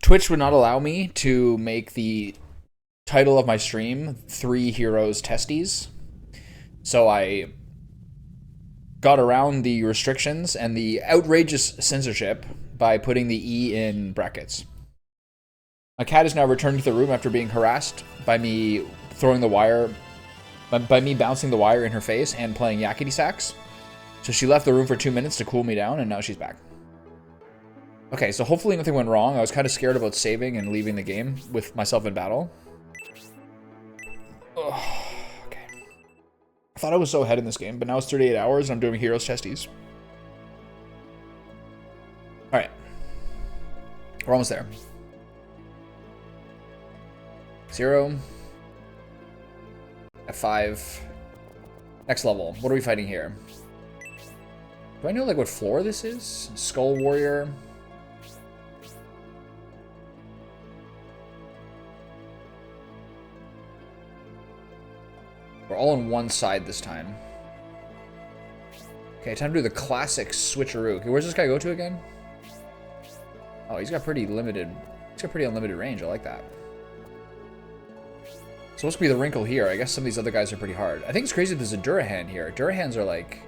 Twitch would not allow me to make the title of my stream Three Heroes Testes. So I got around the restrictions and the outrageous censorship by putting the E in brackets. My cat is now returned to the room after being harassed by me throwing the wire, by me bouncing the wire in her face and playing yakety sax. So she left the room for 2 minutes to cool me down, and now she's back. Okay, so hopefully nothing went wrong. I was kind of scared about saving and leaving the game with myself in battle. Ugh, okay. I thought I was so ahead in this game, but now it's 38 hours and I'm doing Heroes Testes. Alright. We're almost there. 0. F5. Next level. What are we fighting here? Do I know like what floor this is? Skull Warrior. We're all on one side this time. Okay, time to do the classic switcheroo. Okay, where's this guy go to again? Oh, he's got pretty limited. He's got pretty unlimited range. I like that. So what's gonna be the wrinkle here? I guess some of these other guys are pretty hard. I think it's crazy there's a Durahan here. Durahans are like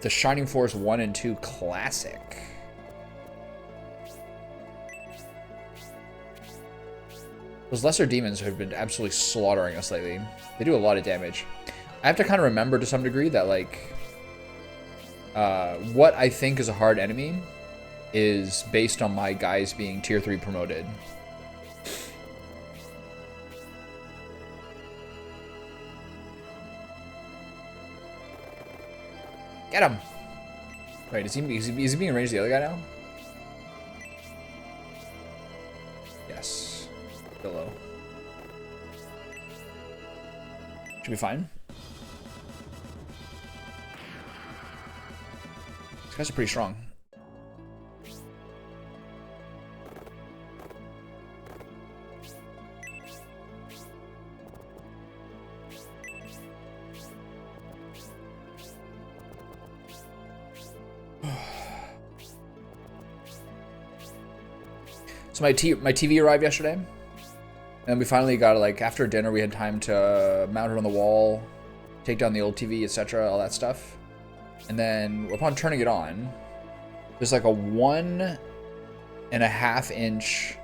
the Shining Force 1 and 2 classic. Those lesser demons have been absolutely slaughtering us lately. They do a lot of damage. I have to kind of remember to some degree that like what I think is a hard enemy is based on my guys being tier 3 promoted. Get him! Wait, is he being ranged the other guy now? Yes. Below. Should be fine. These guys are pretty strong. So my TV arrived yesterday. And we finally got it, like, after dinner, we had time to mount it on the wall, take down the old TV, etc., all that stuff. And then, upon turning it on, there's like a 1.5 inch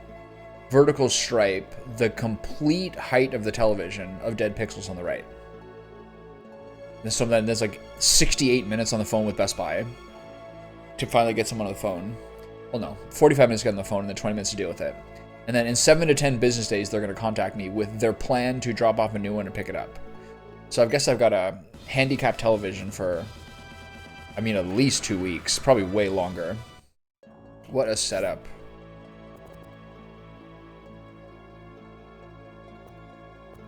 vertical stripe, the complete height of the television, of dead pixels on the right. And so then there's like 68 minutes on the phone with Best Buy to finally get someone on the phone. Well, no, 45 minutes to get on the phone and then 20 minutes to deal with it. And then in 7 to 10 business days, they're going to contact me with their plan to drop off a new one and pick it up. So I guess I've got a handicap television for, I mean, at least 2 weeks, probably way longer. What a setup.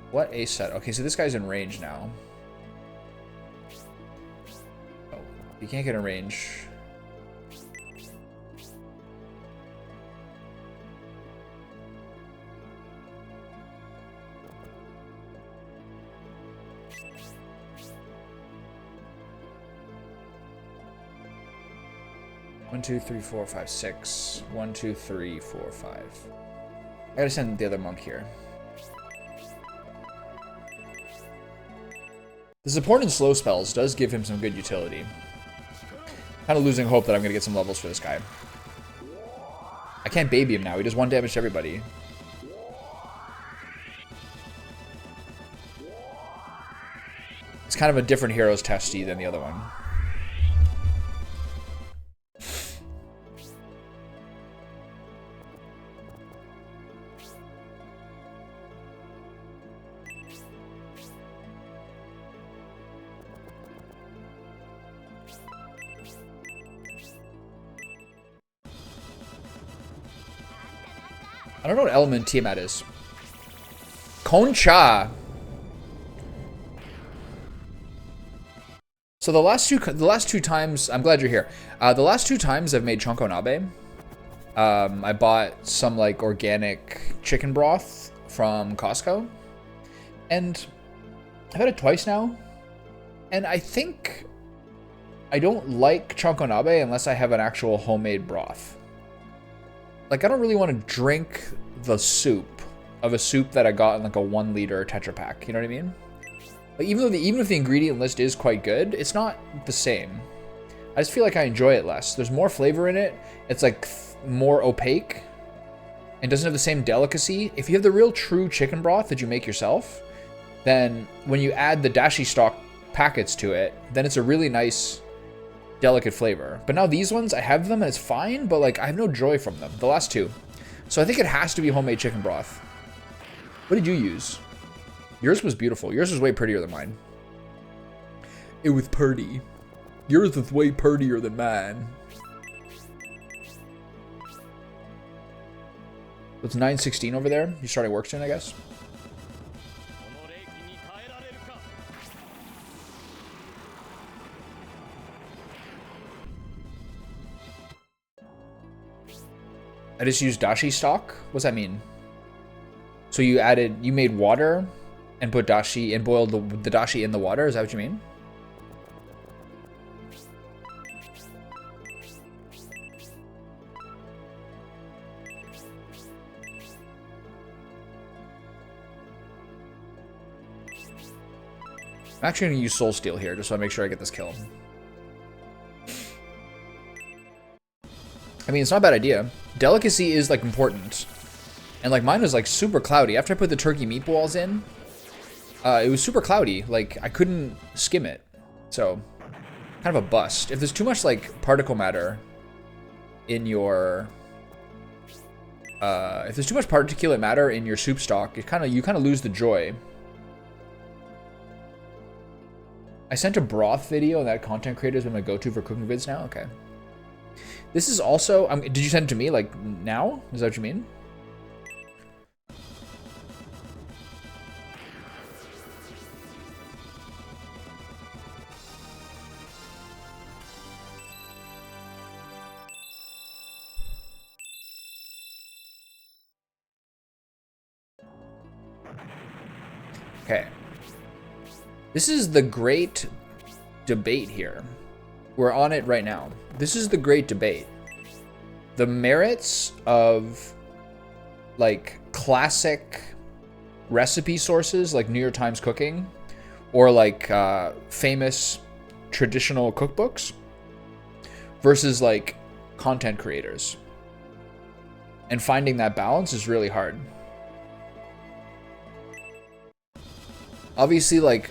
What a set. Okay, so this guy's in range now. Oh, you can't get in range. One, two, three, four, five, six. 1, 2, 3, 4, 5. I gotta send the other monk here. The support in slow spells does give him some good utility. Kind of losing hope that I'm gonna get some levels for this guy. I can't baby him now. He does 1 damage to everybody. It's kind of a different Heroes Testy than the other one. I don't know what element Tiamat is. Concha. So the last two times, I'm glad you're here. The last 2 times I've made Chonko Nabe. I bought some like organic chicken broth from Costco, and I've had it twice now. And I think I don't like Chonko Nabe unless I have an actual homemade broth. like, I don't really want to drink the soup of a soup that I got in like a 1 liter Tetra Pak. You know what I mean? Like, even if the ingredient list is quite good, it's not the same. I just feel like I enjoy it less. There's more flavor in it. It's like more opaque and doesn't have the same delicacy. If you have the real true chicken broth that you make yourself, then when you add the dashi stock packets to it, then it's a really nice, delicate flavor. But now these ones, I have them and it's fine, but like I have no joy from them. The last two. So I think it has to be homemade chicken broth. What did you use? Yours was beautiful. Yours was way prettier than mine. It was pretty. Yours was way prettier than mine. It's 9:16 over there. You starting work soon, I guess. I just used dashi stock. What's that mean? So you made water and put dashi and boiled the dashi in the water. Is that what you mean? I'm actually going to use Soul Steel here just so I make sure I get this kill. I mean, it's not a bad idea. Delicacy is, like, important. And, like, mine was, like, super cloudy. After I put the turkey meatballs in, it was super cloudy. Like, I couldn't skim it. So, kind of a bust. If there's too much, like, particle matter in your... if there's too much particulate matter in your soup stock, you kind of lose the joy. I sent a broth video, and that content creator has been my go-to for cooking vids now? Okay. This is also... did you send it to me, like, now? Is that what you mean? Okay. This is the great debate here. We're on it right now. This is the great debate. The merits of, like, classic recipe sources like New York Times Cooking or like famous traditional cookbooks versus like content creators. And finding that balance is really hard. Obviously, like,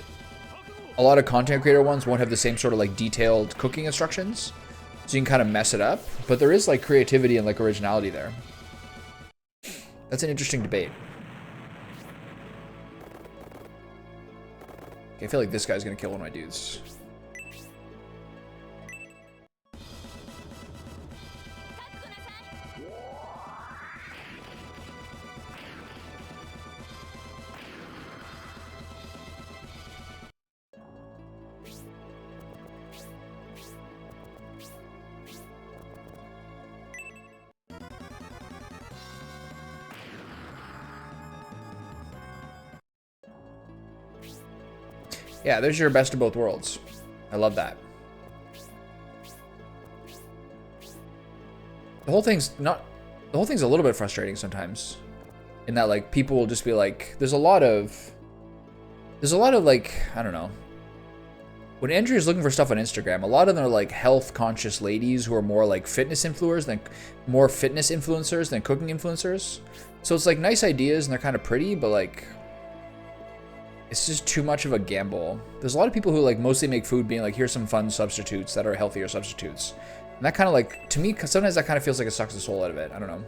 a lot of content creator ones won't have the same sort of like detailed cooking instructions, so you can kind of mess it up, but there is like creativity and like originality there. That's an interesting debate. Okay, I feel like this guy's gonna kill one of my dudes. Yeah, there's your best of both worlds. I love that. The whole thing's a little bit frustrating sometimes. In that, like, people will just be like, there's a lot of like, I don't know. When Andrea's looking for stuff on Instagram, a lot of them are like health conscious ladies who are more like fitness influencers than cooking influencers. So it's like nice ideas and they're kind of pretty, but like, it's just too much of a gamble. There's a lot of people who like mostly make food being like, here's some fun substitutes that are healthier substitutes. And that kind of like, to me, sometimes that kind of feels like it sucks the soul out of it. I don't know.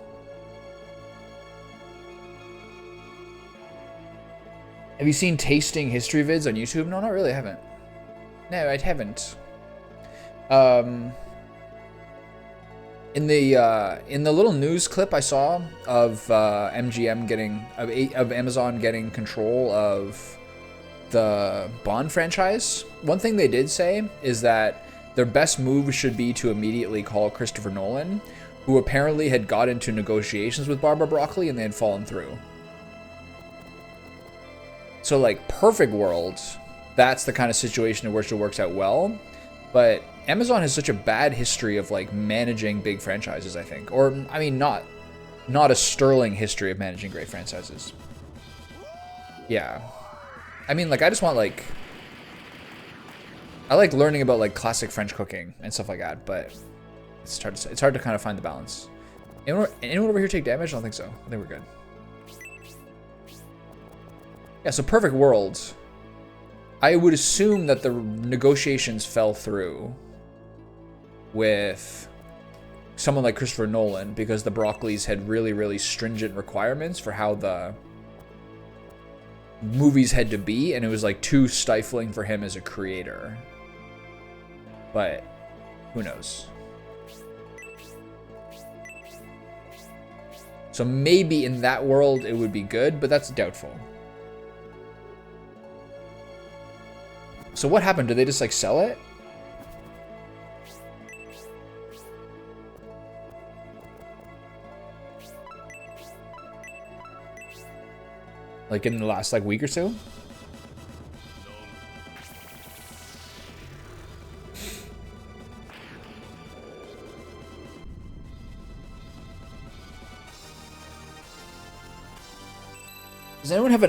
Have you seen tasting history vids on YouTube? No, not really, I haven't. No, I haven't. In the little news clip I saw of MGM of Amazon getting control of the Bond franchise, one thing they did say is that their best move should be to immediately call Christopher Nolan, who apparently had got into negotiations with Barbara Broccoli and they had fallen through. So like, perfect world, that's the kind of situation in which it works out well. But Amazon has such a bad history of like managing big franchises, I think. Or, I mean, not not a sterling history of managing great franchises. Yeah. I mean, like, I just want, like... I like learning about, like, classic French cooking and stuff like that, but it's hard to kind of find the balance. Anyone over here take damage? I don't think so. I think we're good. Yeah, so Perfect World. I would assume that the negotiations fell through with someone like Christopher Nolan because the Broccoli's had really, really stringent requirements for how the movies had to be, and it was like too stifling for him as a creator. But who knows? So maybe in that world it would be good, but that's doubtful. So what happened? Did they just like sell it? Like in the last like week or so? Does anyone have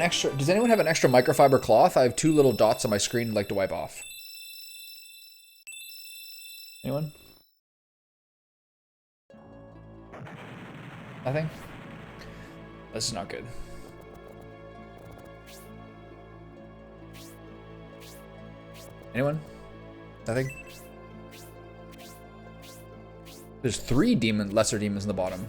an extra microfiber cloth? I have 2 little dots on my screen I'd like to wipe off. Anyone? Nothing? This is not good. Anyone? Nothing? There's 3 lesser demons in the bottom.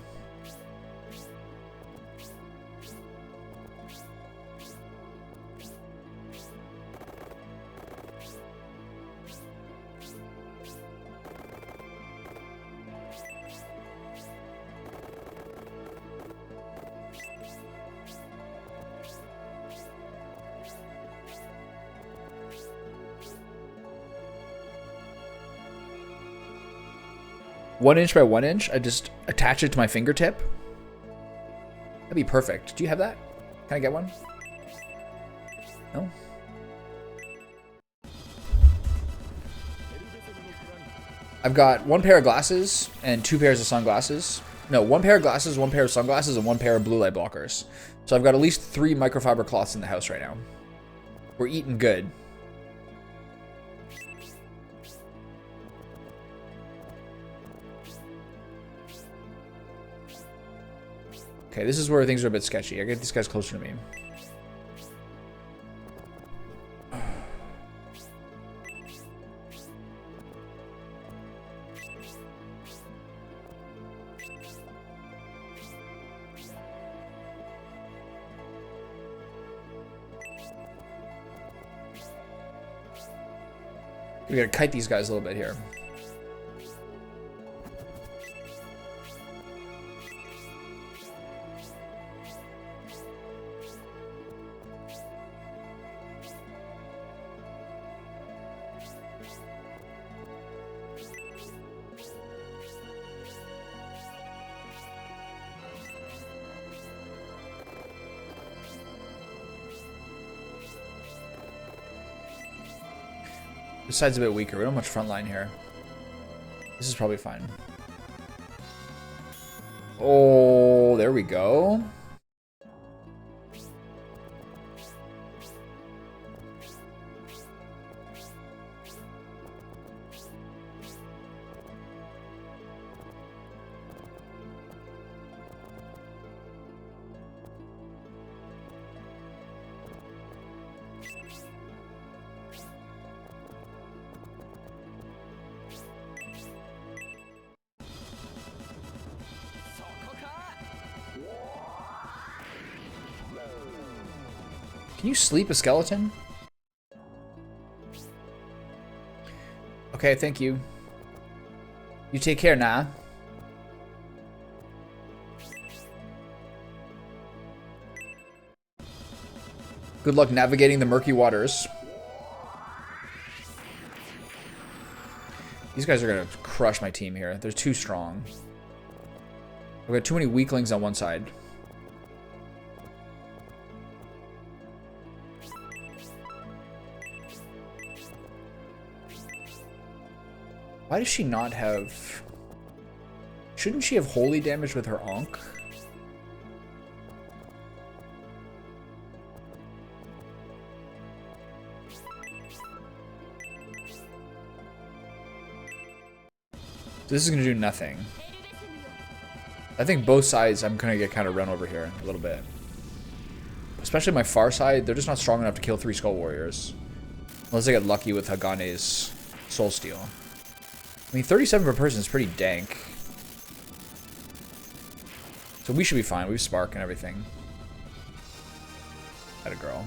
One inch by 1 inch, I just attach it to my fingertip. That'd be perfect. Do you have that? Can I get one? No? I've got 1 pair of glasses and 2 pairs of sunglasses. No, 1 pair of glasses, 1 pair of sunglasses, and 1 pair of blue light blockers. So I've got at least 3 microfiber cloths in the house right now. We're eating good. Okay, this is where things are a bit sketchy. I get these guys closer to me. We gotta kite these guys a little bit here. This side's a bit weaker. We don't have much front line here. This is probably fine. Oh, there we go. Can you sleep a skeleton? Okay, thank you. You take care, nah. Good luck navigating the murky waters. These guys are gonna crush my team here. They're too strong. I've got too many weaklings on one side. Why does she not have... Shouldn't she have holy damage with her Ankh? This is going to do nothing. I think both sides I'm going to get kind of run over here a little bit. Especially my far side, they're just not strong enough to kill 3 Skull Warriors. Unless I get lucky with Hagane's Soul Steal. I mean, 37 per person is pretty dank. So we should be fine. We have Spark and everything. Had a girl.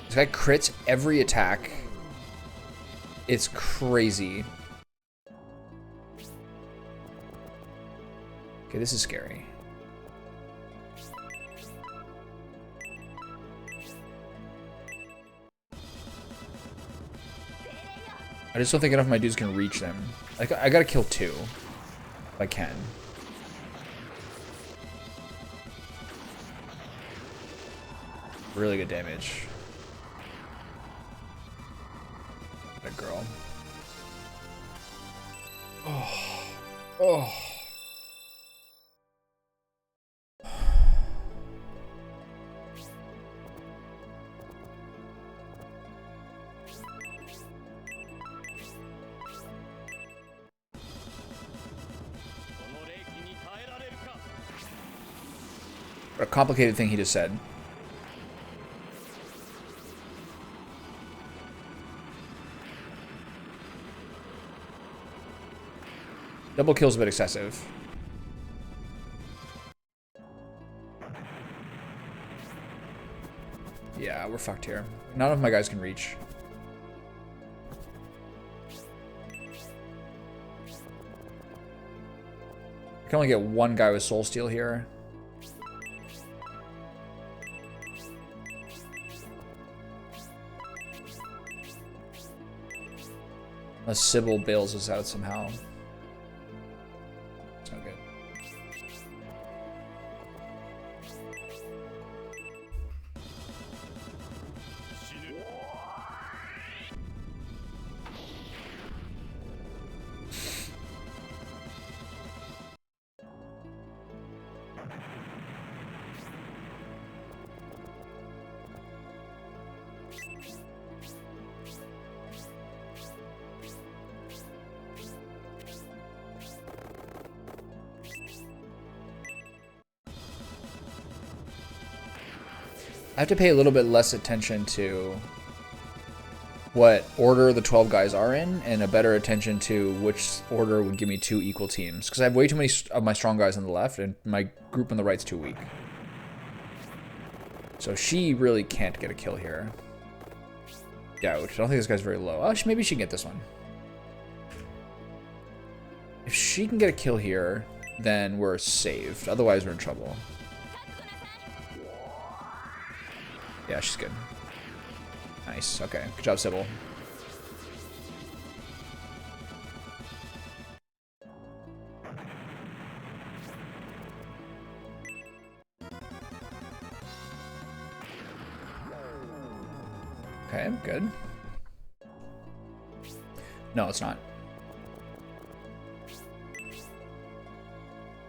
This guy crits every attack. It's crazy. Okay, this is scary. I just don't think enough of my dudes can reach them. I gotta kill 2. If I can. Really good damage. That girl. Oh. Oh. What a complicated thing he just said. Double kill's a bit excessive. Yeah, we're fucked here. None of my guys can reach. I can only get 1 guy with Soul Steal here. Unless Sybil bails us out somehow. It's not good. I have to pay a little bit less attention to what order the 12 guys are in, and a better attention to which order would give me 2 equal teams. Because I have way too many of my strong guys on the left, and my group on the right's too weak. So she really can't get a kill here. Yeah, which I don't think this guy's very low. Oh, maybe she can get this one. If she can get a kill here, then we're saved. Otherwise, we're in trouble. Yeah, she's good. Nice. Okay. Good job, Sybil. Okay, good. No, it's not.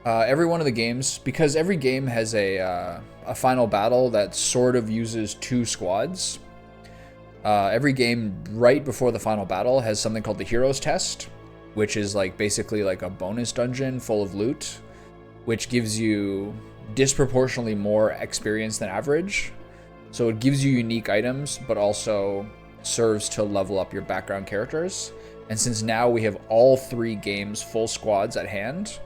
Every one of the games, because every game has a final battle that sort of uses 2 squads. Every game right before the final battle has something called the Heroes Test, which is like basically like a bonus dungeon full of loot, which gives you disproportionately more experience than average. So it gives you unique items, but also serves to level up your background characters. And since now we have all 3 games full squads at hand,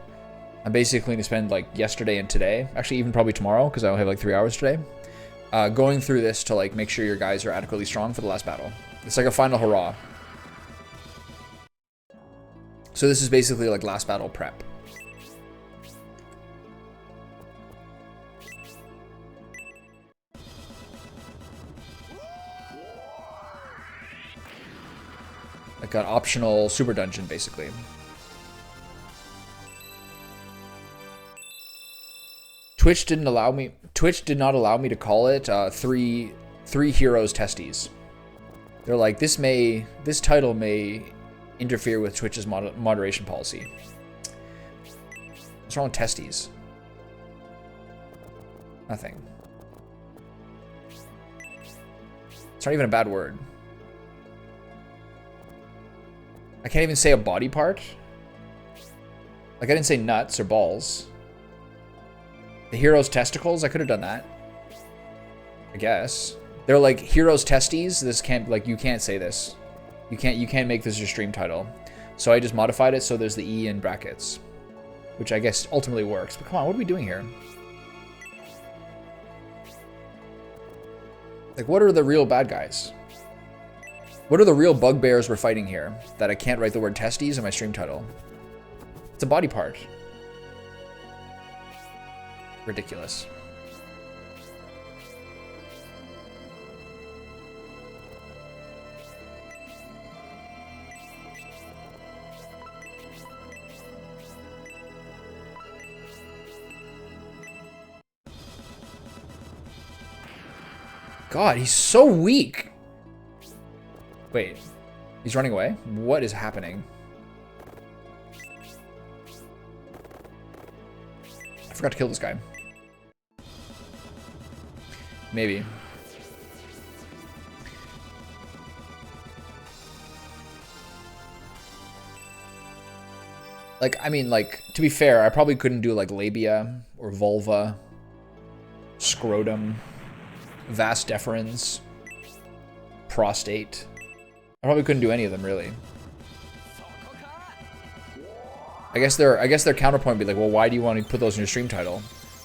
I'm basically going to spend like yesterday and today, actually even probably tomorrow, because I only have like 3 hours today, going through this to like make sure your guys are adequately strong for the last battle. It's like a final hurrah. So this is basically like last battle prep. Like an optional super dungeon, basically. Twitch did not allow me to call it three heroes testes. They're like, this title may interfere with Twitch's moderation policy. What's wrong with testes? Nothing. It's not even a bad word. I can't even say a body part. Like, I didn't say nuts or balls. The hero's testicles? I could have done that. I guess. They're like, hero's testes? This can't, like, you can't say this. You can't make this your stream title. So I just modified it so there's the E in brackets. Which I guess ultimately works. But come on, what are we doing here? Like, what are the real bad guys? What are the real bugbears we're fighting here that I can't write the word testes in my stream title? It's a body part. Ridiculous. God, he's so weak. Wait, he's running away? What is happening? I forgot to kill this guy. Maybe. Like, I mean, like, to be fair, I probably couldn't do, like, labia or vulva, scrotum, vas deferens, prostate. I probably couldn't do any of them, really. I guess their counterpoint would be like, well, why do you want to put those in your stream title?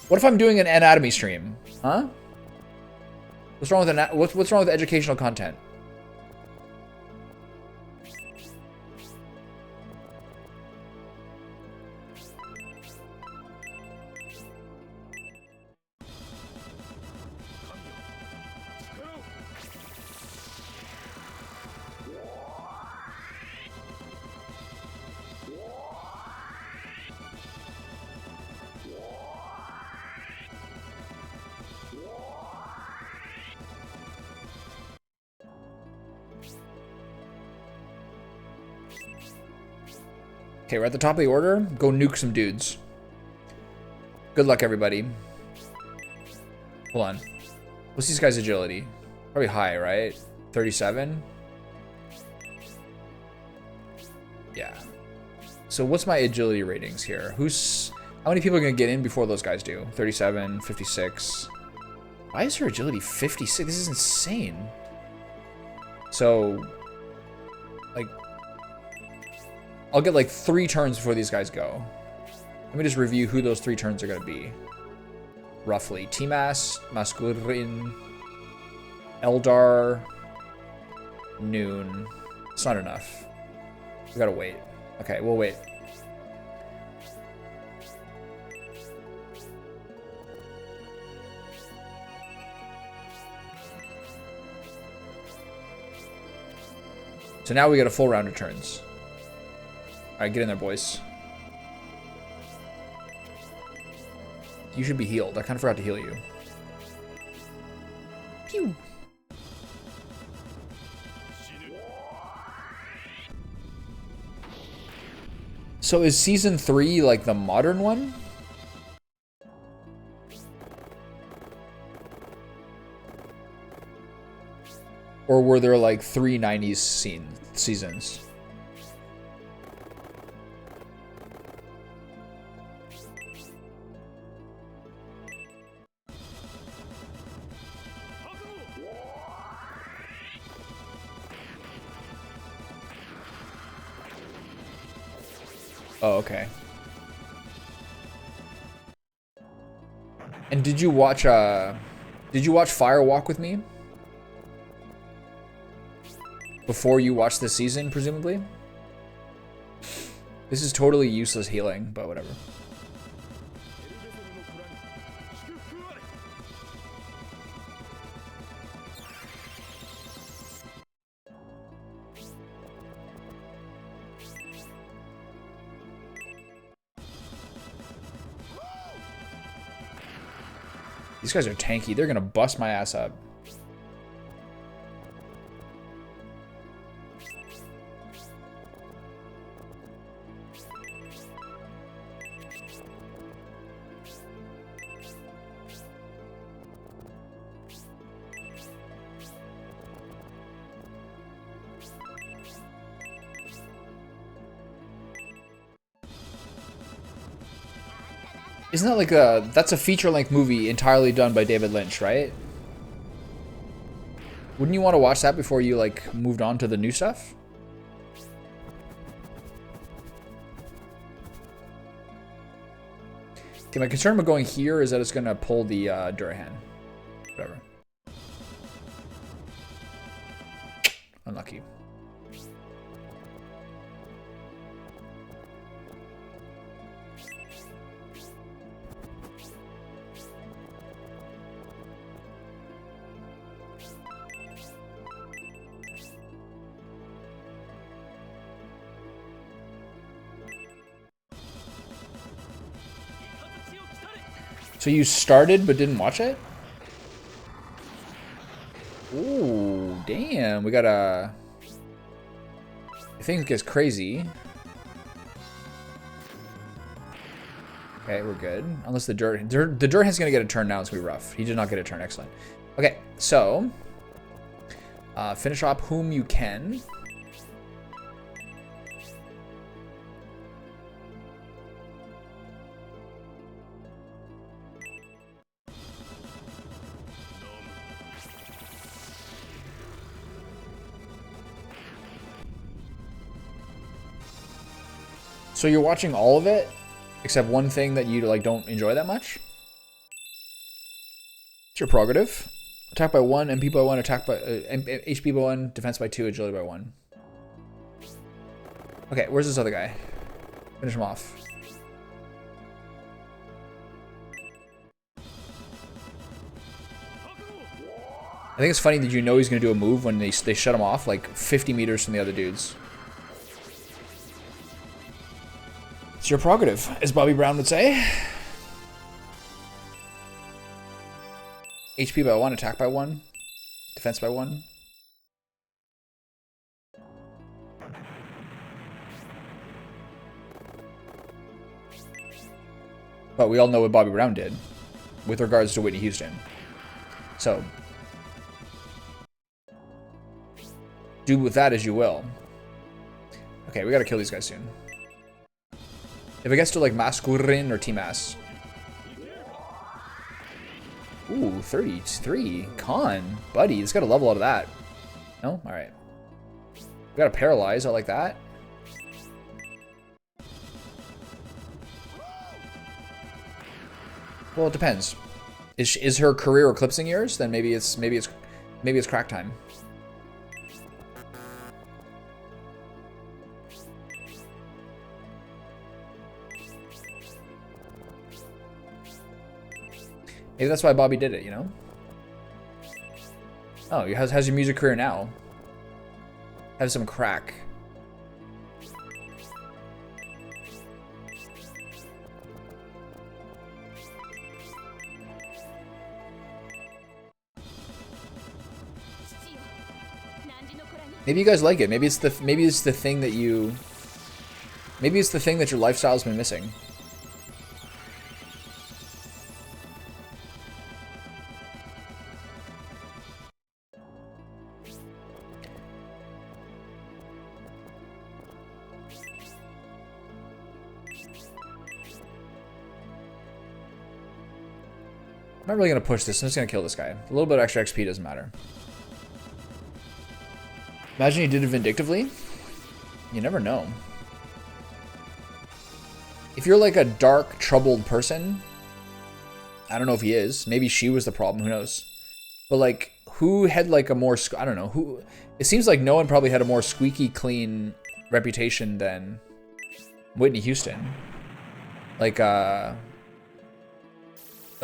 What if I'm doing an anatomy stream? Huh? What's wrong with what's wrong with educational content? Okay, we're at the top of the order. Go nuke some dudes. Good luck, everybody. Hold on. What's these guys' agility? Probably high, right? 37? Yeah. So what's my agility ratings here? How many people are going to get in before those guys do? 37, 56. Why is her agility 56? This is insane. So, like, I'll get like 3 turns before these guys go. Let me just review who those 3 turns are going to be. Roughly. Timas, Mascurin, Eldar, Noon. It's not enough. We gotta wait. Okay, we'll wait. So now we get a full round of turns. Alright, get in there, boys. You should be healed. I kind of forgot to heal you. Pew! So is season 3 like the modern one? Or were there like 3 90s seasons? Oh, okay. And did you watch Fire Walk with me? Before you watched this season, presumably? This is totally useless healing, but whatever. These guys are tanky. They're gonna bust my ass up. Isn't that like that's a feature-length movie entirely done by David Lynch, right? Wouldn't you want to watch that before you like moved on to the new stuff? Okay, my concern about going here is that it's gonna pull the Durahan. Whatever. Unlucky. So you started but didn't watch it? Ooh, damn. We got a... I think it gets crazy. Okay, we're good. Unless the Durhan's gonna get a turn now. It's gonna be rough. He did not get a turn. Excellent. Okay, so... finish off whom you can. So you're watching all of it, except one thing that you like don't enjoy that much? It's your prerogative. Attack by 1, MP by 1, attack by HP by 1, defense by 2, agility by 1. Okay, where's this other guy? Finish him off. I think it's funny that you know he's gonna do a move when they shut him off like 50 meters from the other dudes. It's your prerogative, as Bobby Brown would say. HP by 1, attack by 1, defense by 1. But we all know what Bobby Brown did with regards to Whitney Houston. So, do with that as you will. Okay, we gotta kill these guys soon. If it gets to like Mascurin or T-Mass. Ooh, 33. Con. Buddy, it's got a level out of that. No? Alright. We got to paralyze. I like that. Well, it depends. Is her career eclipsing yours? Then maybe it's crack time. Maybe that's why Bobby did it, you know? Oh, how's your music career now? Have some crack. Maybe you guys like it. Maybe it's the thing that you... Maybe it's the thing that your lifestyle's been missing. I'm not really going to push this. I'm just going to kill this guy. A little bit of extra XP doesn't matter. Imagine he did it vindictively. You never know. If you're like a dark, troubled person, I don't know if he is. Maybe she was the problem. Who knows? But like, who had like a more... I don't know. Who? It seems like no one probably had a more squeaky clean reputation than Whitney Houston. Like,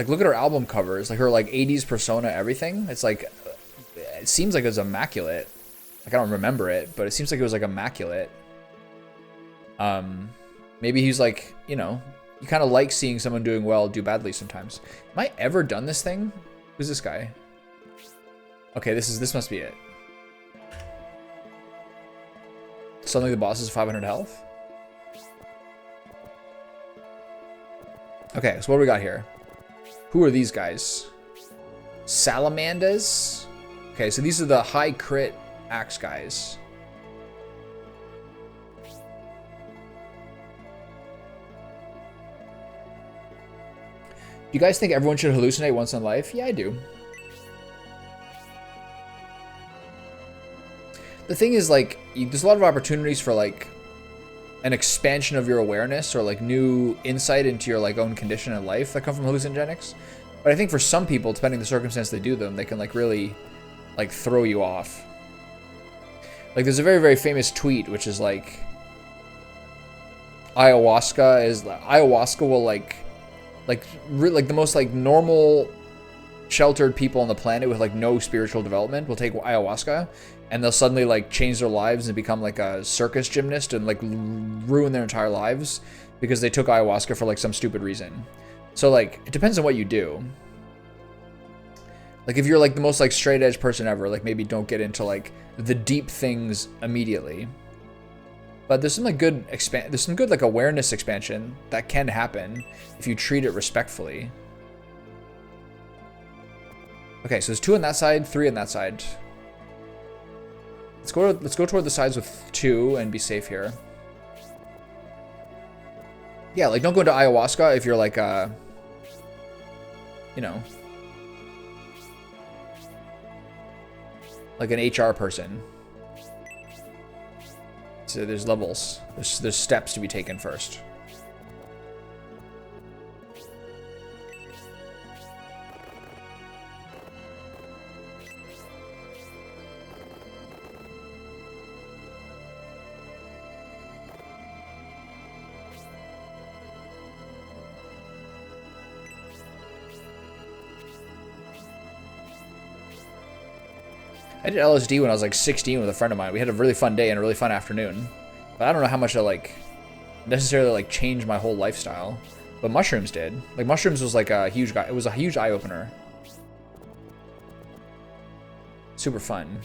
look at her album covers, like her like 80s persona, everything. It's like, it seems like it was immaculate. Like I don't remember it, but it seems like it was like immaculate. Maybe he's like, you know, you kind of like seeing someone doing well do badly sometimes. Am I ever done this thing? Who's this guy? Okay, this must be it. Suddenly the boss is 500 health. Okay, so what do we got here? Who are these guys? Salamandas? Okay, so these are the high crit axe guys. you guys think everyone should hallucinate once in life? Yeah, I do. The thing is, like, there's a lot of opportunities for, like, an expansion of your awareness or, like, new insight into your, like, own condition in life that come from hallucinogenics. But I think for some people, depending on the circumstance they do them, they can, like, really, like, throw you off. Like, there's a very, very famous tweet, which is, like, ayahuasca will, like the most, like, normal, sheltered people on the planet with, like, no spiritual development will take ayahuasca, and they'll suddenly, like, change their lives and become, like, a circus gymnast and, like, ruin their entire lives because they took ayahuasca for, like, some stupid reason. So, like, it depends on what you do. Like, if you're, like, the most, like, straight edge person ever, like, maybe don't get into, like, the deep things immediately. But there's some, like, there's some good, like, awareness expansion that can happen if you treat it respectfully. Okay, so there's 2 on that side, 3 on that side. Let's go toward the sides with 2 and be safe here. Yeah, like, don't go into ayahuasca if you're, like, you know, like an HR person. So there's levels. There's steps to be taken first. I did LSD when I was like 16 with a friend of mine. We had a really fun day and a really fun afternoon. But I don't know how much I like necessarily like changed my whole lifestyle. But mushrooms did. Like, mushrooms was like a huge guy. It was a huge eye opener. Super fun.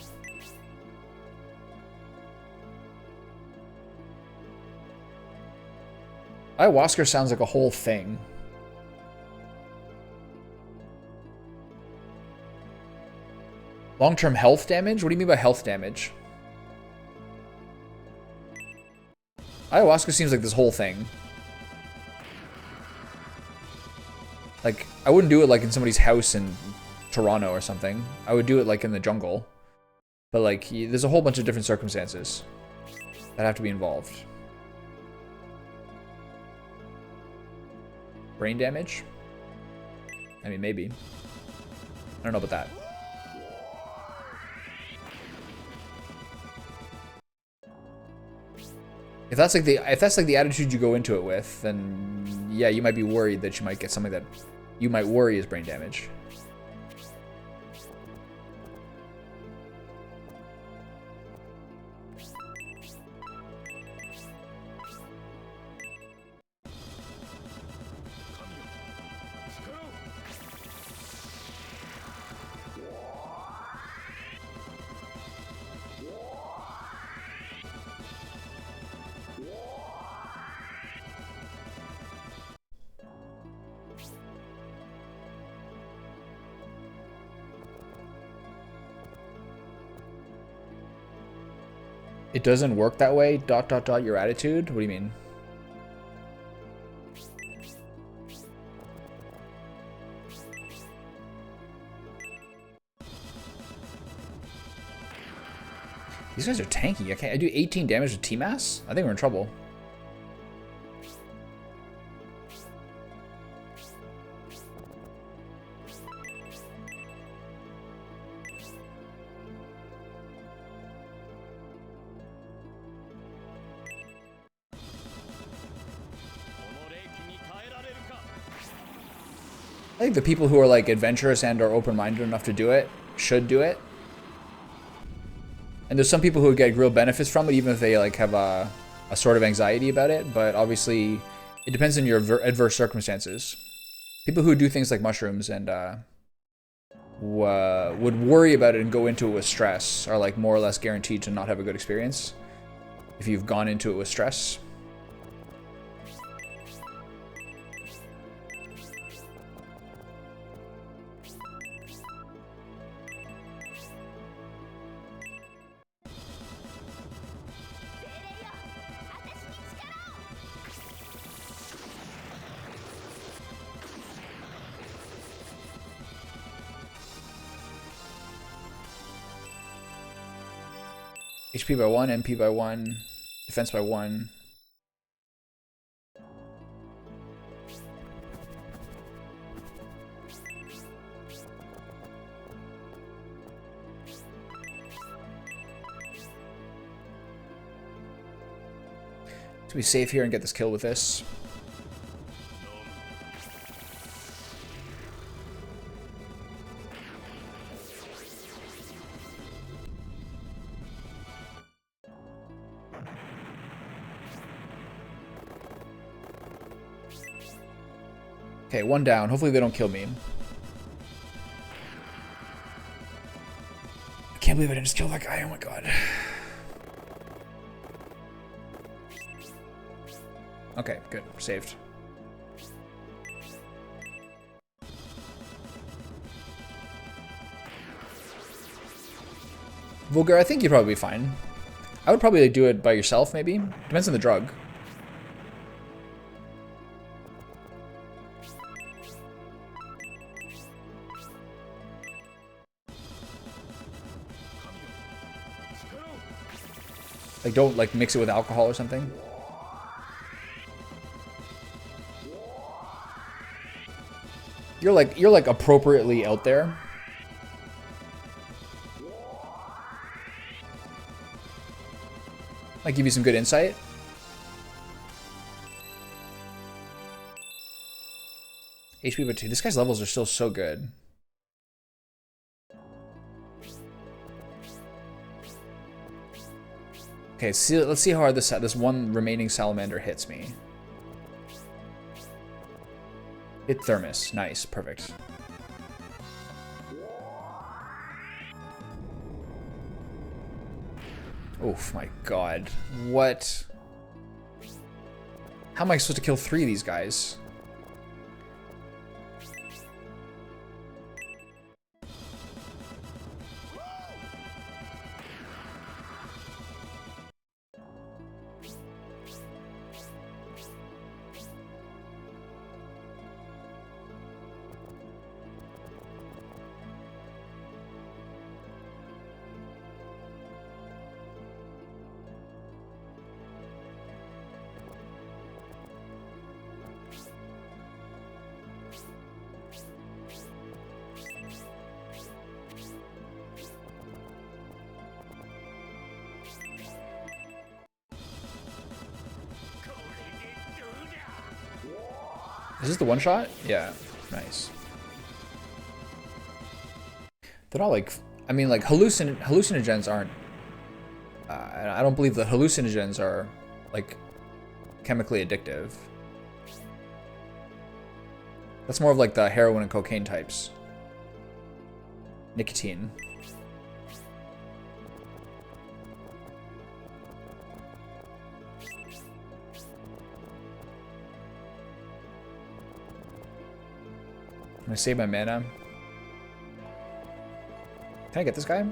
Ayahuasca sounds like a whole thing. Long-term health damage? What do you mean by health damage? Ayahuasca seems like this whole thing. Like, I wouldn't do it like in somebody's house in Toronto or something. I would do it like in the jungle. But like, there's a whole bunch of different circumstances that have to be involved. Brain damage? I mean, maybe. I don't know about that. If that's like the attitude you go into it with, then yeah, you might be worried that you might get something that you might worry is brain damage. It doesn't work that way, ... your attitude? What do you mean? These guys are tanky. I do 18 damage with T-Mass? I think we're in trouble. I think the people who are like adventurous and are open-minded enough to do it should do it. And there's some people who get real benefits from it, even if they like have a sort of anxiety about it. But obviously, it depends on your adverse circumstances. People who do things like mushrooms and would worry about it and go into it with stress are like more or less guaranteed to not have a good experience if you've gone into it with stress. HP by 1, MP by 1, defense by 1. To be safe here and get this kill with this. Okay, one down. Hopefully they don't kill me. I can't believe I didn't just kill that guy. Oh my god. Okay, good. Saved. Vulgar, I think you'd probably be fine. I would probably do it by yourself, maybe. Depends on the drug. Like, don't like mix it with alcohol or something. You're like appropriately out there. Might give you some good insight. HP by 2. This guy's levels are still so good. Okay, let's see how hard this one remaining salamander hits me. Hit Thermos. Nice. Perfect. Oof, my god. What? How am I supposed to kill 3 of these guys? Is this the one shot? Yeah. Nice. They're all like, I mean, like hallucinogens aren't. I don't believe that hallucinogens are like chemically addictive. That's more of like the heroin and cocaine types. Nicotine. I'm gonna save my mana. Can I get this guy?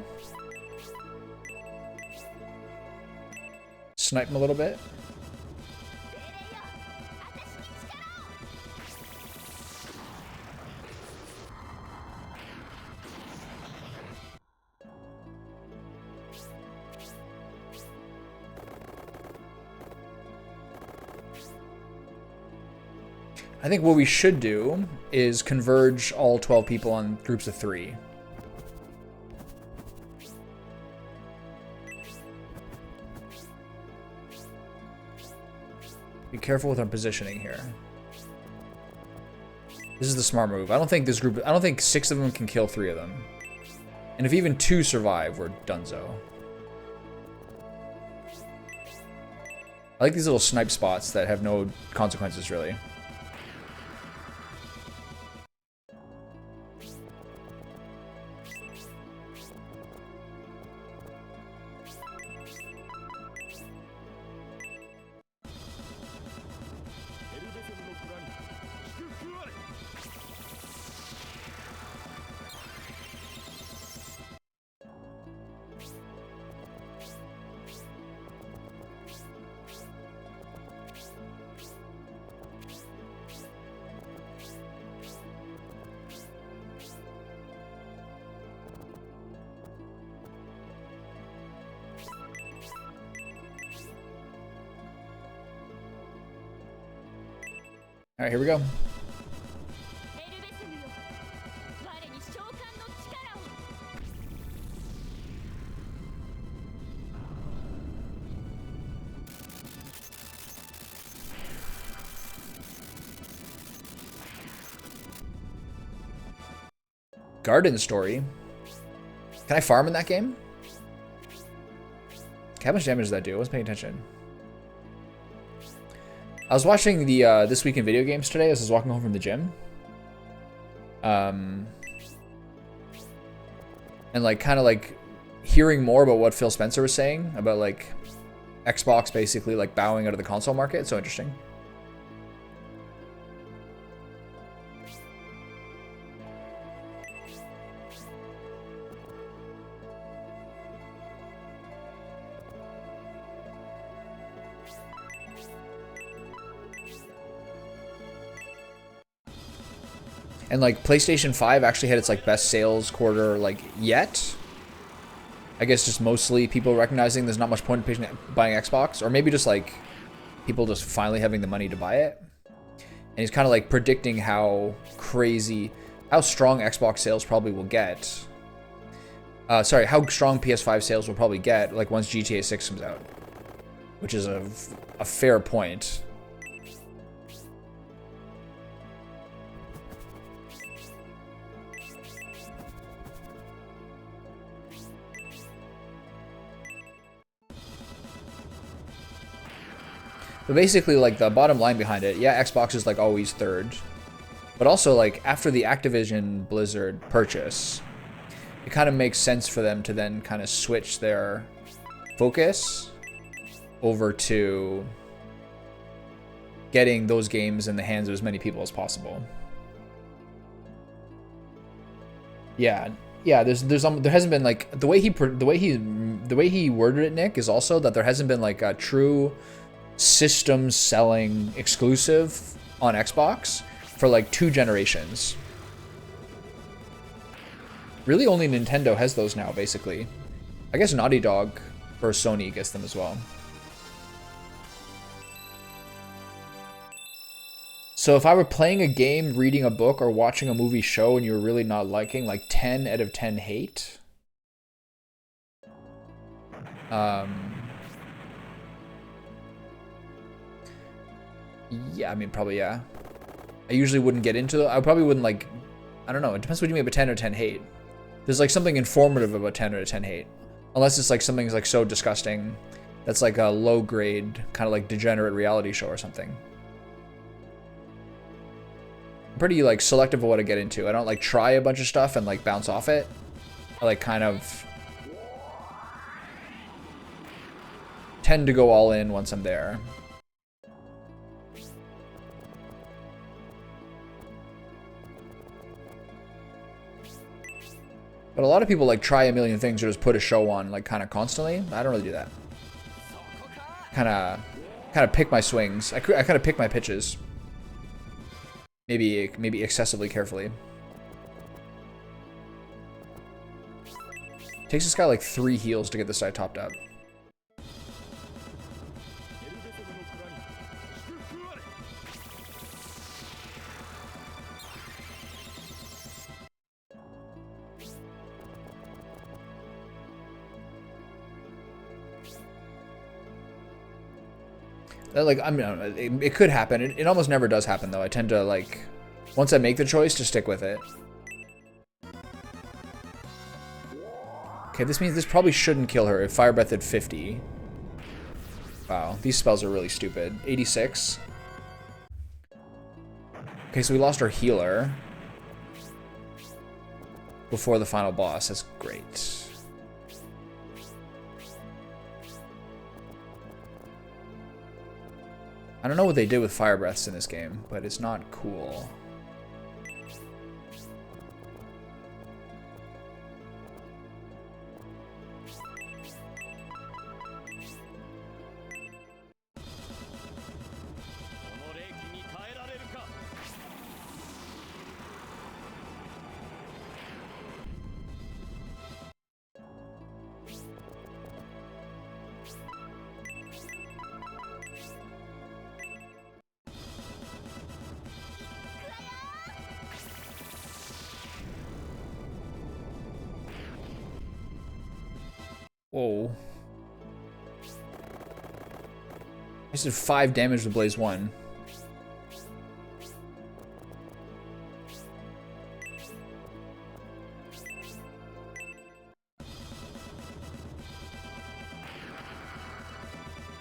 Snipe him a little bit. I think what we should do is converge all 12 people on groups of 3. Be careful with our positioning here. This is the smart move. I don't think 6 of them can kill 3 of them. And if even 2 survive, we're donezo. I like these little snipe spots that have no consequences, really. All right, here we go. Garden Story. Can I farm in that game? How much damage does that do? I wasn't paying attention. I was watching the This Week in Video Games today as I was walking home from the gym. And like kind of like hearing more about what Phil Spencer was saying about like Xbox basically like bowing out of the console market. So interesting. And like PlayStation 5 actually had its like best sales quarter like yet. I guess just mostly people recognizing there's not much point in buying Xbox, or maybe just like people just finally having the money to buy it. And he's kind of like predicting how strong Xbox sales probably will get. Sorry, how strong PS5 sales will probably get like once GTA 6 comes out, which is a fair point. But basically, like, the bottom line behind it, yeah, Xbox is, like, always third. But also, like, after the Activision Blizzard purchase, it kind of makes sense for them to then kind of switch their focus over to getting those games in the hands of as many people as possible. Yeah, there hasn't been, like, the way he worded it, Nick, is also that there hasn't been, like, a true system selling exclusive on Xbox for like 2 generations. Really only Nintendo has those now, basically. I guess Naughty Dog or Sony gets them as well. So if I were playing a game, reading a book, or watching a movie show and you were really not liking, like 10 out of 10 hate. Yeah, I mean, probably, yeah. I usually wouldn't get into it. I probably wouldn't, like, I don't know. It depends what you mean by 10 or 10 hate. There's, like, something informative about 10 or 10 hate. Unless it's, like, something like so disgusting that's, like, a low-grade, kind of, like, degenerate reality show or something. I'm pretty, like, selective of what I get into. I don't, like, try a bunch of stuff and, like, bounce off it. I, like, kind of tend to go all in once I'm there. But a lot of people like try a million things or just put a show on like kind of constantly. I don't really do that. Kind of pick my swings. I kind of pick my pitches. Maybe excessively carefully. Takes this guy like 3 heals to get this side topped up. Like, I mean, it could happen. It almost never does happen, though. I tend to, like, once I make the choice, to stick with it. Okay, this means this probably shouldn't kill her if Fire Breath at 50. Wow, these spells are really stupid. 86. Okay, so we lost our healer before the final boss. That's great. I don't know what they did with Fire Breaths in this game, but it's not cool. Whoa. I just did 5 damage to Blaze 1.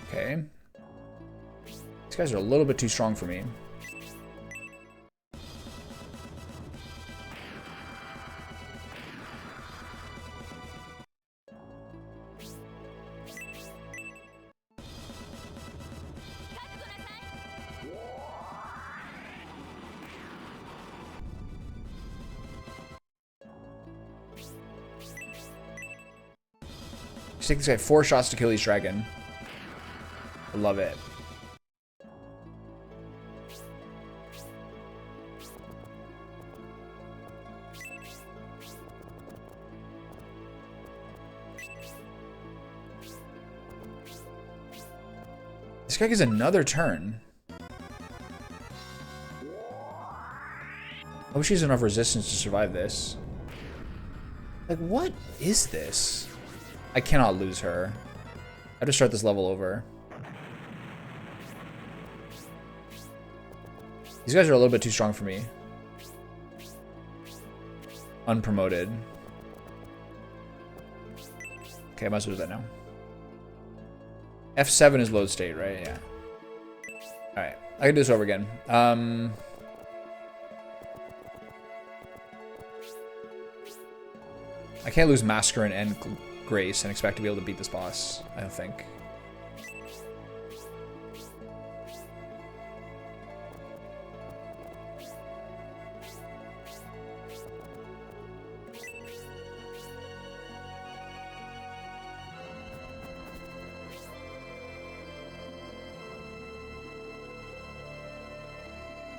Okay. These guys are a little bit too strong for me. Just take this guy 4 shots to kill each dragon. I love it. This guy gets another turn. I wish he has enough resistance to survive this. Like, what is this? I cannot lose her. I have to start this level over. These guys are a little bit too strong for me. Unpromoted. Okay, I might as well do that now. F7 is load state, right? Yeah. Alright, I can do this over again. I can't lose Mascarin and Grace and expect to be able to beat this boss, I don't think.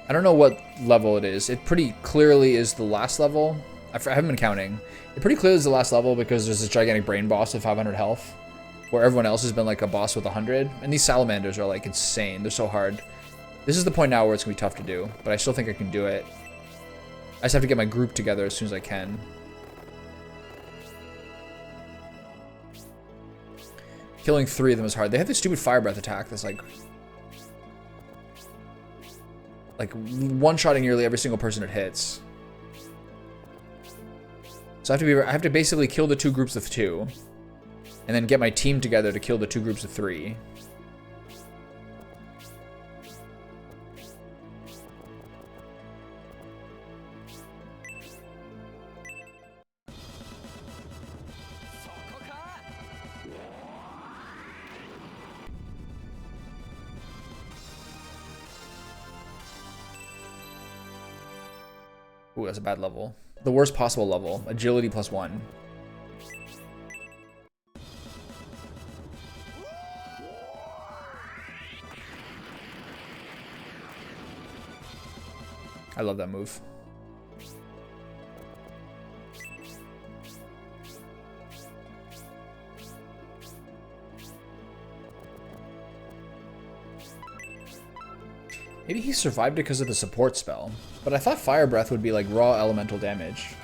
I don't know what level it is. It pretty clearly is the last level. I haven't been counting. It pretty clearly is the last level because there's this gigantic brain boss with 500 health, where everyone else has been like a boss with 100. And these salamanders are like insane. They're so hard. This is the point now where it's gonna be tough to do, but I still think I can do it. I just have to get my group together as soon as I can. Killing 3 of them is hard. They have this stupid fire breath attack that's like one-shotting nearly every single person it hits. So I have to basically kill the 2 groups of 2, and then get my team together to kill the 2 groups of 3. Ooh, that's a bad level. The worst possible level. Agility +1. I love that move. Maybe he survived because of the support spell. But I thought Fire Breath would be like raw elemental damage.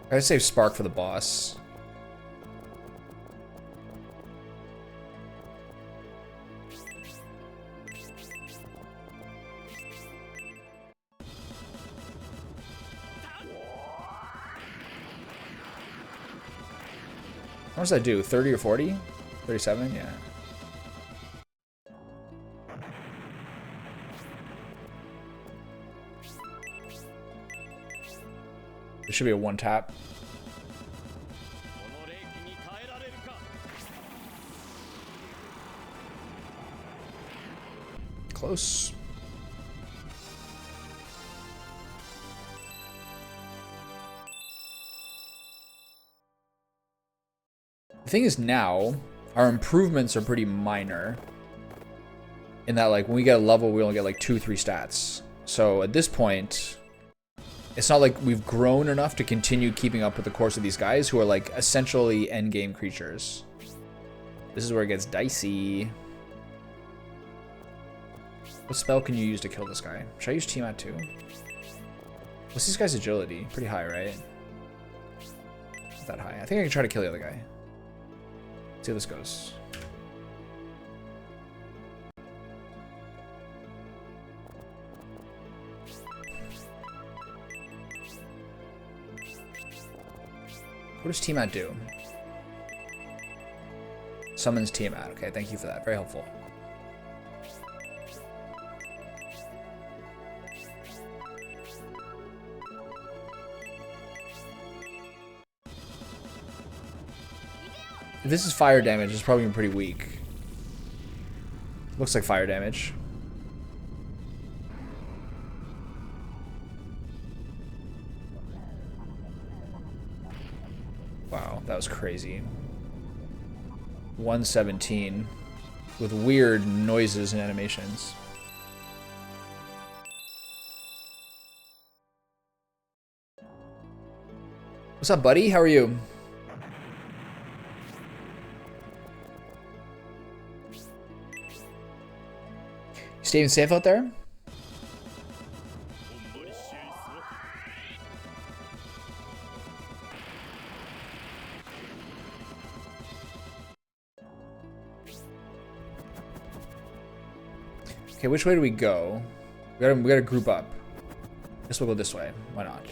I gotta save Spark for the boss. What does that do? 30 or 40? 37? Yeah. It should be a 1-tap. Close. The thing is now, our improvements are pretty minor. In that, like, when we get a level, we only get like 2-3 stats. So at this point, it's not like we've grown enough to continue keeping up with the course of these guys who are like essentially endgame creatures. This is where it gets dicey. What spell can you use to kill this guy? Should I use Tiamat too? What's this guy's agility? Pretty high, right? Not that high. I think I can try to kill the other guy. See how this goes. What does Tiamat do? Summons Tiamat. Okay, thank you for that. Very helpful. If this is fire damage, it's probably pretty weak. Looks like fire damage. Wow, that was crazy. 117 with weird noises and animations. What's up, buddy? How are you? Staying safe out there? Okay, which way do we go? We gotta group up. Guess we'll go this way. Why not?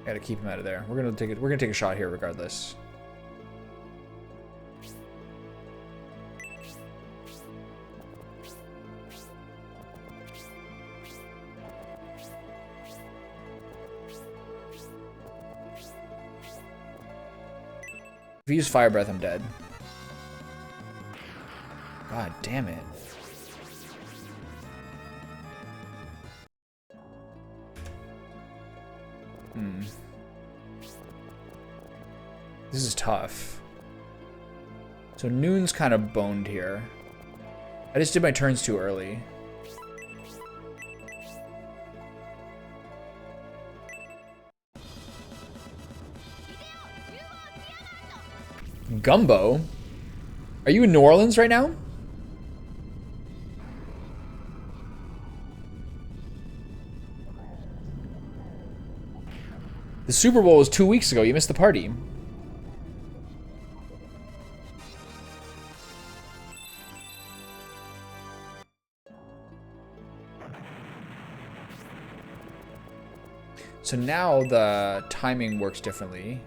Gotta keep him out of there. We're gonna take a shot here regardless. If you use Fire Breath, I'm dead. God damn it. This is tough. So Noon's kind of boned here. I just did my turns too early. Gumbo? Are you in New Orleans right now? The Super Bowl was 2 weeks ago. You missed the party. So now the timing works differently,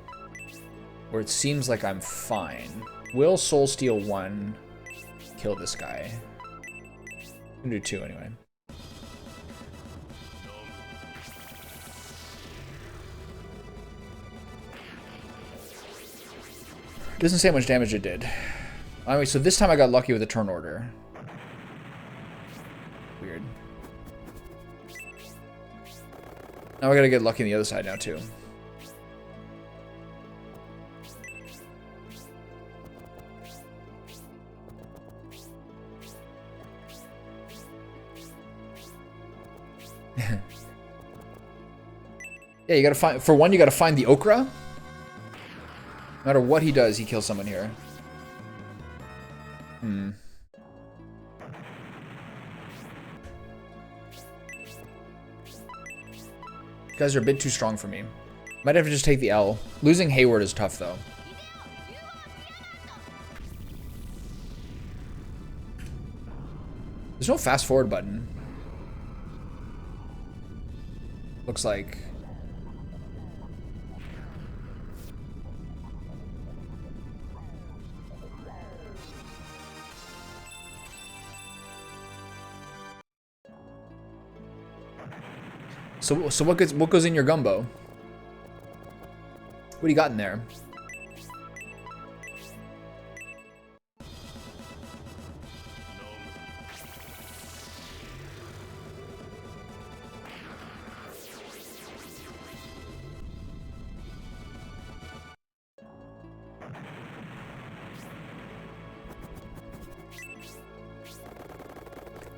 where it seems like I'm fine. Will Soulsteel 1 kill this guy? I'm gonna do 2 anyway. Doesn't say how much damage it did. Anyway, so this time I got lucky with the turn order. Weird. Now I gotta get lucky on the other side now too. Yeah, you gotta find, for one, you gotta find the Okra. No matter what he does, he kills someone here. You guys are a bit too strong for me. Might have to just take the L. Losing Hayward is tough, though. There's no fast forward button. Looks like. So what goes in your gumbo? What do you got in there?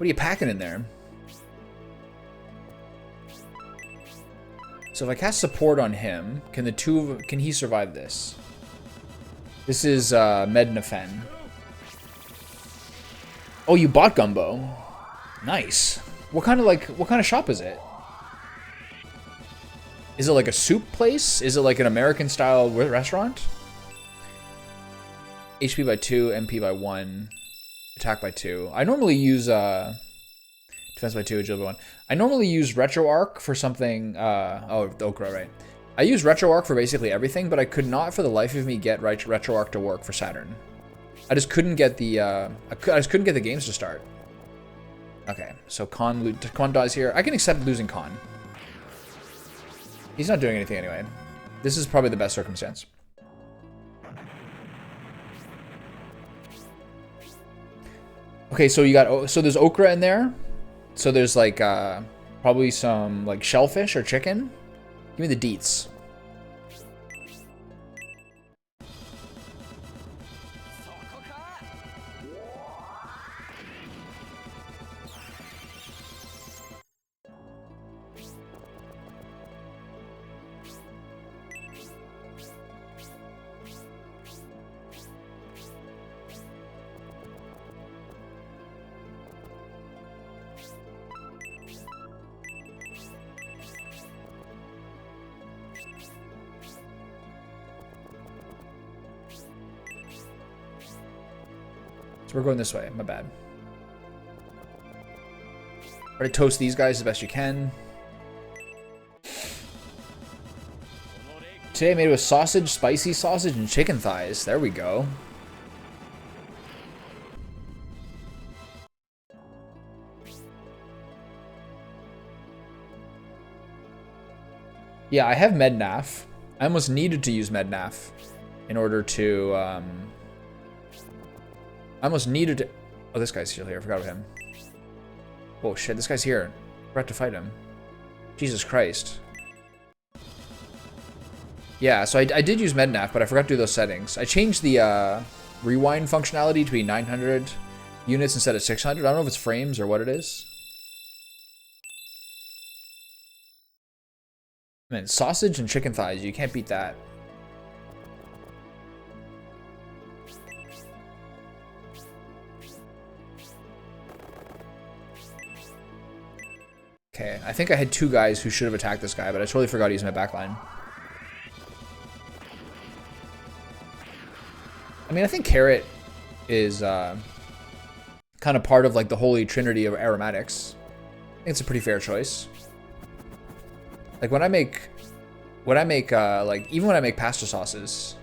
What are you packing in there? So if I cast support on him, can he survive this? This is Mednafen. Oh, you bought Gumbo. Nice. What kind of shop is it? Is it like a soup place? Is it like an American style restaurant? HP by 2, MP by 1, attack by 2. I normally use defense by 2, agility by 1. I normally use RetroArch for something. Oh, the Okra, right? I use RetroArch for basically everything, but I could not for the life of me get RetroArch to work for Saturn. I just couldn't get the I just couldn't get the games to start. Okay, so Khan dies here. I can accept losing Khan. He's not doing anything anyway. This is probably the best circumstance. Okay, so you got there's okra in there. So there's like probably some like shellfish or chicken. Give me the deets. So we're going this way. My bad. Try to toast these guys as best you can. Today I made it with sausage, spicy sausage, and chicken thighs. There we go. Yeah, I have Mednaf. I almost needed to use Mednaf in order to... I almost needed to... Oh, this guy's still here. I forgot about him. Oh, shit. This guy's here. Forgot to fight him. Jesus Christ. Yeah, so I did use Mednaf, but I forgot to do those settings. I changed the rewind functionality to be 900 units instead of 600. I don't know if it's frames or what it is. Man, sausage and chicken thighs. You can't beat that. Okay, I think I had two guys who should have attacked this guy, but I totally forgot to use my backline. I mean, I think carrot is kind of part of like the holy trinity of aromatics. I think it's a pretty fair choice. Like when I make like even when I make pasta sauces,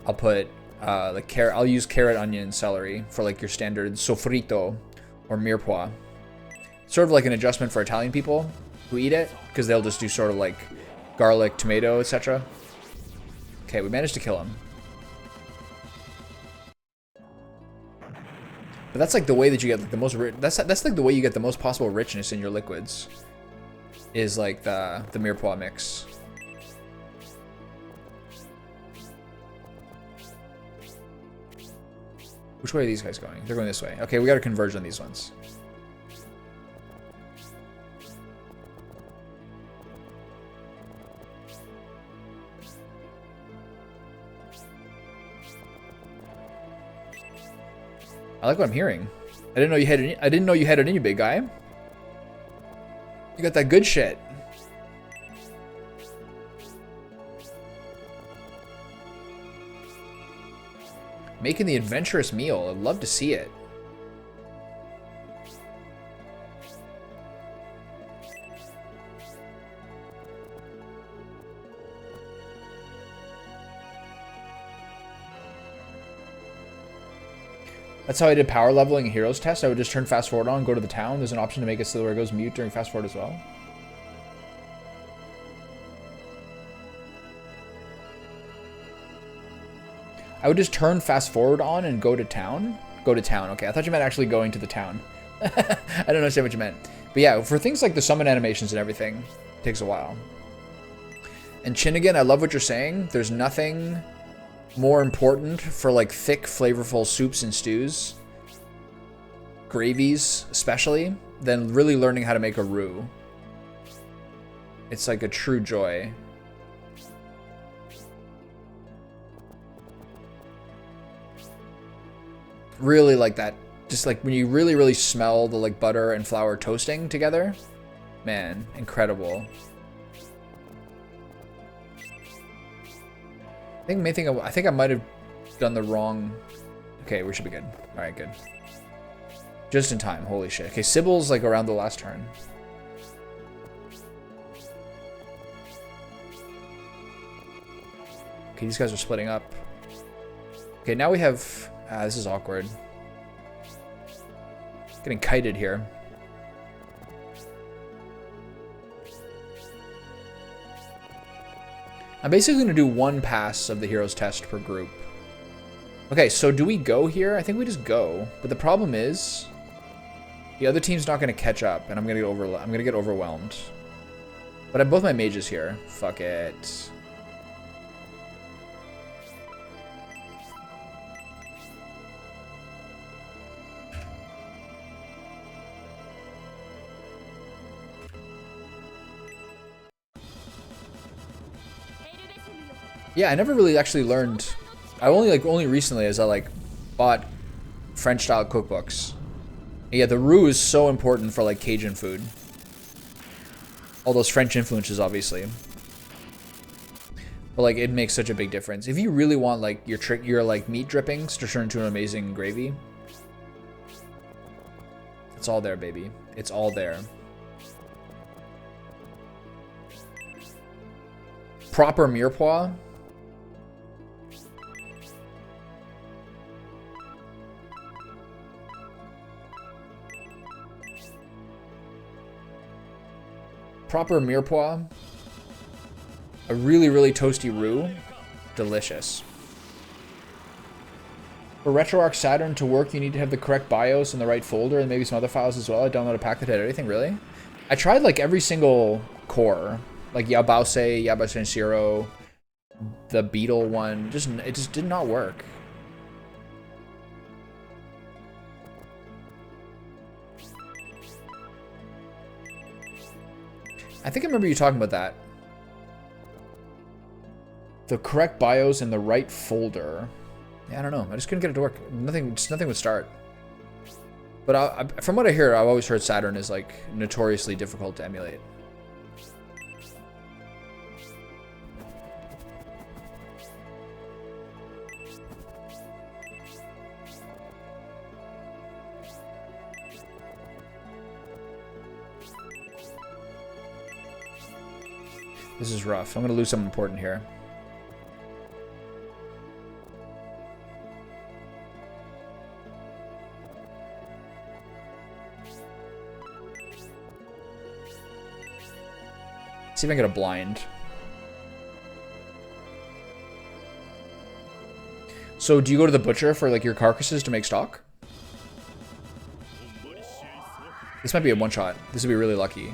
I'll put like carrot. I'll use carrot, onion, and celery for like your standard sofrito or mirepoix. Sort of like an adjustment for Italian people who eat it, because they'll just do sort of like garlic, tomato, etc. Okay, we managed to kill him. But that's like the way that you get like the most that's like the way you get the most possible richness in your liquids. Is like the mirepoix mix. Which way are these guys going? They're going this way. Okay, we got to converge on these ones. I like what I'm hearing. I didn't know you had it. I didn't know you had it in you, big guy. You got that good shit. Making the adventurous meal. I'd love to see it. That's how I did power leveling a heroes test. I would just turn fast forward on, go to the town. There's an option to make it so where it goes mute during fast forward as well. I would just turn fast forward on and go to town. Go to town. Okay, I thought you meant actually going to the town. I don't understand what you meant. But yeah, for things like the summon animations and everything, it takes a while. And Chinnigan, I love what you're saying. There's nothing more important for like thick, flavorful soups and stews gravies especially than really learning how to make a roux. It's like a true joy. Really like that. Just like when you really, really smell the like butter and flour toasting together. Man, incredible. I think I might have done the wrong. Okay, we should be good. All right, good. Just in time. Holy shit. Okay, Sybil's like around the last turn. Okay, these guys are splitting up. Okay, now we have... this is awkward. Getting kited here. I'm basically going to do one pass of the Heroes Test per group. Okay, so do we go here? I think we just go. But the problem is... the other team's not going to catch up, and I'm going to get overwhelmed. But I have both my mages here. Fuck it. Yeah, I never really actually learned. I only recently as I like bought French style cookbooks. And yeah, the roux is so important for like Cajun food. All those French influences, obviously. But like, it makes such a big difference. If you really want like your like meat drippings to turn into an amazing gravy, it's all there, baby. It's all there. Proper mirepoix. Proper mirepoix. A really, really toasty roux. Delicious. For RetroArch Saturn to work, you need to have the correct BIOS in the right folder and maybe some other files as well. I downloaded a pack that had everything, really. I tried like every single core. Like Yabause Zero, the Beetle one. It just did not work. I think I remember you talking about that. The correct BIOS in the right folder. Yeah, I don't know. I just couldn't get it to work. Nothing would start. But from what I hear, I've always heard Saturn is like notoriously difficult to emulate. This is rough. I'm going to lose something important here. See if I can get a blind. So do you go to the butcher for like your carcasses to make stock? This might be a one-shot. This would be really lucky.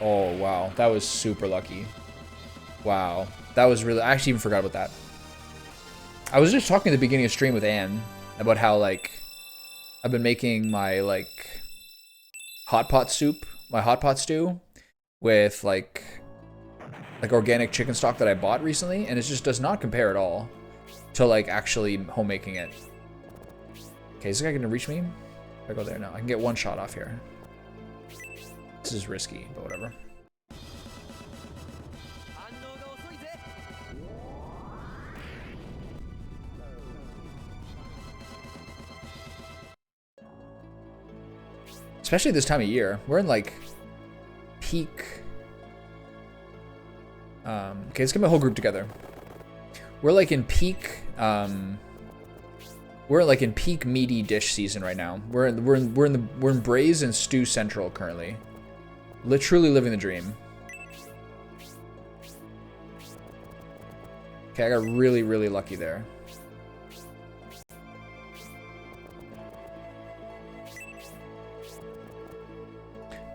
Oh, wow. That was super lucky. Wow. That was really... I actually even forgot about that. I was just talking at the beginning of stream with Anne about how, like, I've been making my, like, hot pot soup, my hot pot stew with, like organic chicken stock that I bought recently, and it just does not compare at all to, like, actually homemaking it. Okay, is this guy gonna reach me? If I go there? No, I can get one shot off here. This is risky, but whatever. Especially this time of year. We're in like peak. Okay, let's get my whole group together. We're like in peak. We're like in peak meaty dish season right now. We're in braise and stew central currently. Literally living the dream. Okay, I got really, really lucky there.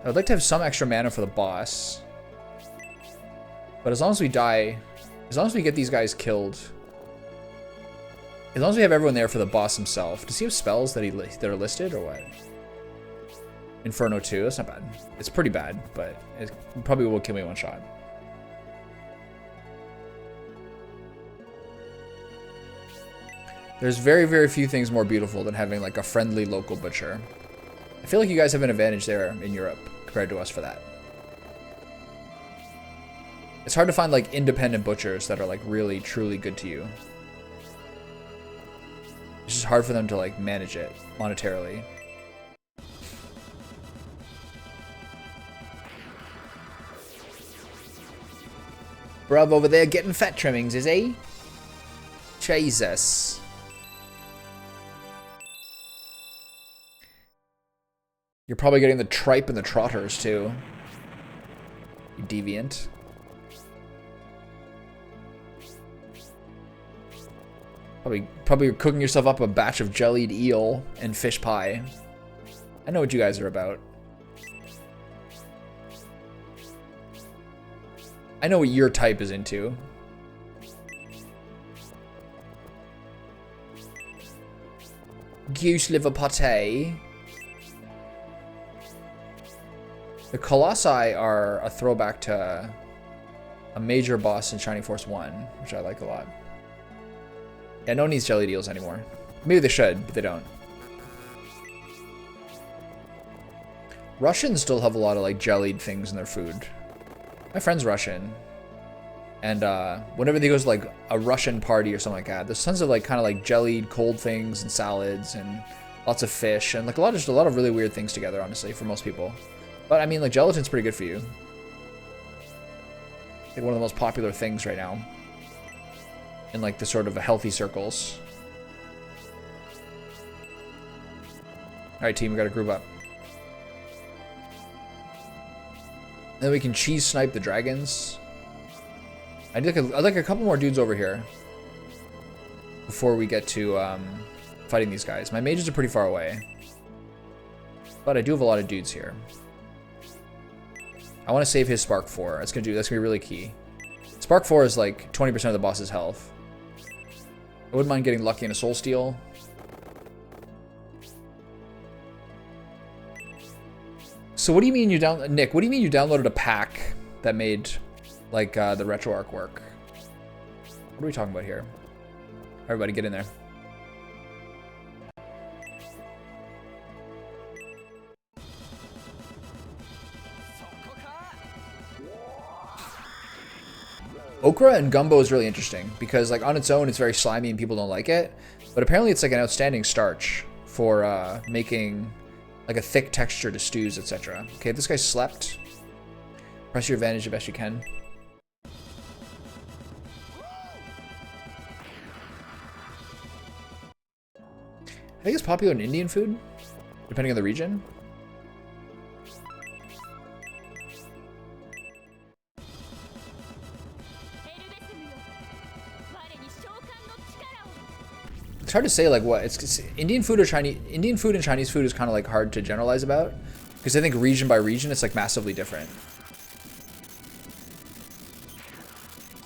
I would like to have some extra mana for the boss. But as long as we die, as long as we get these guys killed, As long as we have everyone there for the boss himself. Does he have spells that that are listed or what? Inferno 2, that's not bad. It's pretty bad, but it probably will kill me one shot. There's very, very few things more beautiful than having like a friendly local butcher. I feel like you guys have an advantage there in Europe compared to us for that. It's hard to find like independent butchers that are like really, truly good to you. It's just hard for them to like manage it monetarily. Bruv over there getting fat trimmings, is he? Jesus. You're probably getting the tripe and the trotters too. You deviant. Probably you're cooking yourself up a batch of jellied eel and fish pie. I know what you guys are about. I know what your type is into. Goose liver pate. The Colossi are a throwback to a major boss in Shining Force 1, which I like a lot. Yeah, no one needs jellied eels anymore. Maybe they should, but they don't. Russians still have a lot of like jellied things in their food. My friend's Russian. And whenever they goes to like a Russian party or something like that, there's tons of like kind of like jellied cold things and salads and lots of fish and like just a lot of really weird things together, honestly, for most people. But I mean, like gelatin's pretty good for you. Like one of the most popular things right now in like the sort of healthy circles. All right, team, we got to group up. Then we can cheese snipe the dragons. I'd like a couple more dudes over here before we get to fighting these guys. My mages are pretty far away, but I do have a lot of dudes here. I want to save his Spark 4. That's gonna be really key. Spark 4 is like 20% of the boss's health. I wouldn't mind getting lucky in a Soul Steal. So what do you mean you Nick, what do you mean you downloaded a pack that made like the RetroArch work? What are we talking about here? Everybody get in there. Okra and gumbo is really interesting because like on its own it's very slimy and people don't like it, but apparently it's like an outstanding starch for making like a thick texture to stews, etc. Okay, this guy slept. Press your advantage the best you can. I think it's popular in Indian food, depending on the region. It's hard to say like what it's Indian food or Chinese. Indian food and Chinese food is kind of like hard to generalize about because I think region by region it's like massively different.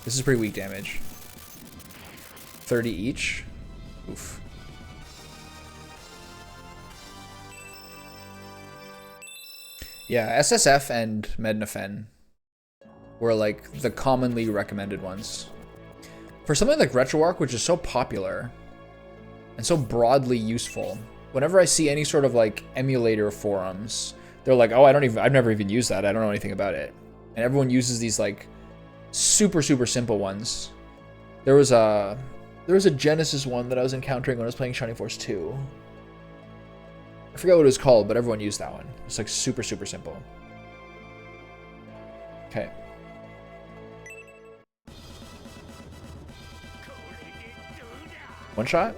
This is pretty weak damage. 30 each. Oof. Yeah, SSF and Mednafen were like the commonly recommended ones. For something like RetroArch, which is so popular and so broadly useful, whenever I see any sort of like emulator forums, they're like, oh, I've never even used that. I don't know anything about it. And everyone uses these like super simple ones. There was a Genesis one that I was encountering when I was playing Shining Force 2. I forget what it was called, but everyone used that one. It's like super simple. Okay. One shot?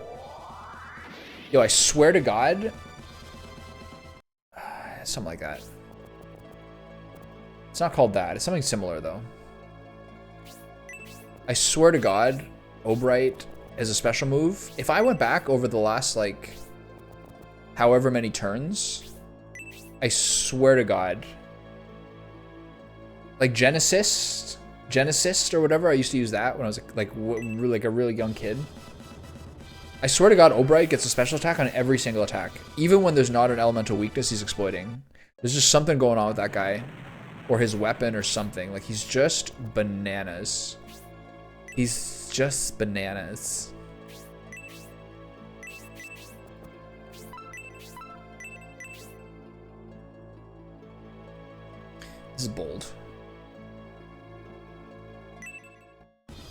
Yo, I swear to God. Something like that. It's not called that. It's something similar, though. I swear to God, Obright is a special move. If I went back over the last, like, however many turns, I swear to God. Like, Genesis or whatever, I used to use that when I was, like a really young kid. I swear to God, Obright gets a special attack on every single attack. Even when there's not an elemental weakness he's exploiting. There's just something going on with that guy. Or his weapon or something. Like, he's just bananas. He's just bananas. This is bold.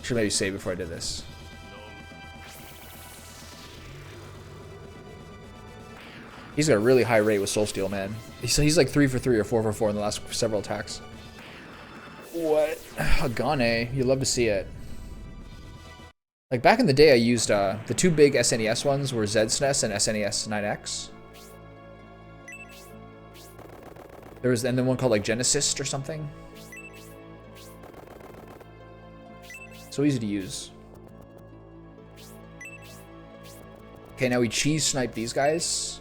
Should maybe save before I did this. He's got a really high rate with Soul Steal, man. He's like 3 for 3 or 4 for 4 in the last several attacks. What? Agane, you love to see it. Like back in the day, I used the two big SNES ones were ZSNES and SNES 9X. There was then one called like Genesis or something. So easy to use. Okay, now we cheese snipe these guys.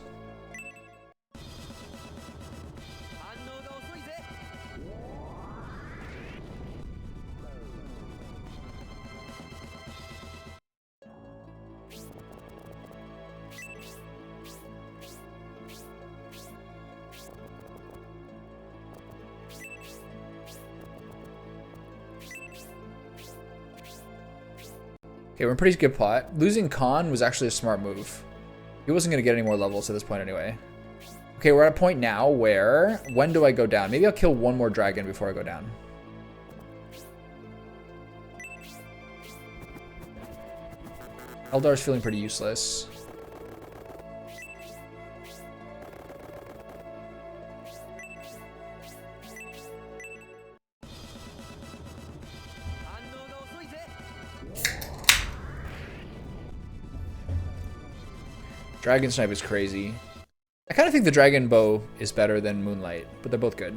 Okay, we're in pretty good plot. Losing Khan was actually a smart move. He wasn't going to get any more levels at this point anyway. Okay, we're at a point now where... When do I go down? Maybe I'll kill one more dragon before I go down. Eldar's feeling pretty useless. Dragon Snipe is crazy. I kind of think the Dragon Bow is better than Moonlight, but they're both good.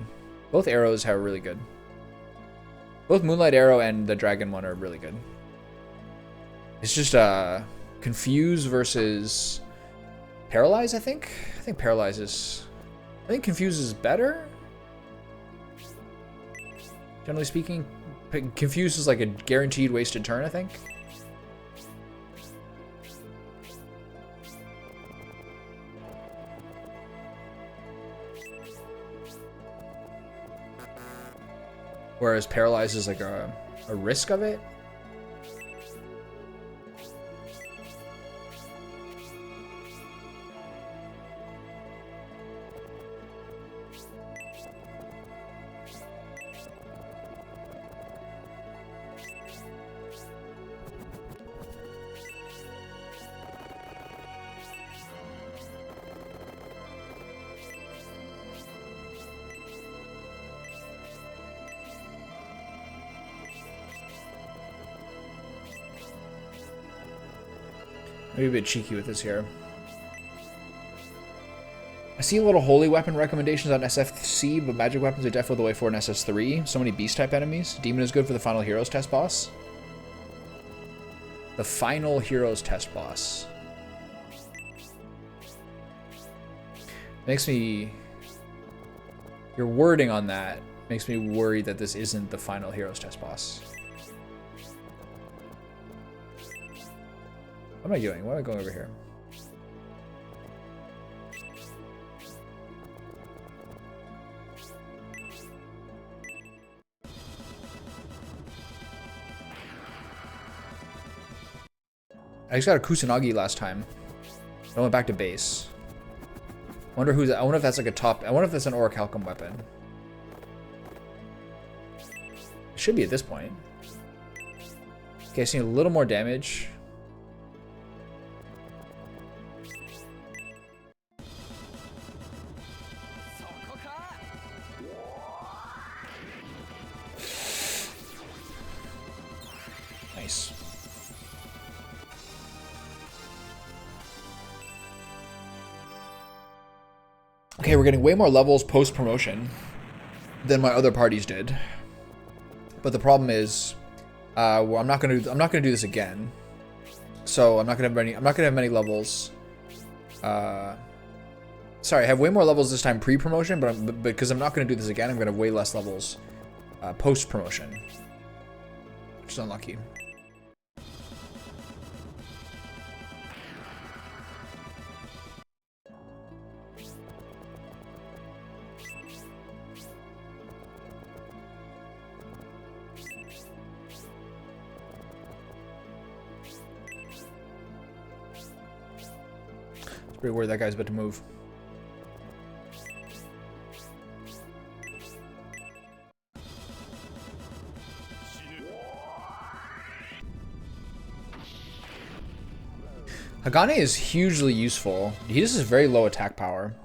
Both arrows are really good. Both Moonlight Arrow and the Dragon one are really good. It's just Confuse versus Paralyze, I think. I think Paralyze is... I think Confuse is better. Generally speaking. Confuse is like a guaranteed wasted turn, I think. Whereas Paralyze is like a risk of it. Maybe a bit cheeky with this here. I see a little holy weapon recommendations on SFC, but magic weapons are definitely the way forward in SS3. So many beast type enemies. Demon is good for the final heroes test boss. The final heroes test boss. Makes me... Your wording on that makes me worried that this isn't the final heroes test boss. What am I doing? Why am I going over here? I just got a Kusanagi last time. I went back to base. Wonder who's. I wonder if that's like a top. I wonder if that's an Orichalcum weapon. It should be at this point. Okay, I see a little more damage. Nice. Okay, we're getting way more levels post-promotion than my other parties did. But the problem is, well, I'm not gonna do this again. So I'm not gonna have many levels. Sorry, I have way more levels this time pre-promotion, but because I'm not gonna do this again, I'm gonna have way less levels post-promotion, which is unlucky. Pretty worried that guy's about to move. Hagane is hugely useful. He just has very low attack power.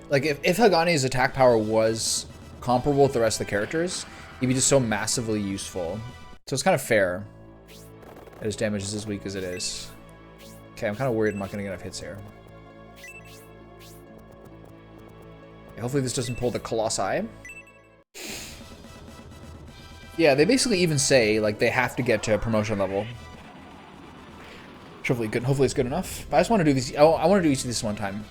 Like, if Hagane's attack power was comparable with the rest of the characters, he'd be just so massively useful. So it's kind of fair that his damage is as weak as it is. Okay, I'm kind of worried I'm not going to get enough hits here. Okay, hopefully this doesn't pull the Colossi. Yeah, they basically even say, like, they have to get to promotion level. Hopefully it's good enough. But I just want to do these. I want to do each of these one time.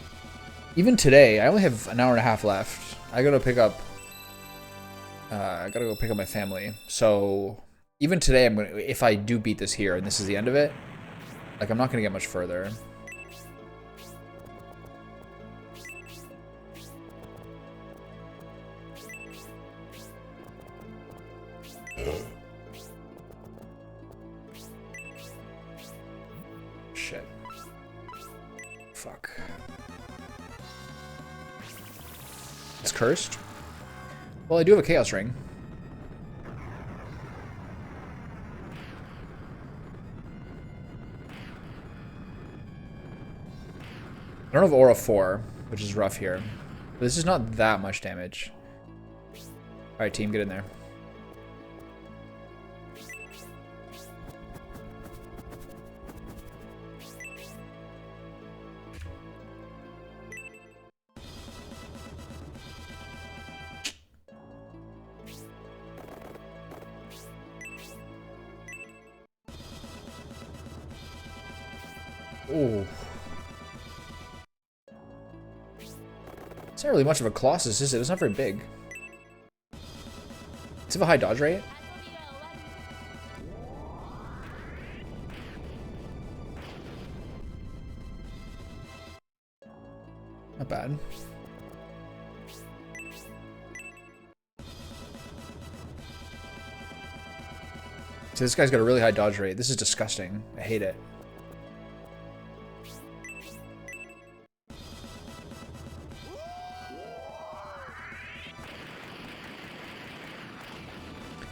Even today, I only have an hour and a half left. I gotta pick up. I gotta go pick up my family. So even today, I'm gonna. If I do beat this here and this is the end of it, like I'm not gonna get much further. Shit. Fuck. It's cursed. Well, I do have a Chaos Ring. I don't have Aura 4, which is rough here. But this is not that much damage. Alright, team, get in there. Oh. It's not really much of a Colossus, is it? It's not very big. Does it have a high dodge rate? Not bad. So this guy's got a really high dodge rate. This is disgusting. I hate it.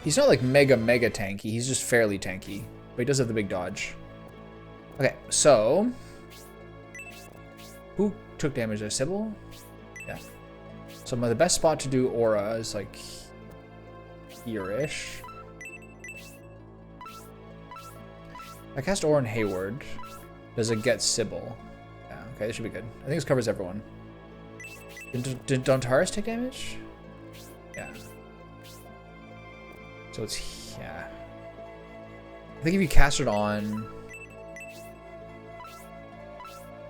He's not like mega tanky, he's just fairly tanky. But he does have the big dodge. Okay, so... who took damage there? Sybil? Yeah. So the best spot to do Aura is like... here-ish. I cast Aura on Hayward. Does it get Sybil? Yeah, okay, this should be good. I think this covers everyone. Did Dontaris take damage? Yeah. So it's, yeah. I think if you cast it on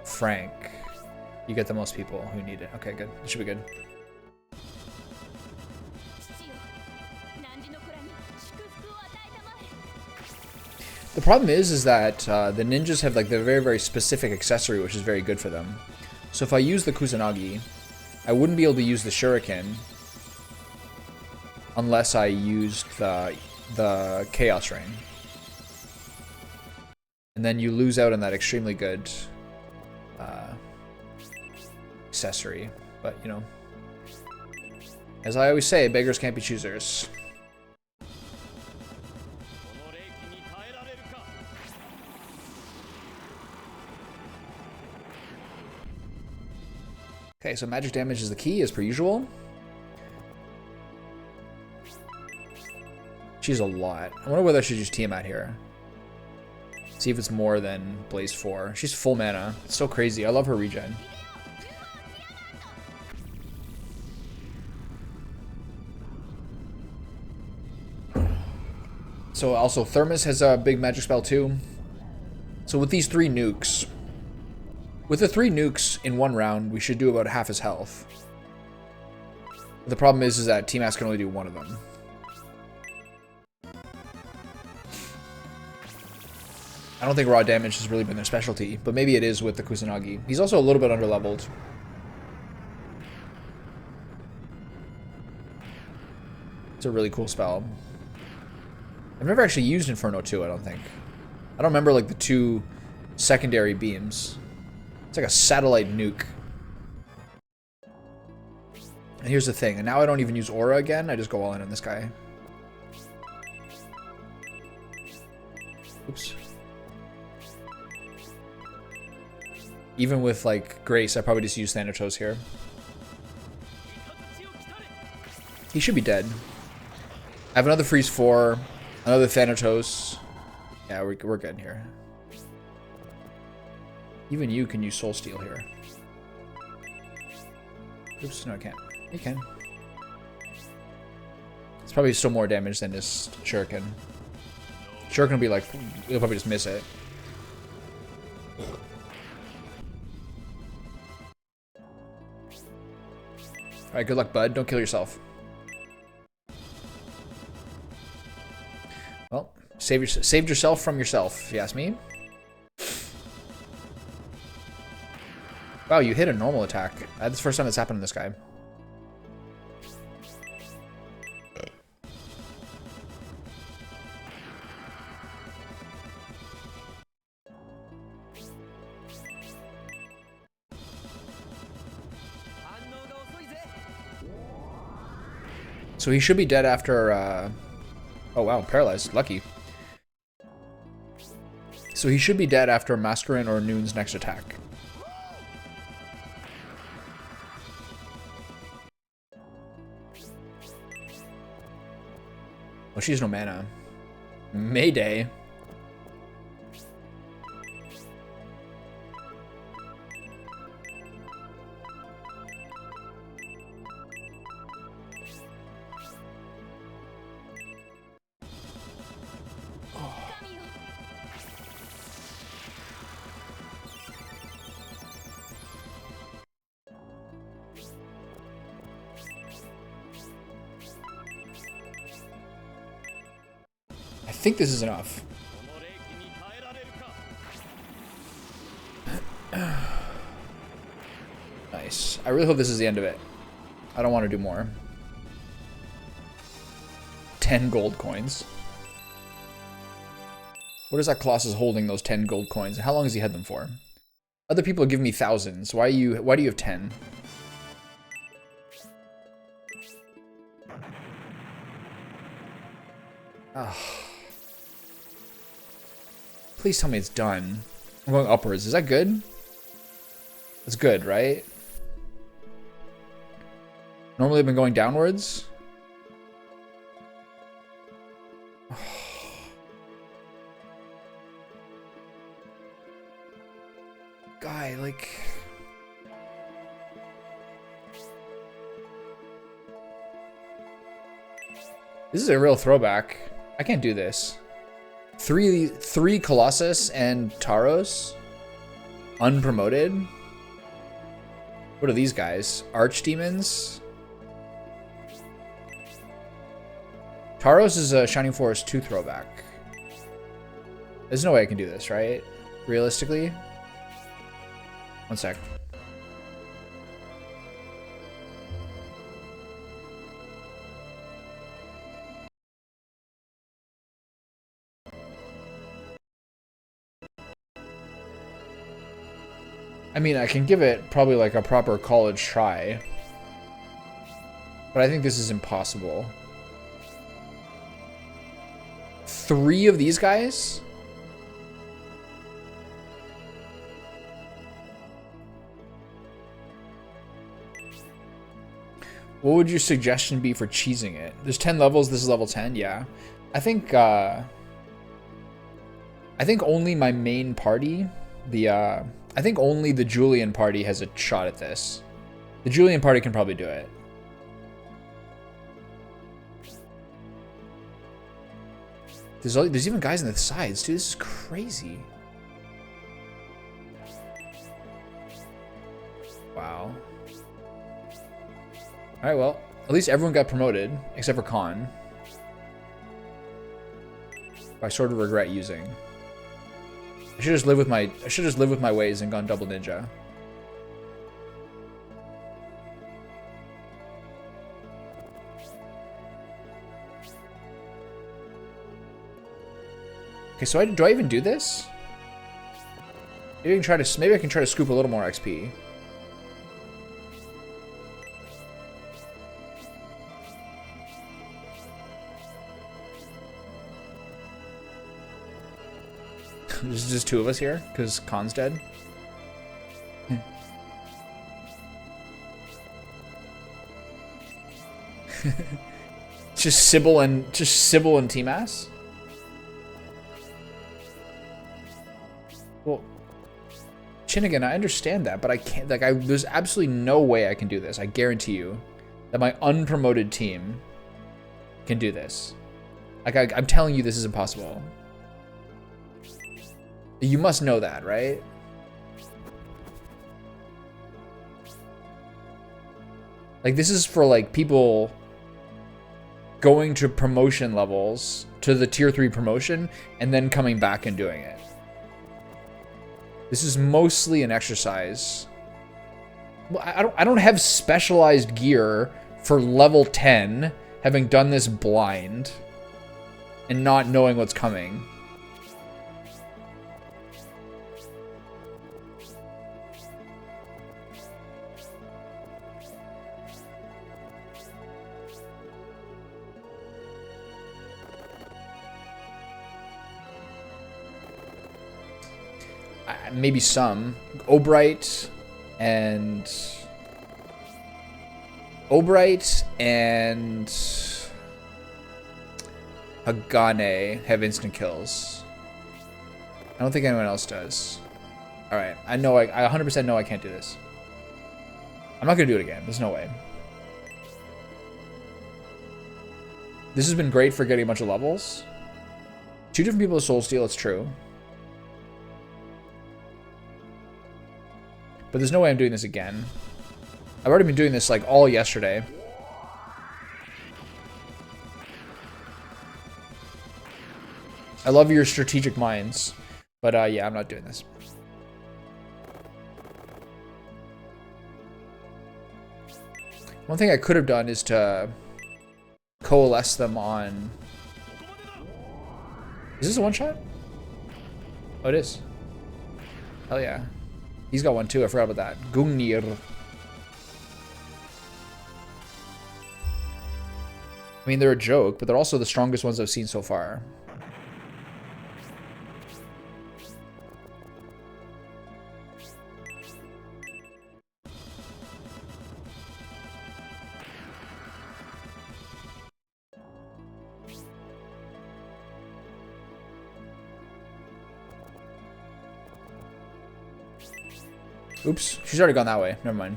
Frank, you get the most people who need it. Okay, good. This should be good. The problem is that the ninjas have like the very specific accessory, which is very good for them. So if I use the Kusanagi, I wouldn't be able to use the Shuriken unless I used the Chaos Ring. And then you lose out on that extremely good accessory. But, you know, as I always say, beggars can't be choosers. Okay, so magic damage is the key, as per usual. She's a lot. I wonder whether I should use Tiamat here. See if it's more than Blaze 4. She's full mana. It's so crazy. I love her regen. So also Thermos has a big magic spell too. So with these 3 nukes, with the 3 nukes in one round, we should do about half his health. But the problem is that Tiamat can only do one of them. I don't think raw damage has really been their specialty, but maybe it is with the Kusanagi. He's also a little bit underleveled. It's a really cool spell. I've never actually used Inferno 2, I don't think. I don't remember like the 2 secondary beams. It's like a satellite nuke. And here's the thing, and now I don't even use Aura again, I just go all in on this guy. Oops. Even with like Grace, I probably just use Thanatos here. He should be dead. I have another Freeze 4, another Thanatos. Yeah, we're good here. Even you can use Soul Steal here. Oops, no I can't. You can. It's probably still more damage than this Shuriken. Shuriken will be like, you'll probably just miss it. Alright, good luck, bud. Don't kill yourself. Well, saved yourself from yourself, if you ask me. Wow, you hit a normal attack. That's the first time that's happened to this guy. So he should be dead after, oh wow, paralyzed. Lucky. So he should be dead after Masquerain or Noon's next attack. Oh, she has no mana. Mayday. I think this is enough. Nice. I really hope this is the end of it. I don't want to do more. 10 gold coins. What is that Colossus holding those 10 gold coins? How long has he had them for? Other people give me thousands. Why do you have 10? Ah. Please tell me it's done. I'm going upwards. Is that good? That's good, right? Normally I've been going downwards. Guy, like... This is a real throwback. I can't do this. Three Colossus and Tauros. Unpromoted. What are these guys? Archdemons? Tauros is a Shining Forest 2 throwback. There's no way I can do this, right? Realistically? One sec. I mean, I can give it probably like a proper college try. But I think this is impossible. 3 of these guys? What would your suggestion be for cheesing it? There's 10 levels, this is level 10, yeah. I think only my main party, I think only the Julian party has a shot at this. The Julian party can probably do it. There's even guys on the sides, dude. This is crazy. Wow. Alright, well, at least everyone got promoted, except for Khan. I sort of regret using. I should just live with my ways and gone double ninja. Okay, so do I even do this? Maybe I can try to scoop a little more XP. There's just two of us here because Khan's dead. just Sybil and T-Mass. Well, Chinnigan, I understand that, but I can't. Like, there's absolutely no way I can do this. I guarantee you that my unpromoted team can do this. Like, I'm telling you, this is impossible. You must know that, right? Like, this is for, like, people going to promotion levels, to the tier 3 promotion, and then coming back and doing it. This is mostly an exercise. Well, I don't have specialized gear for level 10, having done this blind, and not knowing what's coming. Maybe some. Obright and Hagane have instant kills. I don't think anyone else does. Alright, I know I 100% know I can't do this. I'm not gonna do it again. There's no way. This has been great for getting a bunch of levels. 2 different people with Soul Steel, it's true. But there's no way I'm doing this again. I've already been doing this like all yesterday. I love your strategic minds, but yeah, I'm not doing this. One thing I could have done is to coalesce them on... Is this a one-shot? Oh, it is. Hell yeah. He's got one too, I forgot about that. Gungnir. I mean, they're a joke, but they're also the strongest ones I've seen so far. Oops, she's already gone that way. Never mind.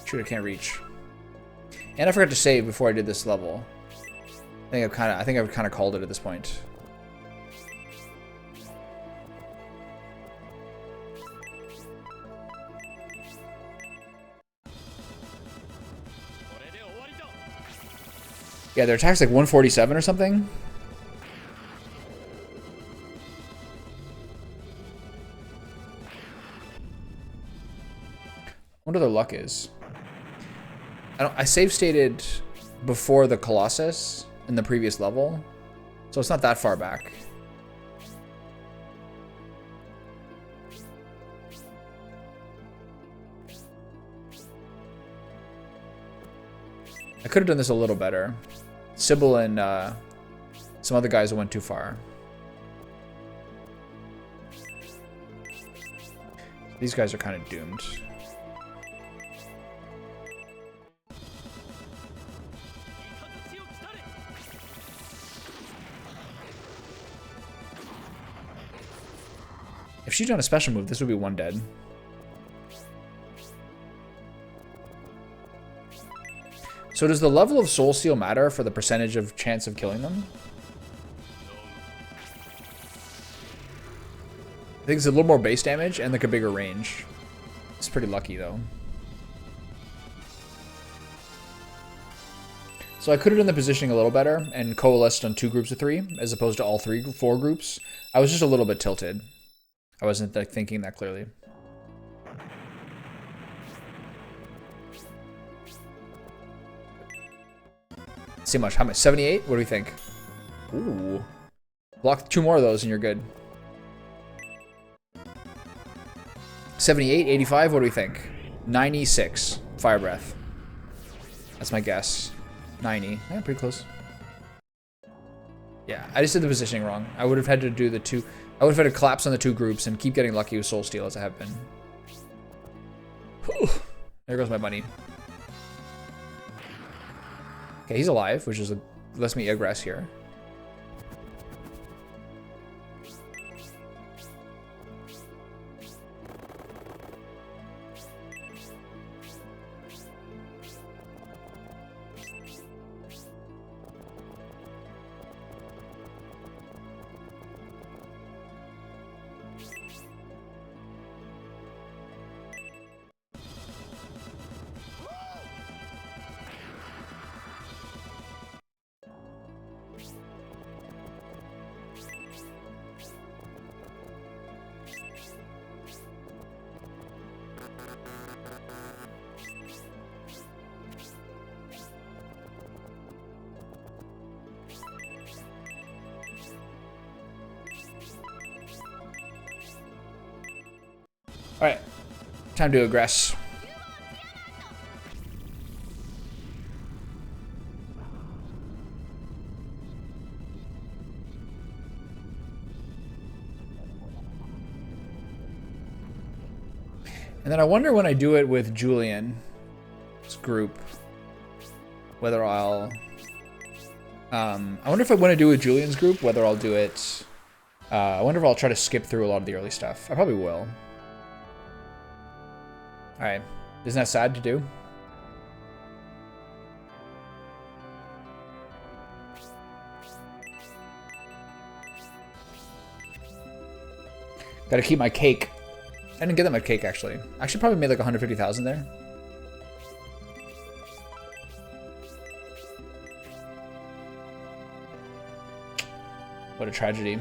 Shoot, I can't reach. And I forgot to save before I did this level. I think I've kind of called it at this point. Yeah, their attack's like 147 or something. I wonder what their luck is. I save stated before the Colossus in the previous level, so it's not that far back. I could have done this a little better. Sybil and some other guys went too far. These guys are kind of doomed. If she'd done a special move, this would be one dead. So does the level of Soul Steel matter for the percentage of chance of killing them? I think it's a little more base damage and like a bigger range. It's pretty lucky though. So I could have done the positioning a little better and coalesced on 2 groups of 3 as opposed to all 4 groups. I was just a little bit tilted. I wasn't like thinking that clearly. Let's see much. How much? 78? What do we think? Ooh. Block 2 more of those and you're good. 78, 85, what do we think? 96. Fire breath. That's my guess. 90. Yeah, pretty close. Yeah, I just did the positioning wrong. I would have had to do the 2. I would have had to collapse on the 2 groups and keep getting lucky with Soul Steal as I have been. Whew. There goes my bunny. Okay, he's alive, which is lets me aggress here. Alright, time to aggress. And then I wonder when I do it with Julian's group, whether I'll... I wonder if I want to do it with Julian's group, whether I'll do it... I wonder if I'll try to skip through a lot of the early stuff. I probably will. Alright. Isn't that sad to do? Gotta keep my cake. I didn't get that much cake, actually. I actually probably made like 150,000 there. What a tragedy.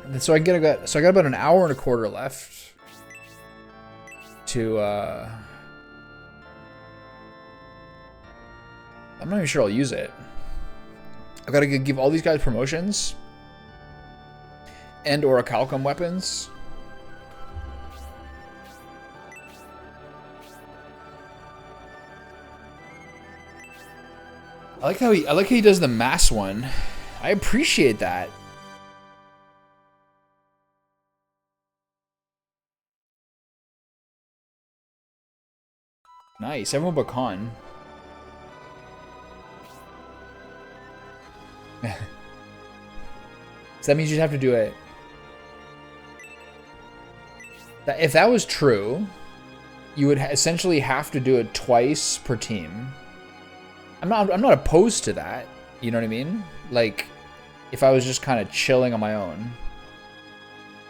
And so I got about an hour and a quarter left to I'm not even sure I'll use it. I've got to give all these guys promotions and or Calcum weapons. I like how he does the mass one. I appreciate that. Nice, everyone but Khan. So that means you'd have to do it. If that was true, you would essentially have to do it twice per team. I'm not opposed to that. You know what I mean? Like, if I was just kind of chilling on my own.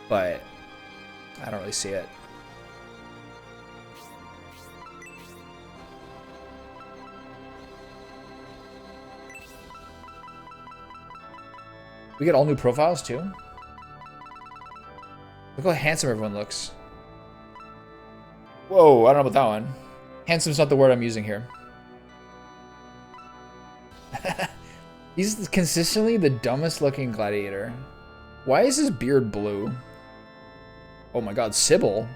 But I don't really see it. We get all new profiles too. Look how handsome everyone looks. Whoa, I don't know about that one. Handsome's not the word I'm using here. He's consistently the dumbest looking gladiator. Why is his beard blue? Oh my god, Sybil.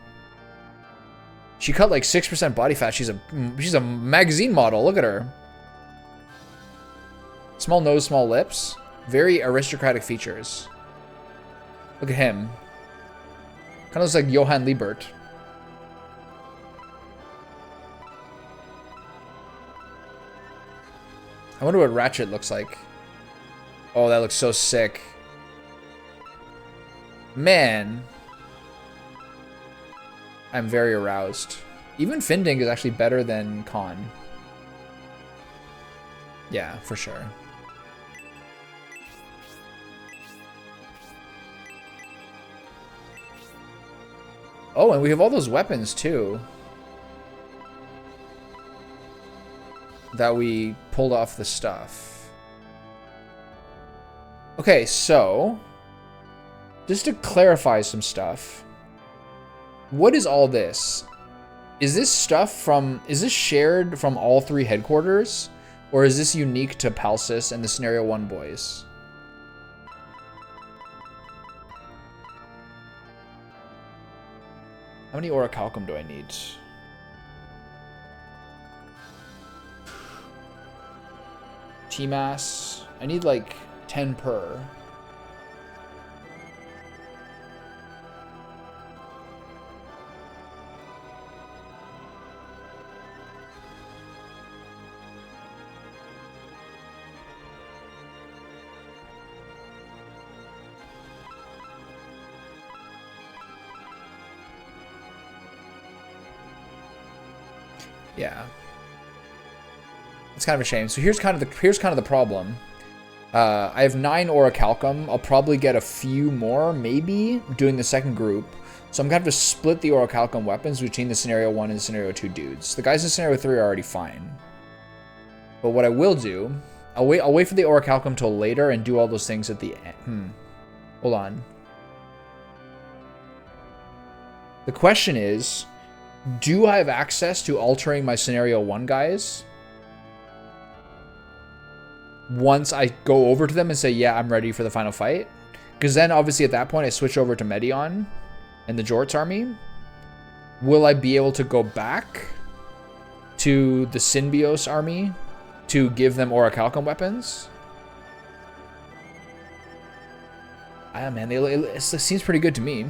She cut like 6% body fat. She's a magazine model. Look at her. Small nose, small lips. Very aristocratic features. Look at him. Kind of looks like Johann Liebert. I wonder what Ratchet looks like. Oh, that looks so sick. Man. I'm very aroused. Even Finding is actually better than Khan. Yeah, for sure. Oh, and we have all those weapons too that we pulled off the stuff. Okay, so just to clarify some stuff, what is all this? Is this stuff from, is this shared from all 3 headquarters? Or is this unique to Palsys and the Scenario 1 boys? How many Orichalcum do I need? T-Mass. I need like 10 per. Yeah. It's kind of a shame. So here's kind of the problem. I have 9 Orichalcum. I'll probably get a few more, maybe, doing the second group. So I'm going to have to split the Orichalcum weapons between the Scenario 1 and Scenario 2 dudes. The guys in Scenario 3 are already fine. But what I will do, I'll wait for the Orichalcum till later and do all those things at the end. Hold on. The question is, do I have access to altering my Scenario 1 guys once I go over to them and say, yeah, I'm ready for the final fight? Because then, obviously, at that point, I switch over to Medion and the Jort's army. Will I be able to go back to the Synbios army to give them Orichalcum weapons? Ah, man, it seems pretty good to me.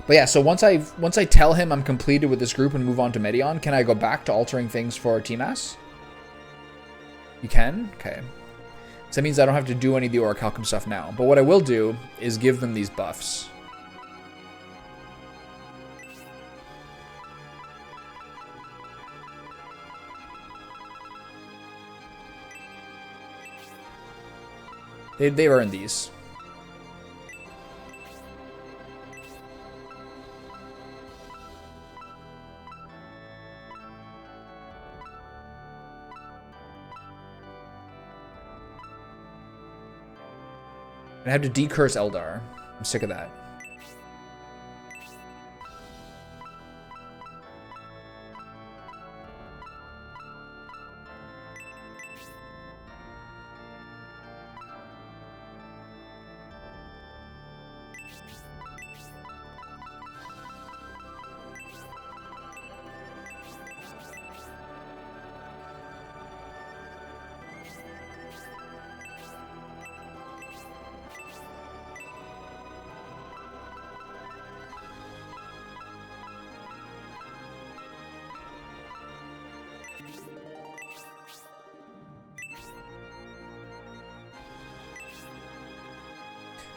But yeah, so once I tell him I'm completed with this group and move on to Medion, can I go back to altering things for T-Mass? You can? Okay. So that means I don't have to do any of the Orichalcum stuff now. But what I will do is give them these buffs. They earned these. I have to decurse Eldar. I'm sick of that.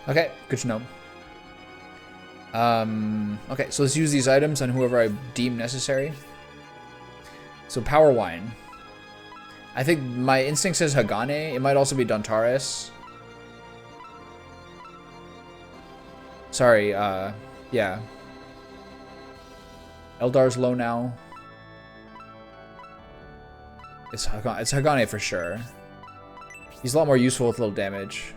Okay, good to know. Okay, so let's use these items on whoever I deem necessary. So Power Wine. I think my instinct says Hagane. It might also be Dontaris. Sorry, yeah. Eldar's low now. It's Hagane for sure. He's a lot more useful with little damage.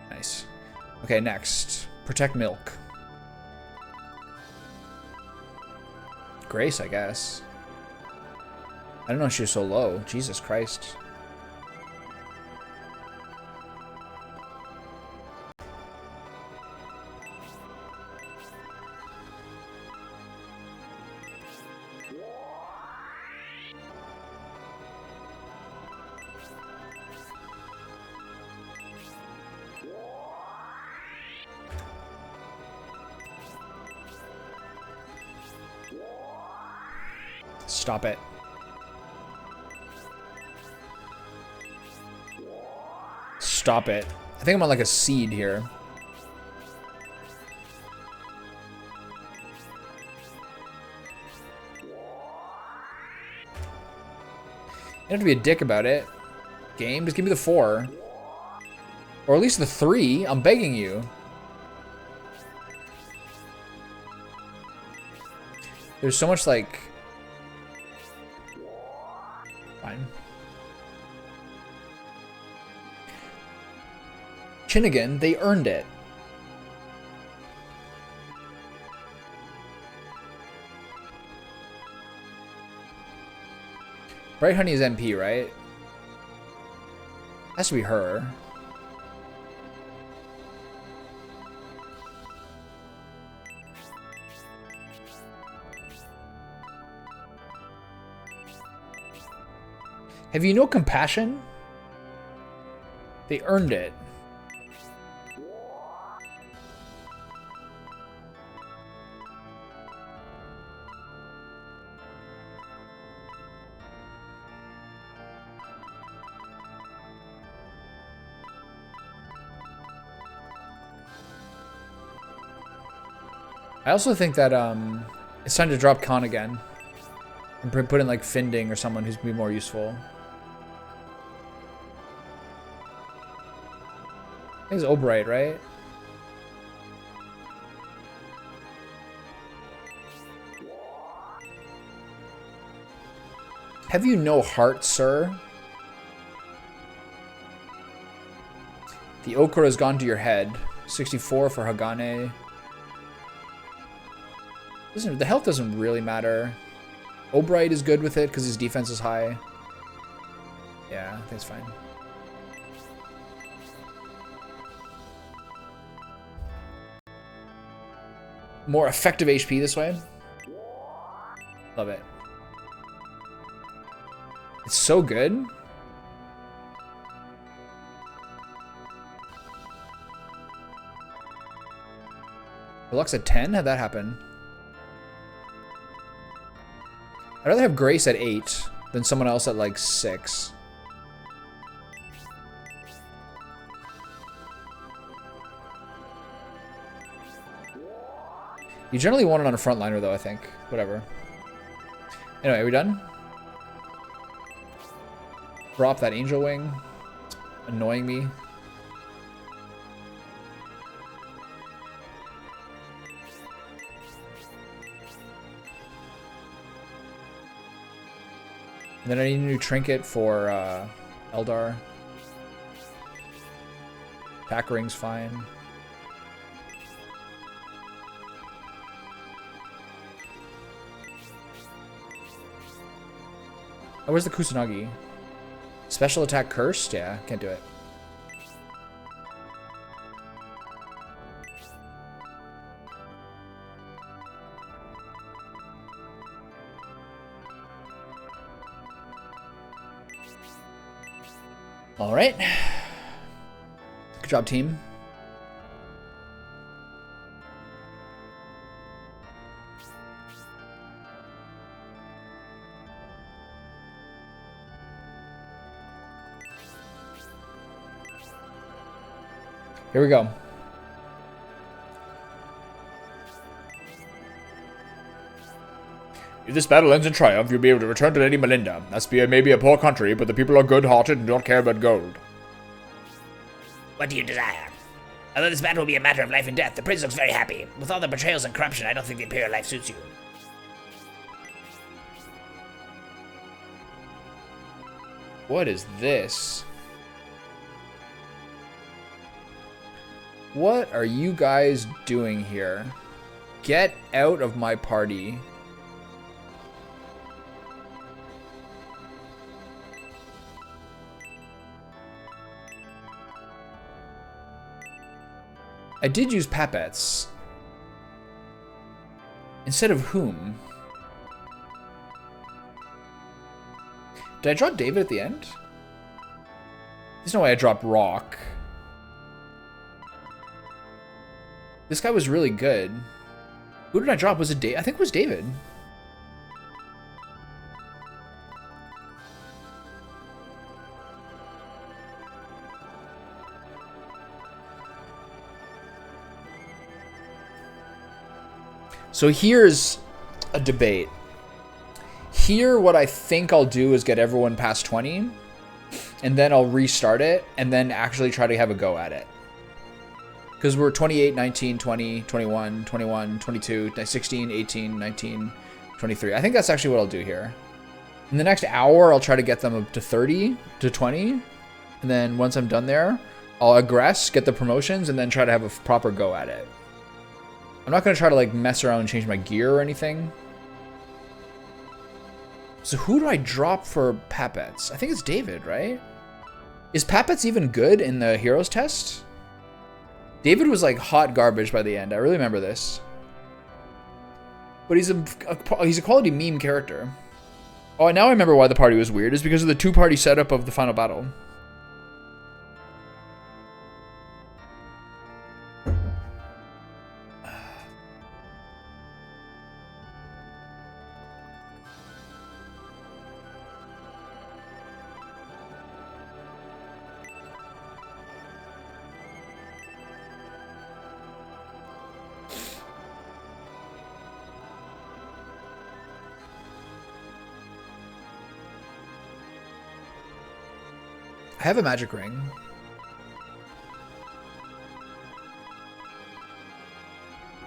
Nice. Okay, next. Protect Milk. Grace, I guess. I don't know she was so low. Jesus Christ. Stop it. Stop it. I think I'm on like a seed here. You don't have to be a dick about it. Game, just give me the 4. Or at least the 3. I'm begging you. There's so much, like... Fine. Chinnigan, they earned it. Bright Honey is MP, right? Has to be her. Have you no compassion? They earned it. I also think that it's time to drop Khan again and put in like Finding or someone who's gonna be more useful. I think it's Obright, right? Have you no heart, sir? The Okra has gone to your head. 64 for Hagane. The health doesn't really matter. Obright is good with it because his defense is high. Yeah, I think it's fine. More effective HP this way. Love it. It's so good. Deluxe at 10? How'd that happen? I'd rather have Grace at 8 than someone else at like 6. You generally want it on a frontliner though, I think. Whatever. Anyway, are we done? Drop that Angel Wing. It's annoying me. And then I need a new trinket for Eldar. Pack ring's fine. Oh, where's the Kusanagi? Special attack cursed? Yeah, can't do it. All right. Good job, team. Here we go. If this battle ends in triumph, you'll be able to return to Lady Melinda. Aspia may be a poor country, but the people are good-hearted and don't care about gold. What do you desire? Although this battle will be a matter of life and death, the prince looks very happy. With all the betrayals and corruption, I don't think the imperial life suits you. What is this? What are you guys doing here? Get out of my party. I did use Papets. Instead of whom? Did I drop David at the end? There's no way I dropped Rock. This guy was really good. Who did I drop? Was it David? I think it was David. So here's a debate. Here, what I think I'll do is get everyone past 20, and then I'll restart it, and then actually try to have a go at it. Because we're 28, 19, 20, 21, 21, 22, 16, 18, 19, 23. I think that's actually what I'll do here. In the next hour, I'll try to get them up to 30 to 20. And then once I'm done there, I'll aggress, get the promotions, and then try to have a proper go at it. I'm not going to try to like mess around and change my gear or anything. So who do I drop for Papets? I think it's David, right? Is Papets even good in the Heroes test? David was like hot garbage by the end. I really remember this. But he's a quality meme character. Oh, now I remember why the party was weird. It's because of the two-party setup of the final battle. I have a magic ring.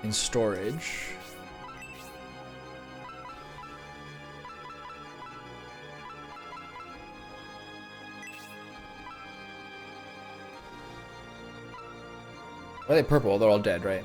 In storage. Why are they purple? They're all dead, right?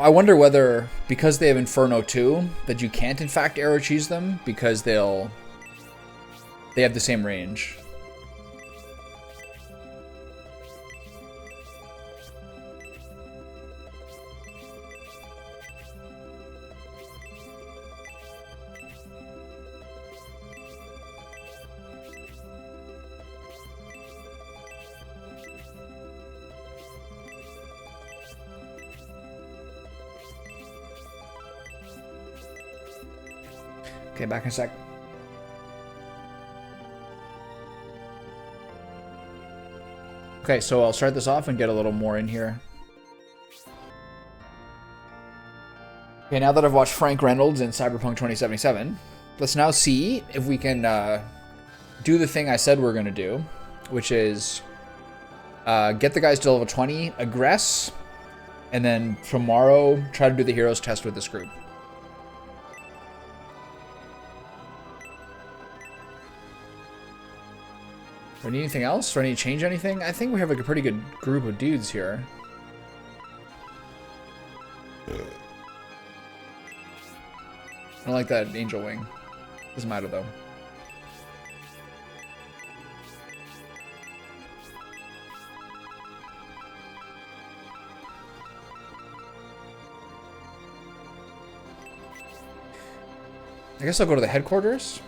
I wonder whether because they have Inferno 2 that you can't in fact arrow cheese them because they have the same range. Okay, back in a sec. Okay, so I'll start this off and get a little more in here. Okay, now that I've watched Frank Reynolds in Cyberpunk 2077, let's now see if we can do the thing I said we're going to do, which is get the guys to level 20, aggress, and then tomorrow try to do the heroes test with this group. Do I need anything else? Do I need to change anything? I think we have like a pretty good group of dudes here. I don't like that angel wing. Doesn't matter though. I guess I'll go to the headquarters.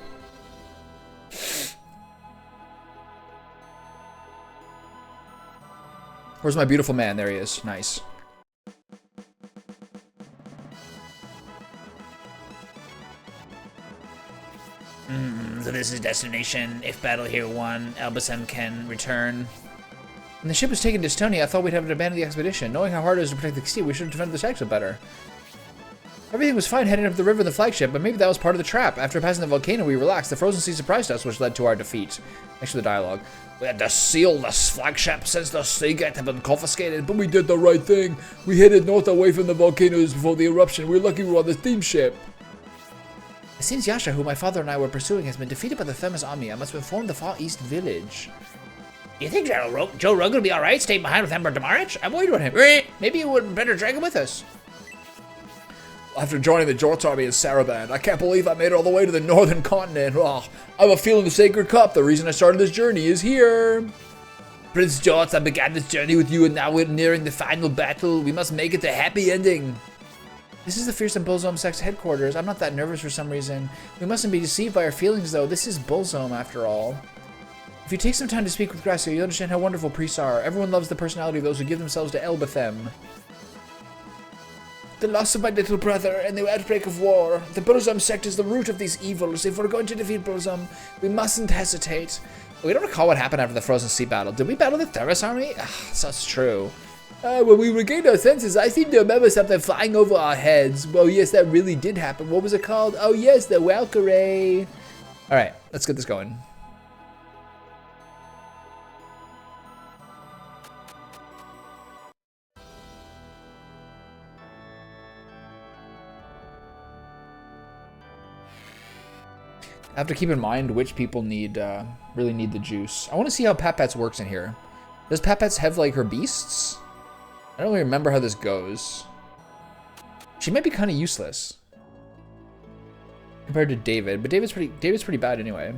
Where's my beautiful man? There he is. Nice. So this is destination. If battle here won, Albasem can return. When the ship was taken to Estonia, I thought we'd have to abandon the expedition. Knowing how hard it is to protect the sea, we should have defended the exit better. Everything was fine heading up the river in the flagship, but maybe that was part of the trap. After passing the volcano, we relaxed. The frozen sea surprised us, which led to our defeat. Next to the dialogue. We had to seal this flagship since the Seagate had been confiscated, but we did the right thing. We headed north away from the volcanoes before the eruption. We're lucky we were on the steamship. It seems Yasha, who my father and I were pursuing, has been defeated by the Themis army. I must inform the Far East village. You think Joe Rogan will be alright staying behind with Emperor Damarich? I'm worried about him. Maybe you would better drag him with us. after joining the Jort's army in Saraband. I can't believe I made it all the way to the northern continent. Oh, I have a feeling the Sacred Cup, the reason I started this journey, is here. Prince Jort, I began this journey with you and now we're nearing the final battle. We must make it a happy ending. This is the fearsome Bullzome sect's headquarters. I'm not that nervous for some reason. We mustn't be deceived by our feelings, though. This is Bullzome, after all. If you take some time to speak with Gracia, you'll understand how wonderful priests are. Everyone loves the personality of those who give themselves to Elbathem. The loss of my little brother and the outbreak of war. The Bullzome sect is the root of these evils. If we're going to defeat Bullzome, we mustn't hesitate. We don't recall what happened after the Frozen Sea battle. Did we battle the Theros army? That's true. When we regained our senses, I seem to remember something flying over our heads. Well, yes, that really did happen. What was it called? Oh, yes, the Valkyrie. All right, let's get this going. I have to keep in mind which people really need the juice. I want to see how Pat works in here. Does Pat have like her beasts? I don't really remember how this goes. She might be kind of useless compared to David, but David's pretty bad anyway.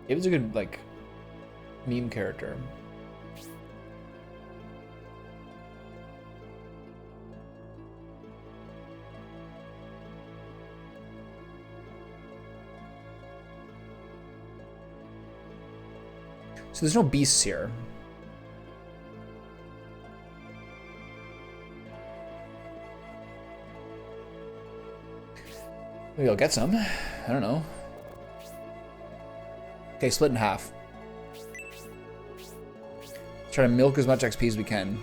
David's a good like meme character. So there's no beasts here. Maybe I'll get some. I don't know. Okay, split in half. Try to milk as much XP as we can.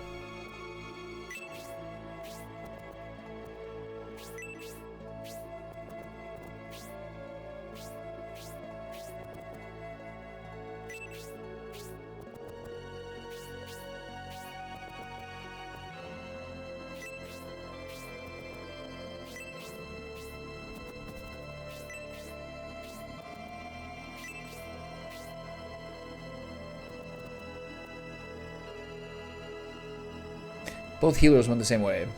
Both healers went the same way.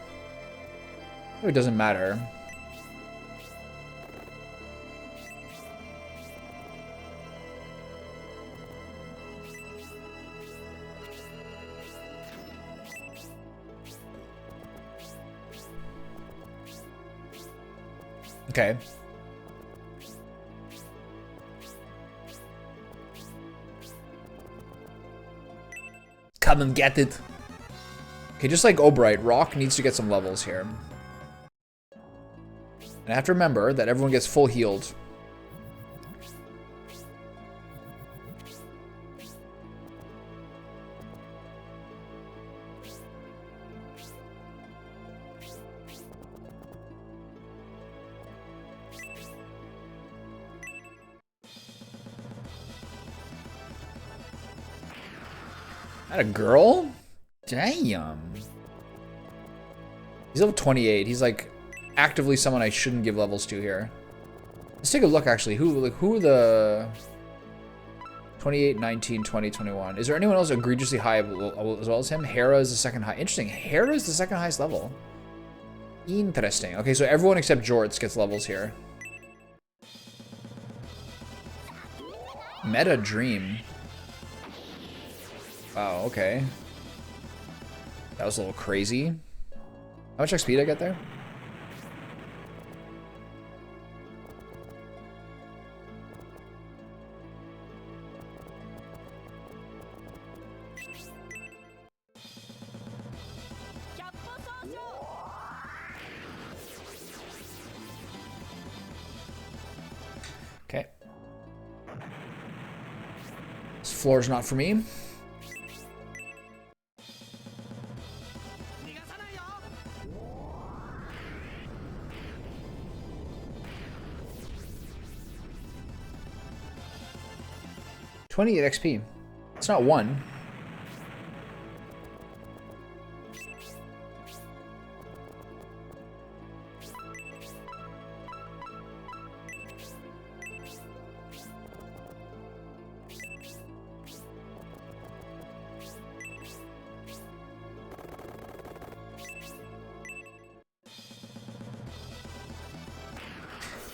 It doesn't matter. Okay. Come and get it. Okay, just like Obright, Rock needs to get some levels here. And I have to remember that everyone gets full healed. That a girl? Damn. He's level 28. He's like actively someone I shouldn't give levels to here. Let's take a look actually. Who are the 28, 19, 20, 21? Is there anyone else egregiously high as well as him? Hera is the second high. Interesting. Hera is the second highest level. Interesting. Okay, so everyone except Jorts gets levels here. Meta Dream. Wow, okay. That was a little crazy. How much XP did I get there? Okay. This floor's not for me. $28 XP. It's not one.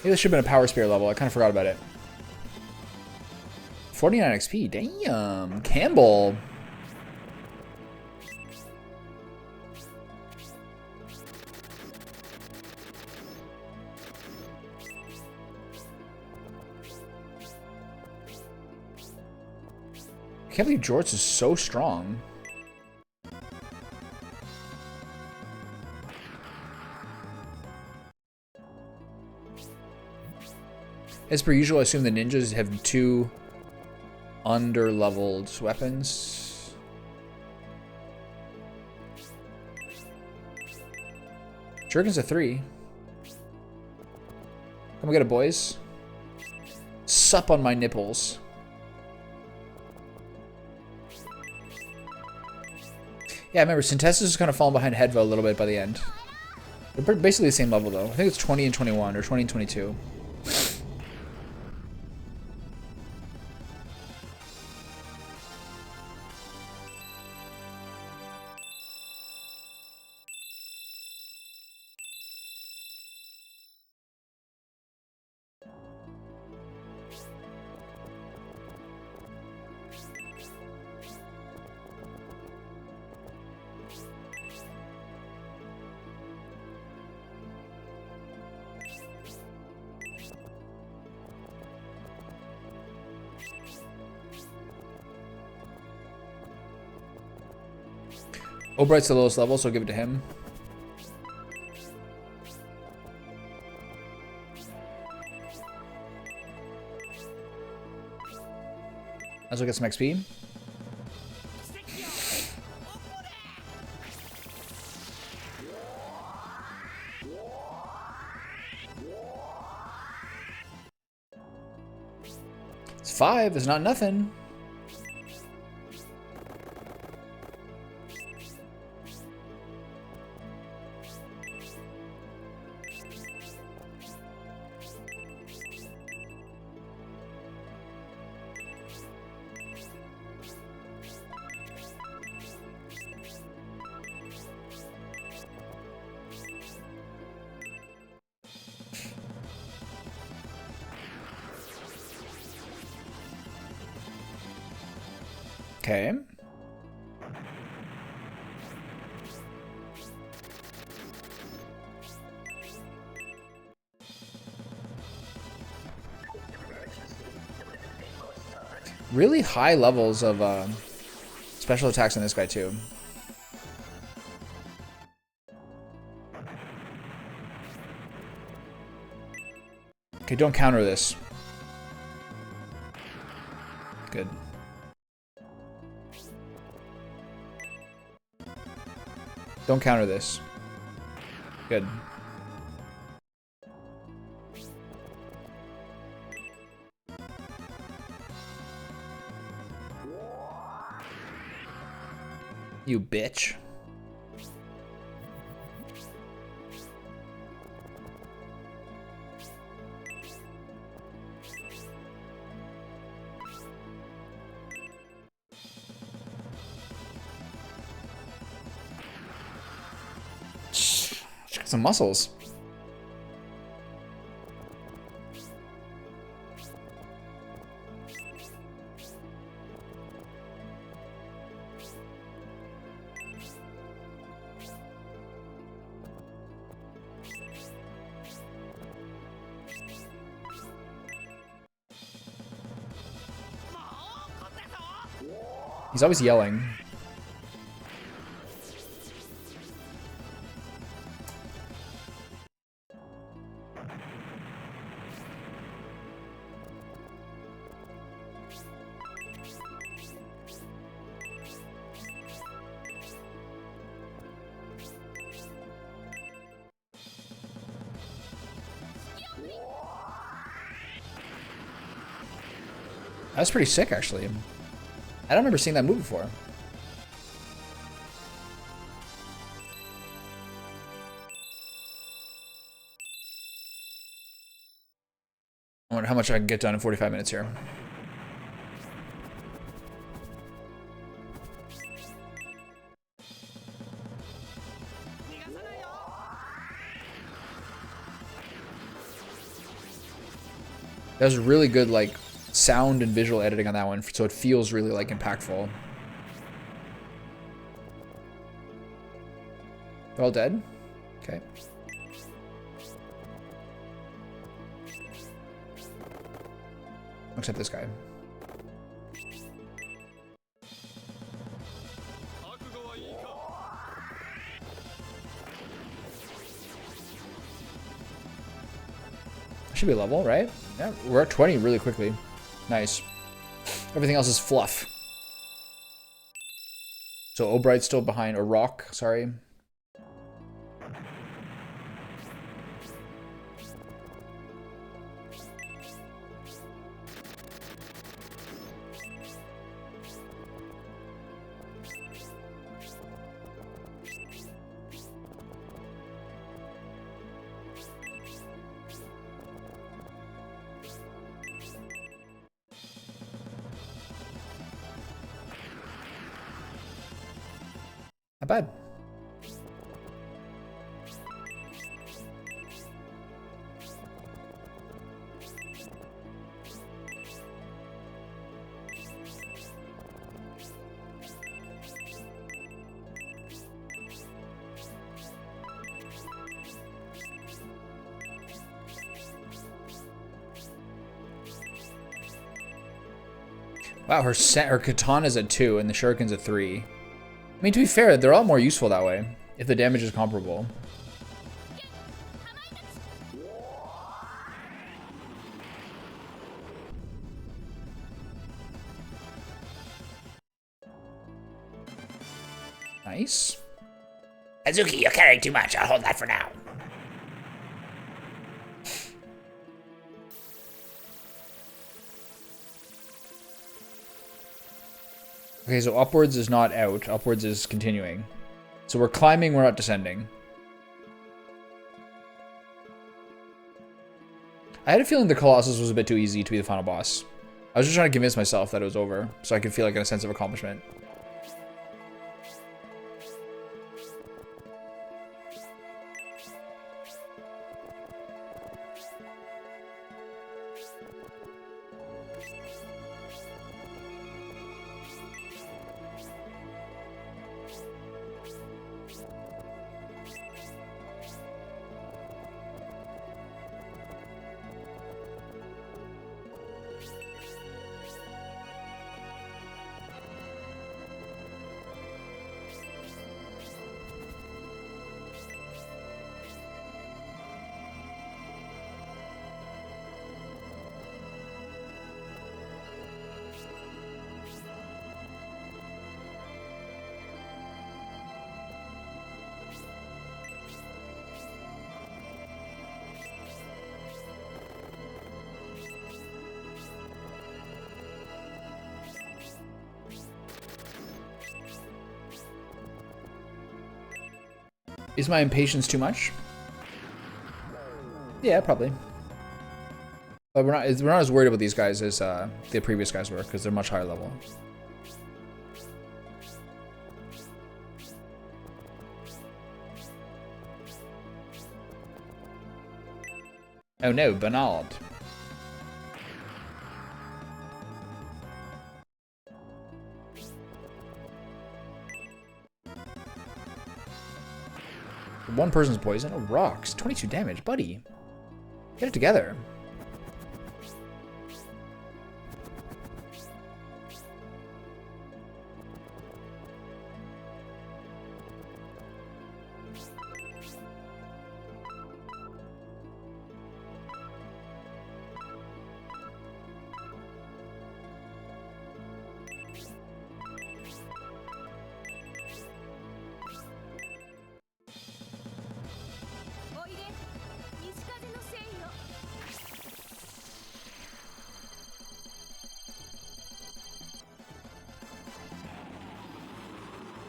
Maybe this should have been a power spear level. I kind of forgot about it. 49 XP. Damn. Campbell. I can't believe Jorts is so strong. As per usual, I assume the ninjas have 2 under-leveled weapons. Jerkin's a 3. Come get it, boys. Sup on my nipples. Yeah, I remember Synthesis is kind of falling behind Hedva a little bit by the end. They're basically the same level, though. I think it's 20 and 21, or 20 and 22. Obright's the lowest level, so I'll give it to him. As well get some XP. It's 5, it's not nothing. Okay. Really high levels of special attacks on this guy too. Okay, don't counter this. Good. Don't counter this. Good. You bitch. She's got some muscles. He's always yelling. That's pretty sick, actually. I don't remember seeing that move before. I wonder how much I can get done in 45 minutes here. That was really good, like, sound and visual editing on that one, so it feels really, like, impactful. They're all dead? Okay. Except this guy. Should be level, right? Yeah, we're at 20 really quickly. Nice. Everything else is fluff. So Obright's still behind, or Rock, sorry. Not bad. Wow, her katana's at 2 and the shuriken's at 3. I mean, to be fair, they're all more useful that way, if the damage is comparable. Nice. Hazuki, you're carrying too much. I'll hold that for now. Okay, so upwards is not out. Upwards is continuing. So we're climbing, we're not descending. I had a feeling the Colossus was a bit too easy to be the final boss. I was just trying to convince myself that it was over, so I could feel like a sense of accomplishment. Is my impatience too much? Yeah, probably. But we're not as worried about these guys as the previous guys were, because they're much higher level. Oh no, Bernard. One person's poison. Oh, rocks. 22 damage, buddy. Get it together.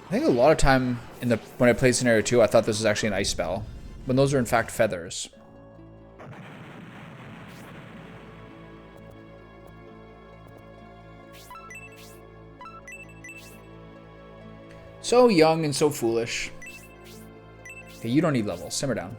I think a lot of time when I played Scenario 2, I thought this was actually an ice spell, when those are in fact feathers. So young and so foolish. Okay, you don't need levels. Simmer down.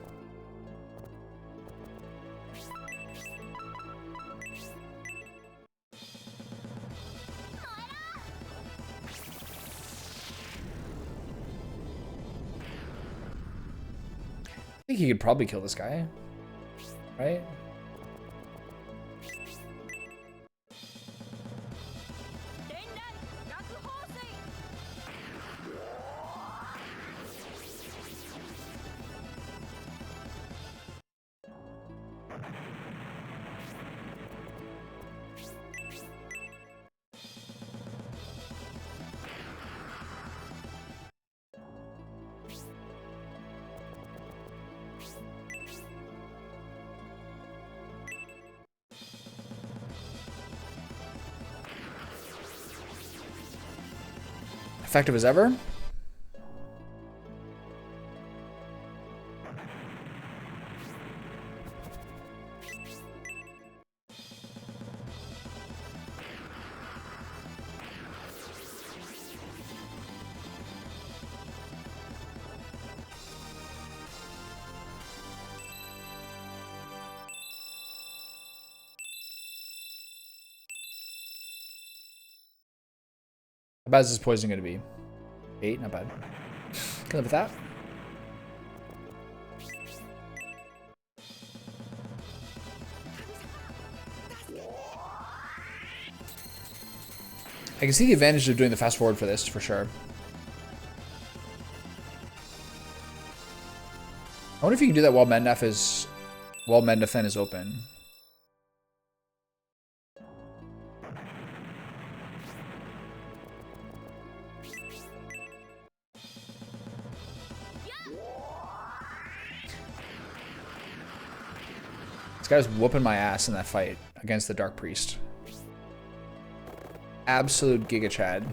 think he could probably kill this guy, right? Effective as ever. How bad is this poison going to be? 8, not bad. Can live with that. I can see the advantage of doing the fast forward for this, for sure. I wonder if you can do that while Mednafen is open. This guy's whooping my ass in that fight against the Dark Priest. Absolute Giga Chad.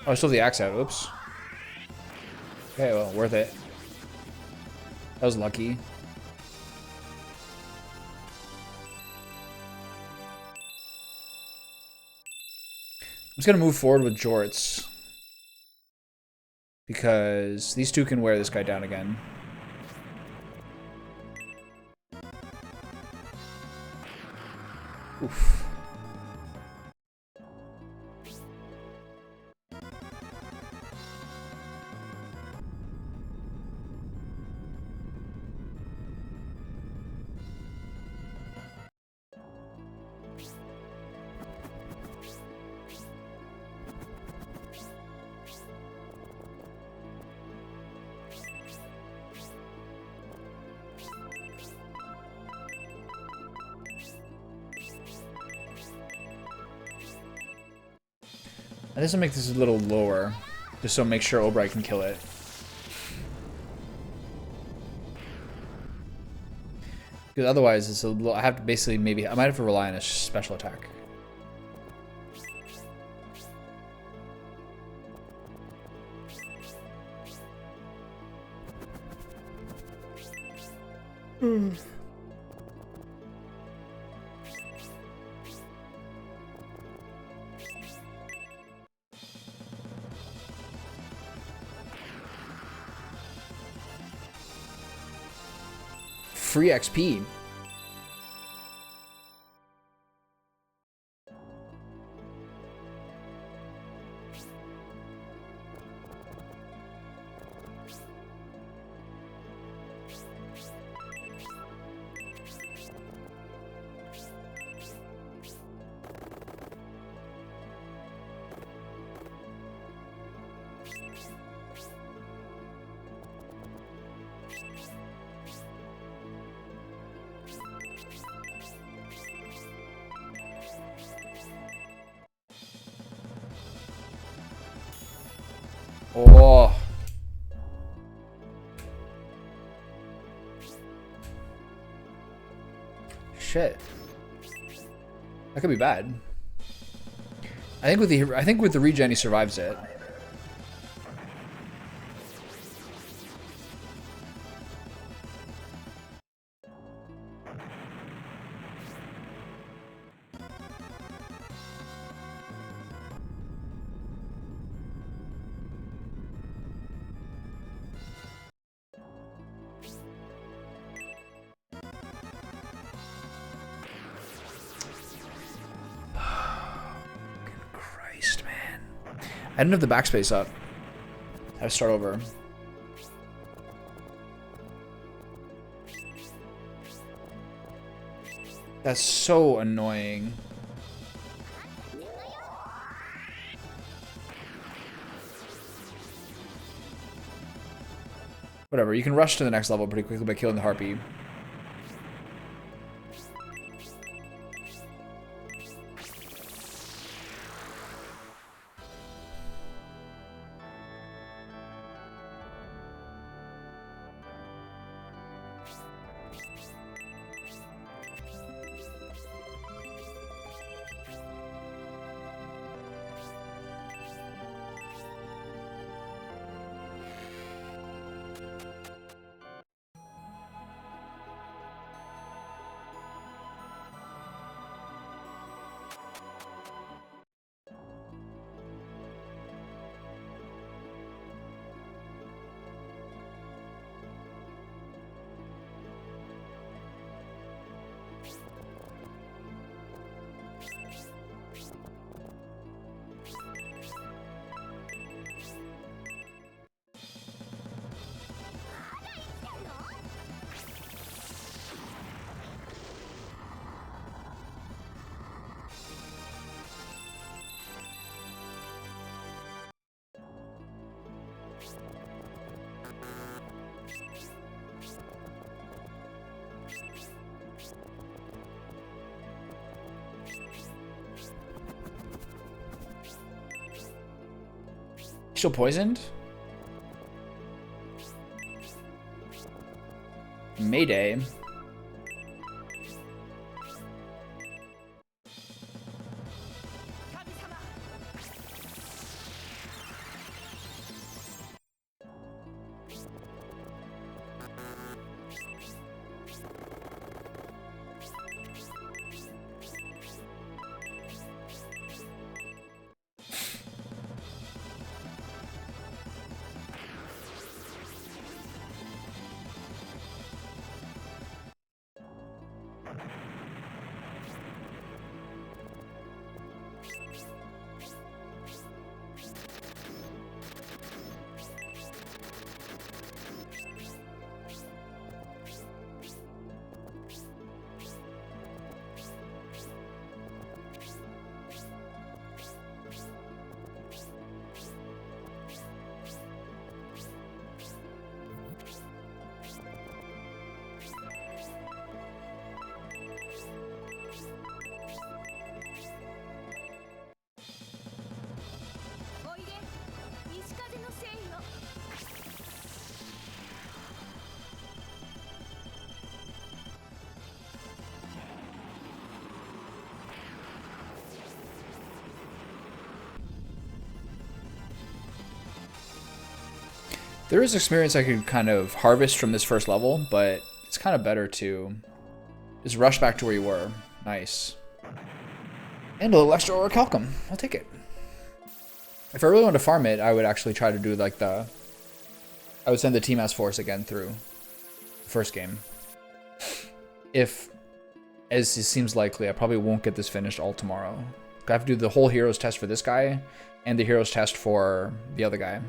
Oh, I still have the axe out. Oops. Okay, well, worth it. That was lucky. I'm just gonna move forward with Jorts. Because these two can wear this guy down again. Oof. I just make this a little lower, just so make sure Obrai can kill it. Because otherwise, it's a little, I have to basically maybe I might have to rely on a special attack. Free XP. Oh. Shit. That could be bad. I think with the regen he survives it. Christ, man. I didn't have the backspace up. I had to start over. That's so annoying. Whatever, you can rush to the next level pretty quickly by killing the harpy. Still poisoned? Mayday. There is experience I could kind of harvest from this first level, but it's kind of better to just rush back to where you were. Nice. And a little extra Orichalcum. I'll take it. If I really wanted to farm it, I would actually try to do like I would send the Team S Force again through the first game. If, as it seems likely, I probably won't get this finished all tomorrow. I have to do the whole heroes test for this guy and the heroes test for the other guy.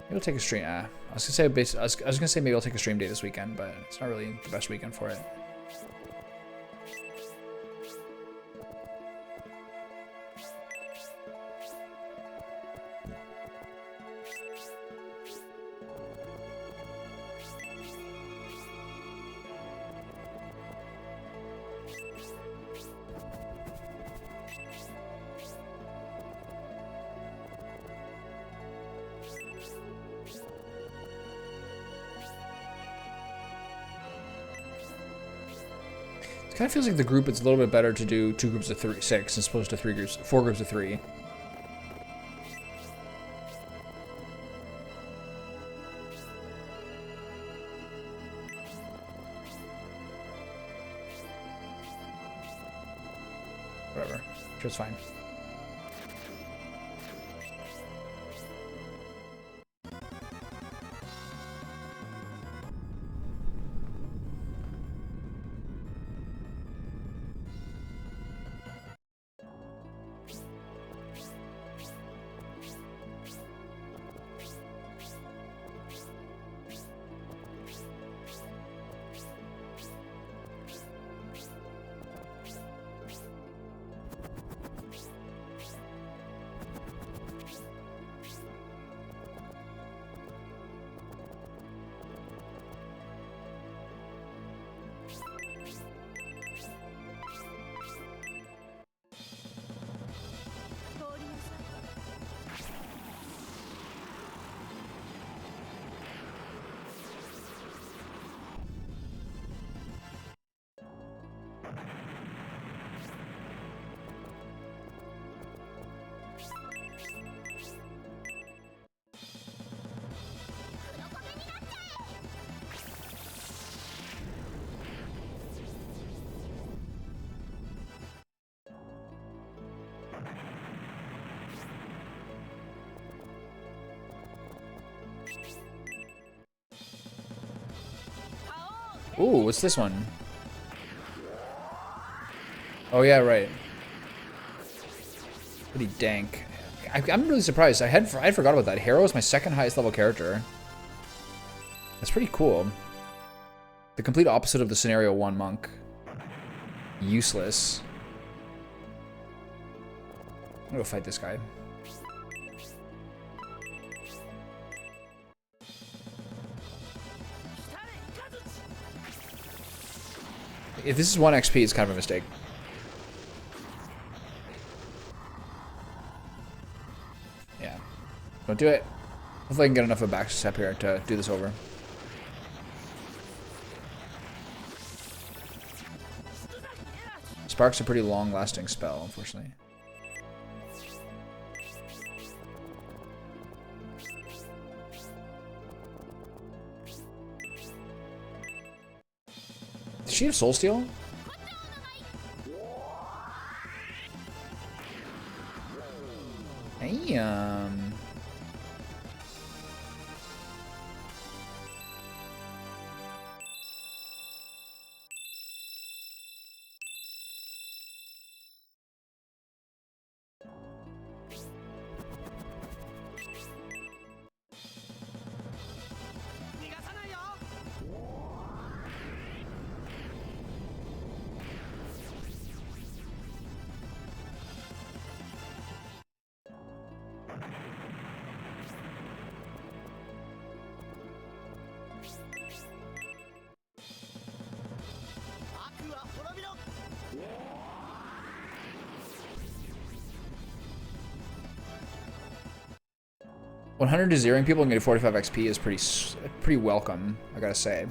Maybe I'll take a stream. I was gonna say maybe I'll take a stream day this weekend, but it's not really the best weekend for it. It kind of feels like the group, it's a little bit better to do 2 groups of 6 as opposed to 4 groups of 3. Whatever. Sure, it's fine. Ooh, what's this one? Oh yeah, right. Pretty dank. I'm really surprised. I forgot about that. Hero is my second highest level character. That's pretty cool. The complete opposite of the scenario 1 monk. Useless. I'm gonna go fight this guy. If this is 1 XP, it's kind of a mistake. Yeah. Don't do it. Hopefully I can get enough of a backstep here to do this over. Spark's a pretty long-lasting spell, unfortunately. Does she have Soul Steal? Damn. $100 Zeroing people and getting 45 XP is pretty welcome, I gotta say.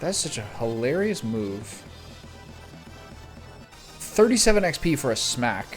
That's such a hilarious move. 37 XP for a smack.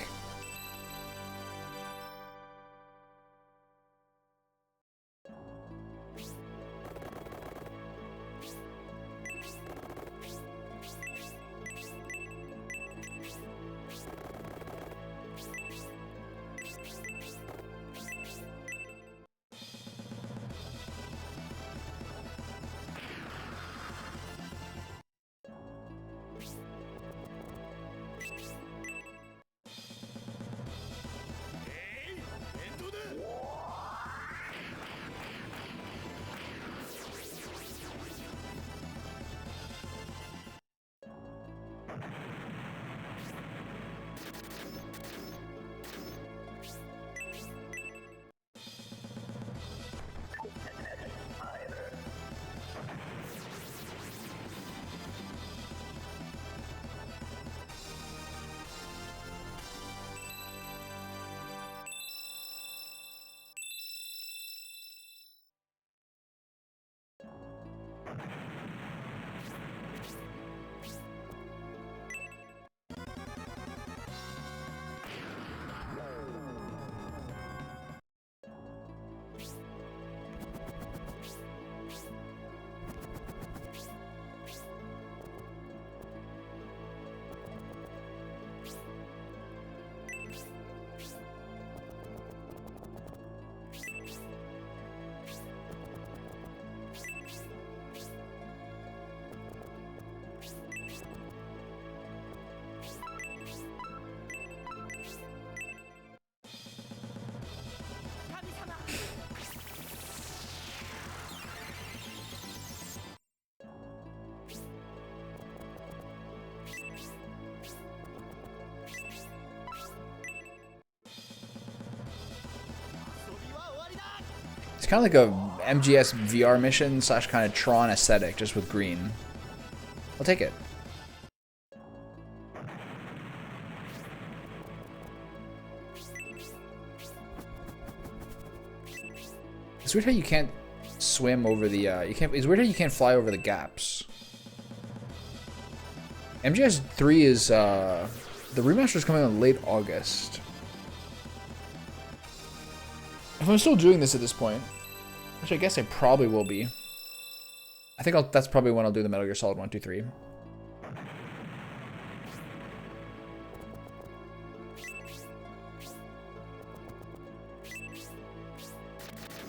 It's kind of like a MGS VR mission slash kind of Tron aesthetic, just with green. I'll take it. It's weird how you can't swim over the, it's weird how you can't fly over the gaps. MGS 3 is, the remaster is coming out in late August. If I'm still doing this at this point, which I guess I probably will be, I think that's probably when I'll do the Metal Gear Solid 1, 2, 3.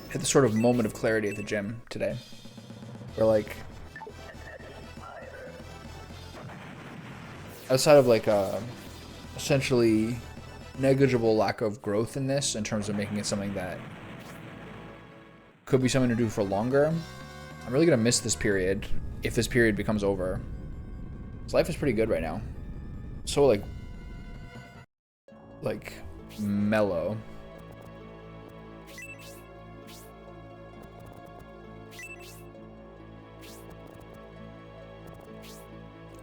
Hit the sort of moment of clarity at the gym today, where like, outside of like essentially negligible lack of growth in this in terms of making it something that could be something to do for longer, I'm really gonna miss this period if this period becomes over. His life is pretty good right now. So like mellow.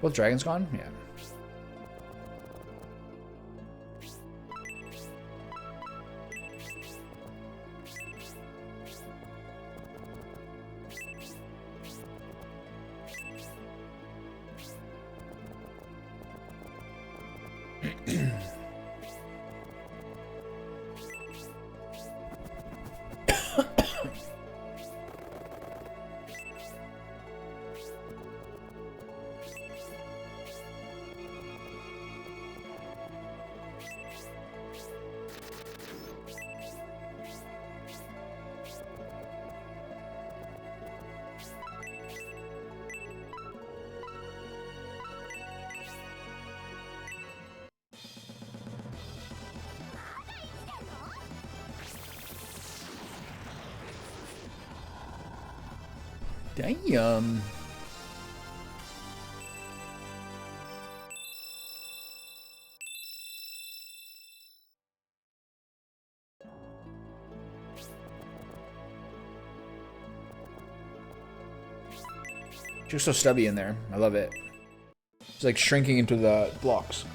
Well, Dragon's gone? Yeah. Damn. She's so stubby in there. I love it. It's like shrinking into the blocks.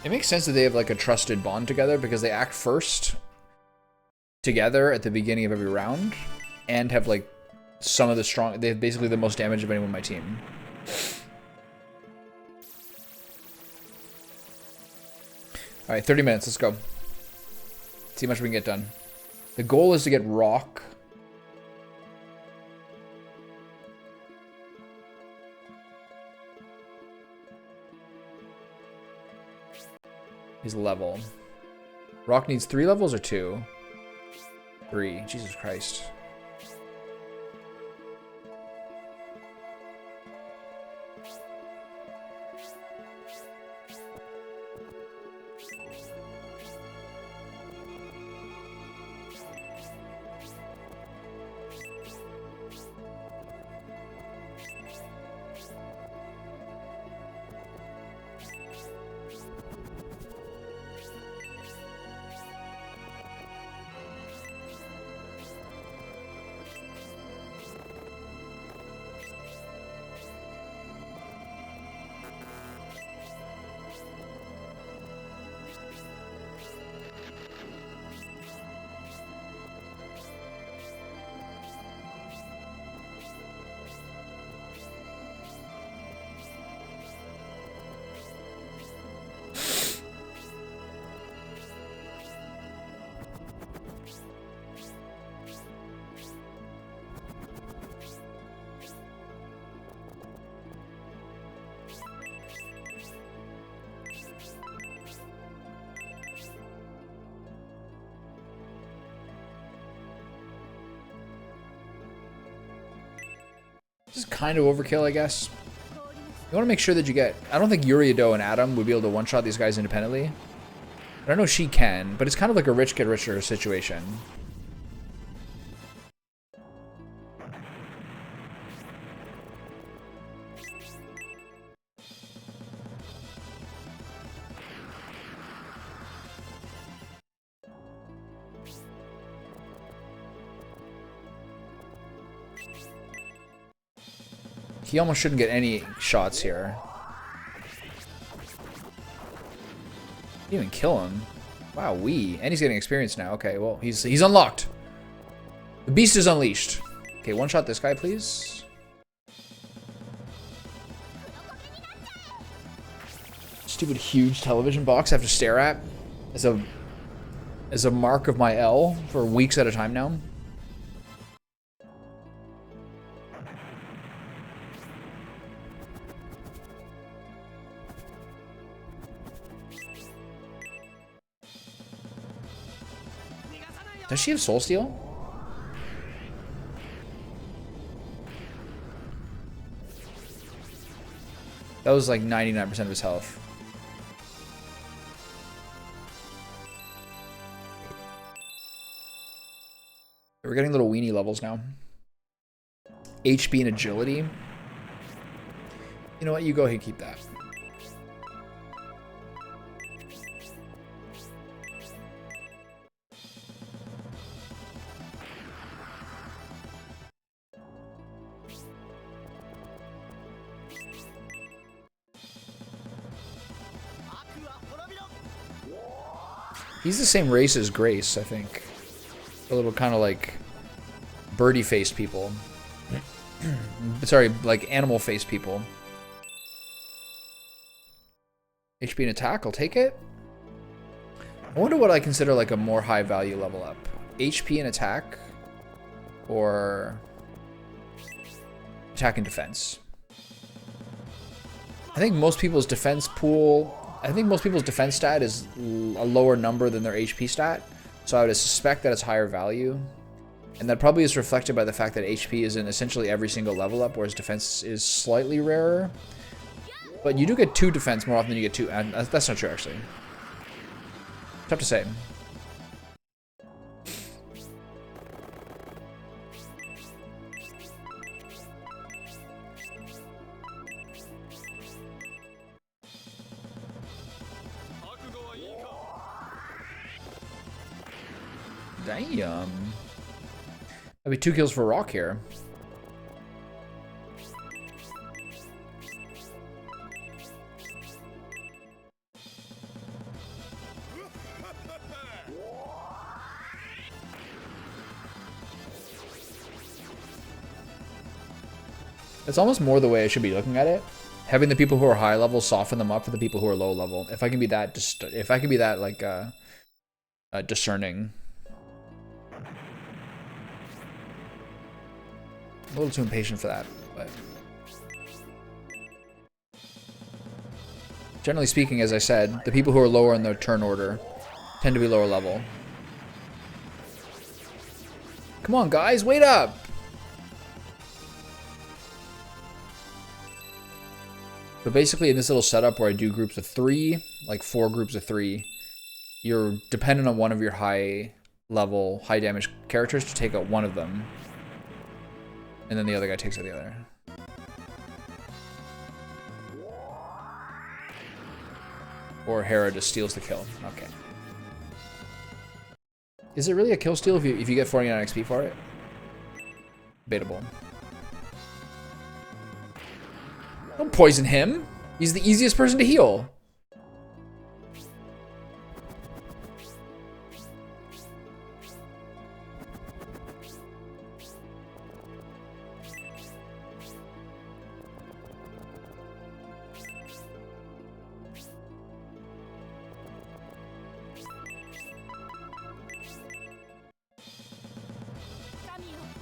It makes sense that they have like a trusted bond together because they act first together at the beginning of every round and have like some of the strong, they have basically the most damage of anyone on my team. Alright, 30 minutes, let's go. See how much we can get done. The goal is to get Rock. He's level. Rock needs 3 levels or 2? 3. Jesus Christ. This is kind of overkill, I guess. You want to make sure that you get... I don't think Yuriado and Adam would be able to one-shot these guys independently. I don't know she can, but it's kind of like a rich get richer situation. He almost shouldn't get any shots here. Didn't even kill him. Wow, and he's getting experience now. Okay, well, he's unlocked. The beast is unleashed. Okay, one shot this guy, please. Stupid huge television box I have to stare at as a mark of my L for weeks at a time now. Does she have Soul Steal? That was like 99% of his health. We're getting little weenie levels now. HP and agility. You know what? You go ahead and keep that. He's the same race as Grace, I think. A little kind of like birdie-faced people. Sorry, like animal-faced people. HP and attack, I'll take it. I wonder what I consider like a more high-value level up. HP and attack, or attack and defense. I think most people's defense pool... I think most people's defense stat is a lower number than their HP stat, so I would suspect that it's higher value. And that probably is reflected by the fact that HP is in essentially every single level up, whereas defense is slightly rarer. But you do get 2 defense more often than you get 2, and that's not true actually. Tough to say. Damn. That'd be 2 kills for Rock here. It's almost more the way I should be looking at it. Having the people who are high level soften them up for the people who are low level. If I can be that, like discerning. A little too impatient for that, but generally speaking, as I said, the people who are lower in their turn order tend to be lower level. Come on, guys, wait up! But basically, in this little setup where I do groups of 3, like 4 groups of 3, you're dependent on one of your high level, high damage characters to take out one of them. And then the other guy takes out the other. Or Hera just steals the kill. Okay. Is it really a kill steal if you get 49 XP for it? Debatable. Don't poison him. He's the easiest person to heal.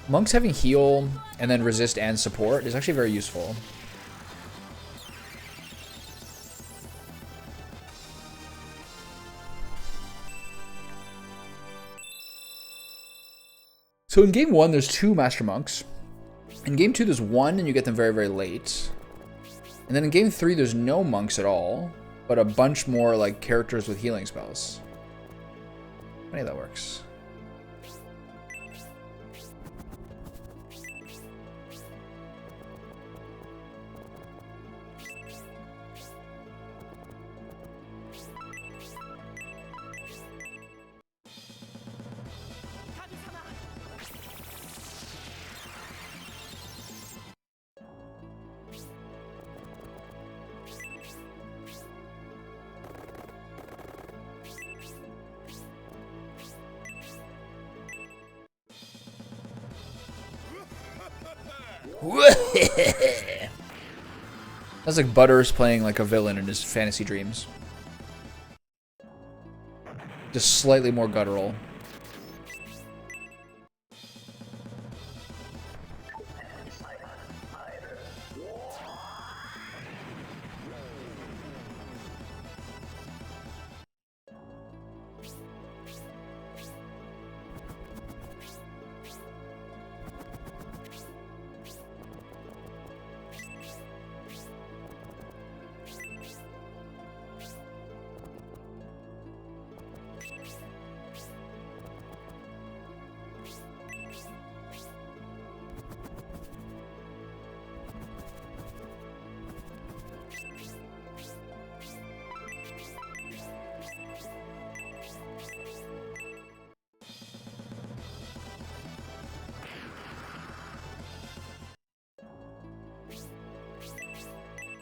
Monks having heal and then resist and support is actually very useful. So in game 1, there's 2 Master Monks. In game 2, there's 1, and you get them very, very late. And then in game 3, there's no monks at all, but a bunch more like characters with healing spells. Funny how that works. That's like Butters playing like a villain in his fantasy dreams. Just slightly more guttural.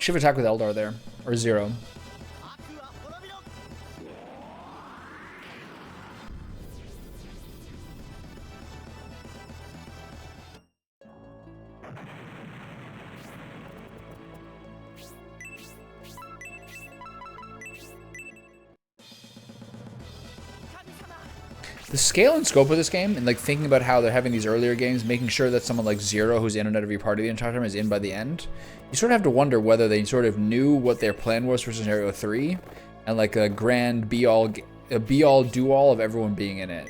Should have attacked with Eldar there. Or Zero. The scale and scope of this game, and like thinking about how they're having these earlier games, making sure that someone like Zero, who's in and out of your party the entire time, is in by the end, you sort of have to wonder whether they sort of knew what their plan was for Scenario 3, and like a grand be-all, do-all of everyone being in it.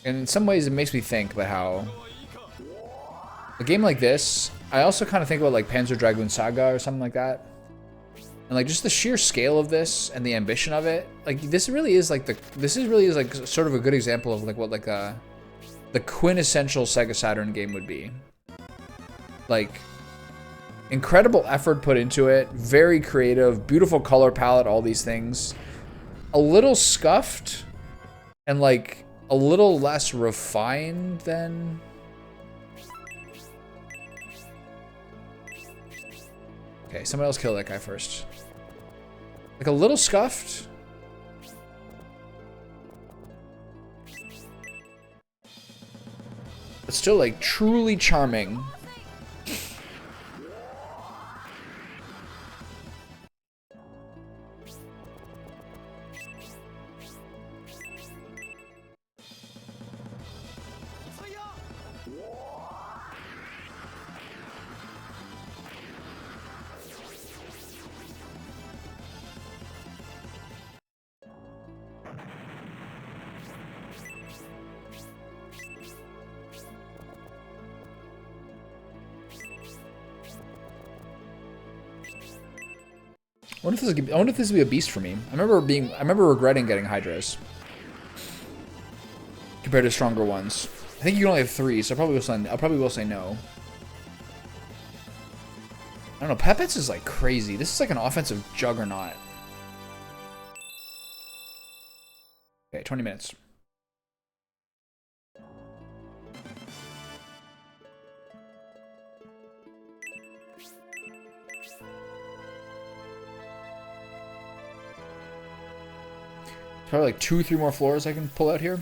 And in some ways, it makes me think about how a game like this, I also kind of think about like Panzer Dragoon Saga or something like that. And like just the sheer scale of this and the ambition of it, like this really is like sort of a good example of like what like the quintessential Sega Saturn game would be. Like incredible effort put into it, very creative, beautiful color palette, all these things. A little scuffed and like a little less refined than okay, someone else kill that guy first. Like a little scuffed. But still like truly charming. I wonder if this would be a beast for me. I remember regretting getting Hydras compared to stronger ones. I think you can only have 3, so I probably will say no. I don't know. Pepets is like crazy. This is like an offensive juggernaut. Okay, 20 minutes. Probably like 2-3 more floors I can pull out here.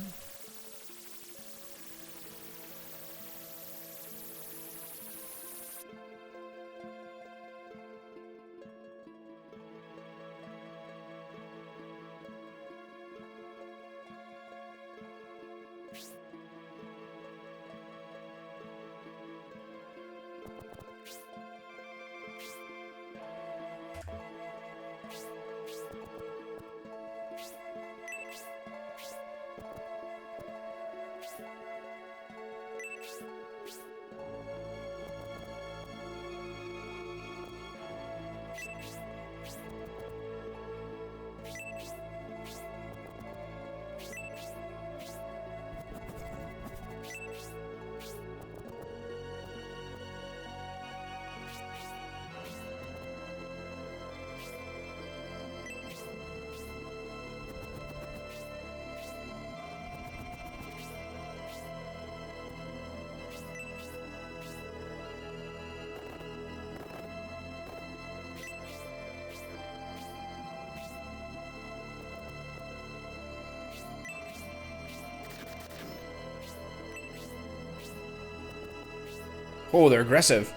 Oh, they're aggressive.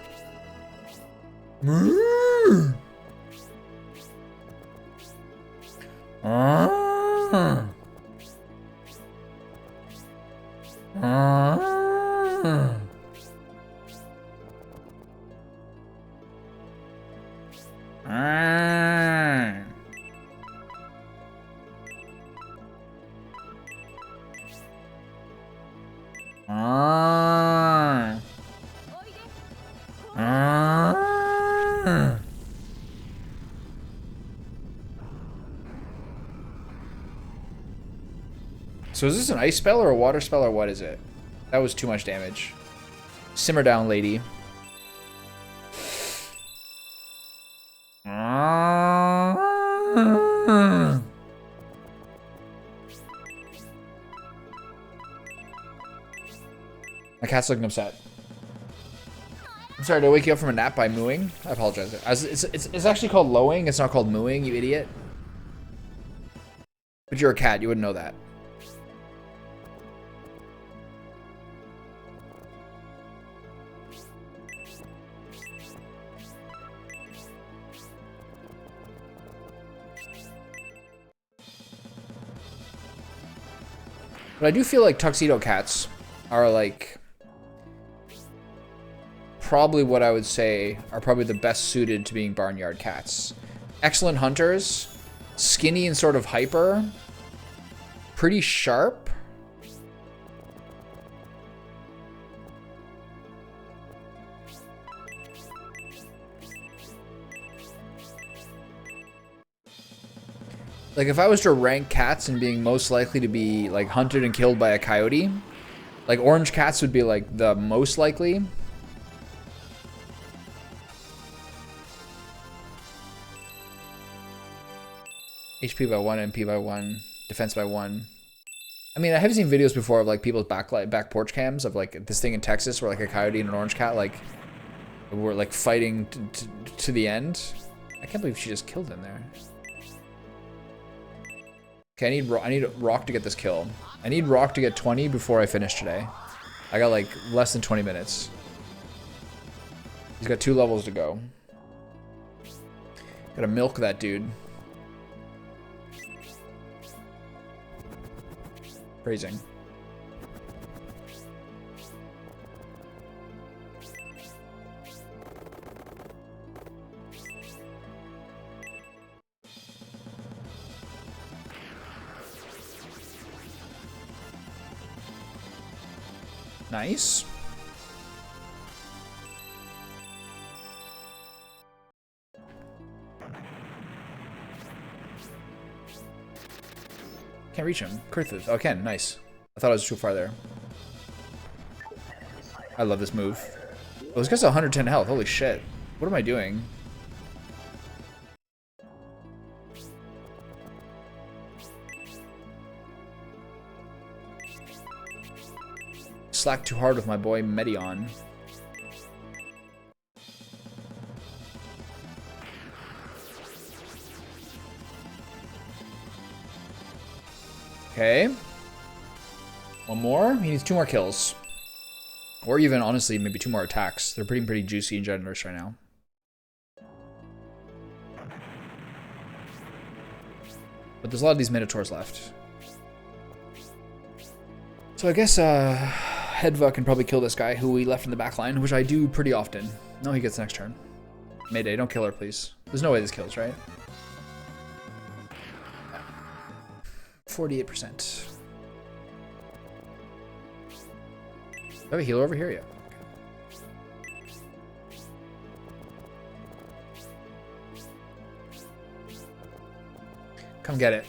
So is this an ice spell or a water spell or what is it? That was too much damage. Simmer down, lady. My cat's looking upset. I'm sorry, did I wake you up from a nap by mooing? I apologize. It's actually called lowing. It's not called mooing, you idiot. But you're a cat. You wouldn't know that. But I do feel like tuxedo cats are like probably what I would say are probably the best suited to being barnyard cats. Excellent hunters, skinny and sort of hyper, pretty sharp. Like if I was to rank cats and being most likely to be like hunted and killed by a coyote, like orange cats would be like the most likely. HP by 1, MP by 1, defense by 1. I mean, I have seen videos before of like people's back porch cams of like this thing in Texas where like a coyote and an orange cat like were like fighting to the end. I can't believe she just killed him there. Okay, I need Rock to get this kill. I need Rock to get 20 before I finish today. I got like less than 20 minutes. He's got 2 levels to go. Gotta milk that dude. Praising. Nice. Can't reach him. Kurthith. Oh, I can. Nice. I thought I was too far there. I love this move. Oh, this guy's 110 health. Holy shit. What am I doing? Slacked too hard with my boy Medion. Okay. One more. He needs 2 more kills. Or even, honestly, maybe 2 more attacks. They're pretty juicy and generous right now. But there's a lot of these Minotaurs left. So I guess, Hedva can probably kill this guy who we left in the back line, which I do pretty often. No, he gets next turn. Mayday, don't kill her, please. There's no way this kills, right? 48%. Do I have a healer over here? Yeah. Come get it.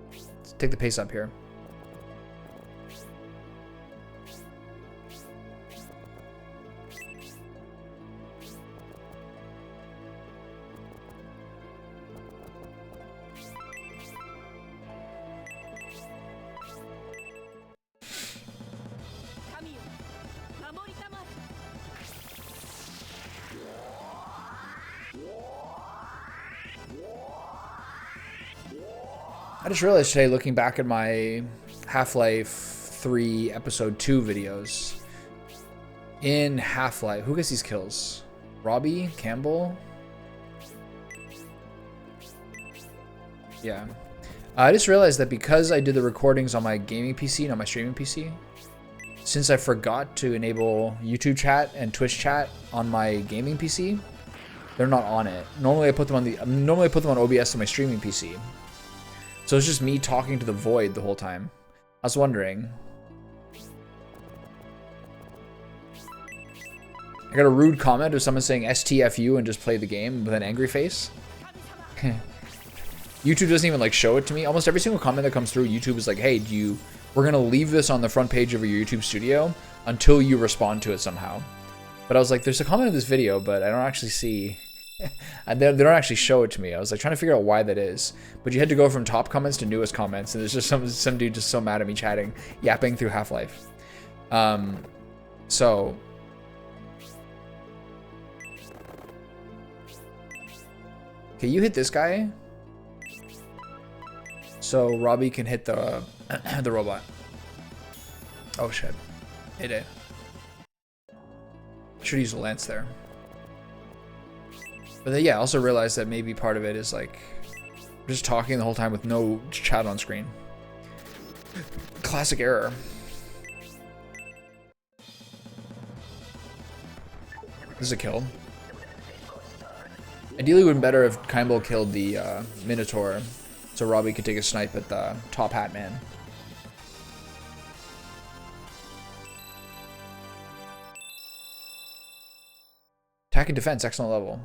Let's take the pace up here. I just realized today, looking back at my Half-Life 3 Episode 2 videos, in Half-Life, who gets these kills? Robbie? Campbell? Yeah. I just realized that because I did the recordings on my gaming PC, not my streaming PC, since I forgot to enable YouTube chat and Twitch chat on my gaming PC, they're not on it. Normally I put them on OBS on my streaming PC. So it's just me talking to the void the whole time. I was wondering. I got a rude comment of someone saying STFU and just play the game with an angry face. YouTube doesn't even like show it to me. Almost every single comment that comes through, YouTube is like, hey, we're gonna leave this on the front page of your YouTube studio until you respond to it somehow. But I was like, there's a comment in this video, but I don't actually see. They don't actually show it to me. I was like trying to figure out why that is. But you had to go from top comments to newest comments, and there's just some dude just so mad at me chatting, yapping through Half-Life. So okay, you hit this guy, so Robbie can hit the the robot. Oh shit, hit it. Should use a lance there. But then, yeah, I also realized that maybe part of it is like just talking the whole time with no chat on screen. Classic error. This is a kill. Ideally, it would have been better if Campbell killed the Minotaur, so Robbie could take a snipe at the top hat man. Attack and defense, excellent level.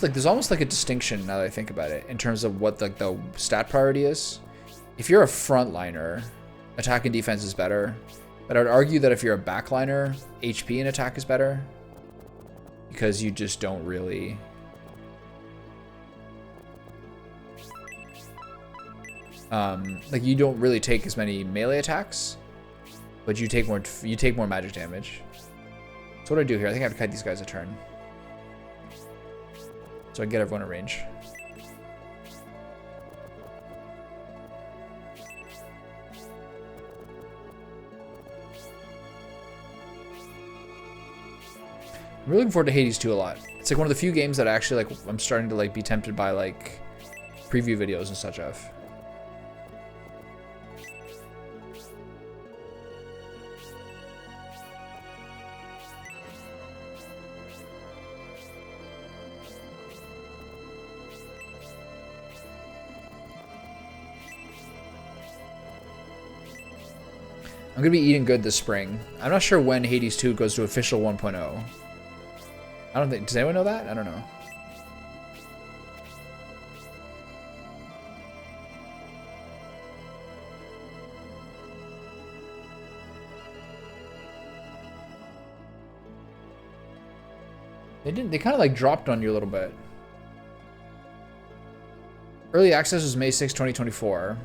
There's almost like a distinction now that I think about it in terms of what the stat priority is. If you're a frontliner, attack and defense is better. But I would argue that if you're a backliner, HP and attack is better. Because you just don't really... like you don't really take as many melee attacks, but you take more magic damage. So what do I do here? I think I have to cut these guys a turn. So I get everyone in range. I'm really looking forward to Hades 2 a lot. It's like one of the few games that actually like I'm starting to like be tempted by like preview videos and such of. I'm gonna be eating good this spring. I'm not sure when Hades 2 goes to official 1.0. I don't think, does anyone know that? I don't know. They kind of like dropped on you a little bit. Early access was May 6, 2024.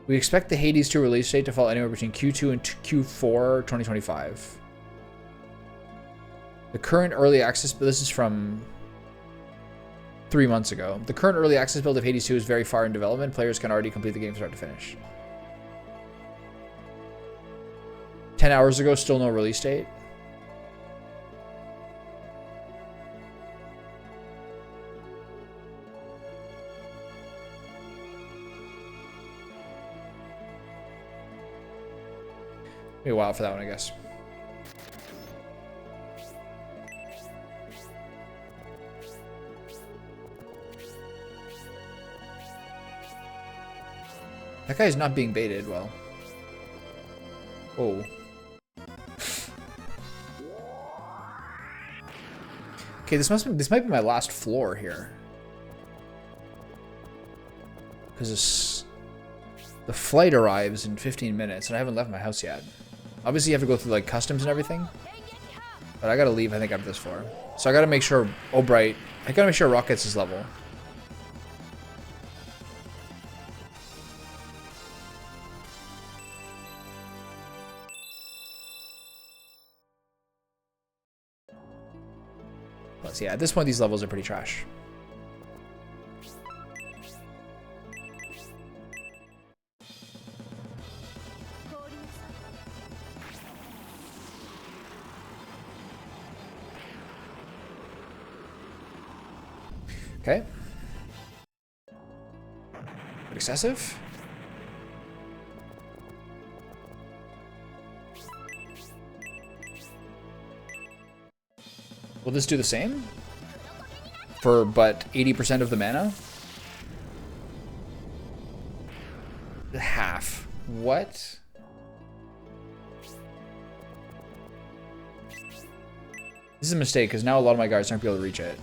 We expect the Hades 2 release date to fall anywhere between Q2 and Q4 2025. The current early access, but this is from 3 months ago. The current early access build of Hades 2 is very far in development. Players can already complete the game from start to finish. 10 hours ago, still no release date. Be a while for that one, I guess. That guy's not being baited well. Oh. Okay, this might be my last floor here. Because the flight arrives in 15 minutes and I haven't left my house yet. Obviously you have to go through like customs and everything. But I gotta leave, I think, after this floor. So I gotta make sure Albright... I gotta make sure Rock gets his level. Plus, yeah, at this point these levels are pretty trash. Okay. Excessive. Will this do the same? For but 80% of the mana? Half. What? This is a mistake because now a lot of my guards aren't going to be able to reach it.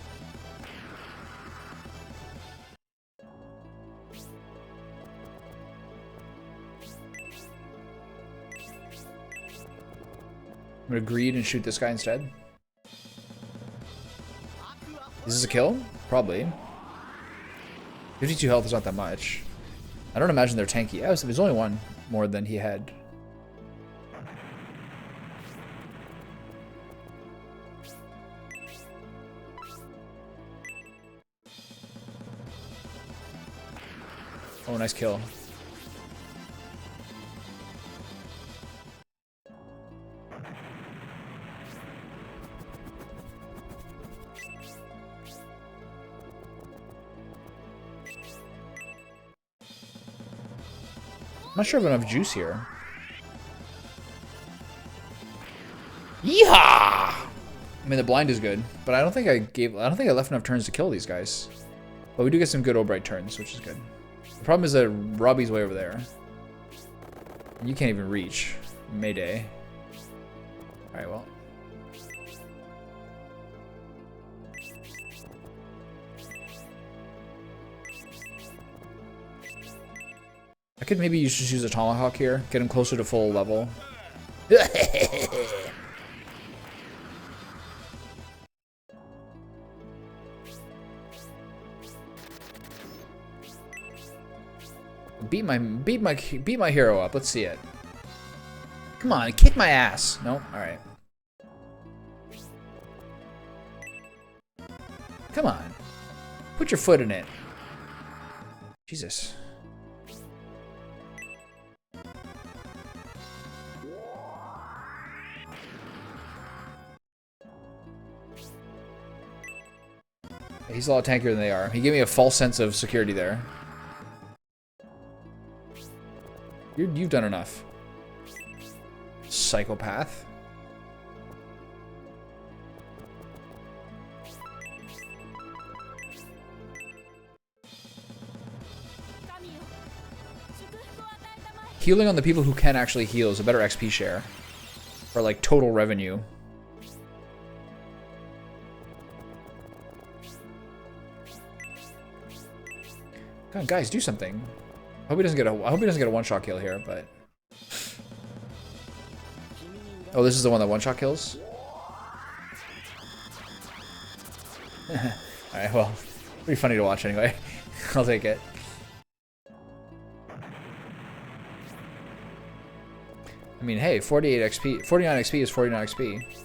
I'm gonna greed and shoot this guy instead. Is this a kill? Probably. 52 health is not that much. I don't imagine they're tanky. Oh, so there's only one more than he had. Oh, nice kill. I'm not sure if I have enough juice here. Yeehaw! I mean, the blind is good, but I don't think I left enough turns to kill these guys. But we do get some good Albright turns, which is good. The problem is that Robbie's way over there. You can't even reach. Mayday. Alright, well. I could maybe just use a Tomahawk here. Get him closer to full level. Beat my hero up. Let's see it. Come on, kick my ass. Nope. All right. Come on. Put your foot in it. Jesus. He's a lot tankier than they are. He gave me a false sense of security there. You've done enough. Psychopath. Healing on the people who can actually heal is a better XP share. Or like total revenue. Come on, guys, do something. I hope he doesn't get a one-shot kill here, but... Oh, this is the one that one-shot kills? Alright, well, pretty funny to watch anyway. I'll take it. I mean, hey, 48 XP, 49 XP is 49 XP.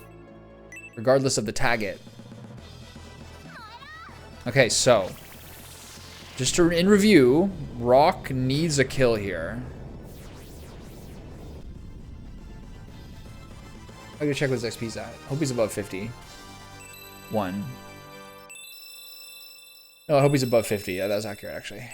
Regardless of the target. Okay, so... Just to, in review, Rock needs a kill here. I gotta check what his XP's at. Hope he's above 50. 1. No, I hope he's above 50. Yeah, that was accurate, actually.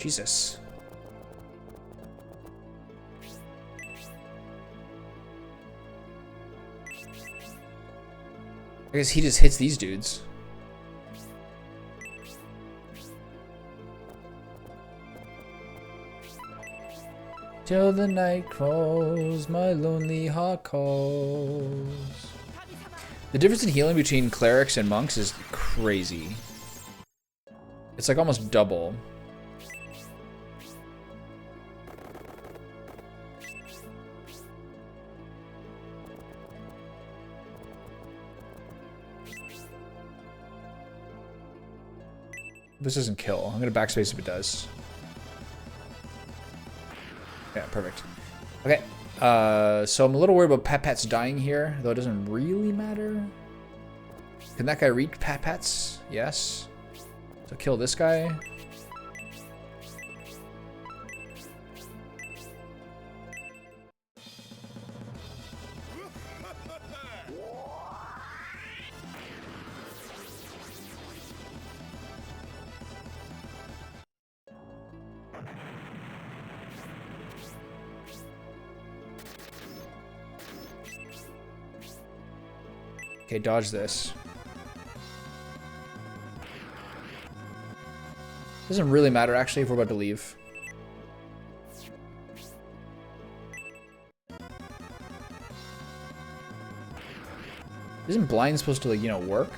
Jesus. I guess he just hits these dudes. Till the night calls, my lonely heart calls. The difference in healing between clerics and monks is crazy. It's like almost double. This doesn't kill. I'm gonna backspace if it does. Yeah, perfect. Okay, so I'm a little worried about Pat Pat's dying here, though it doesn't really matter. Can that guy reach Pat Pat's? Yes. So kill this guy. Okay, dodge this. Doesn't really matter, actually, if we're about to leave. Isn't blind supposed to, like, you know, work?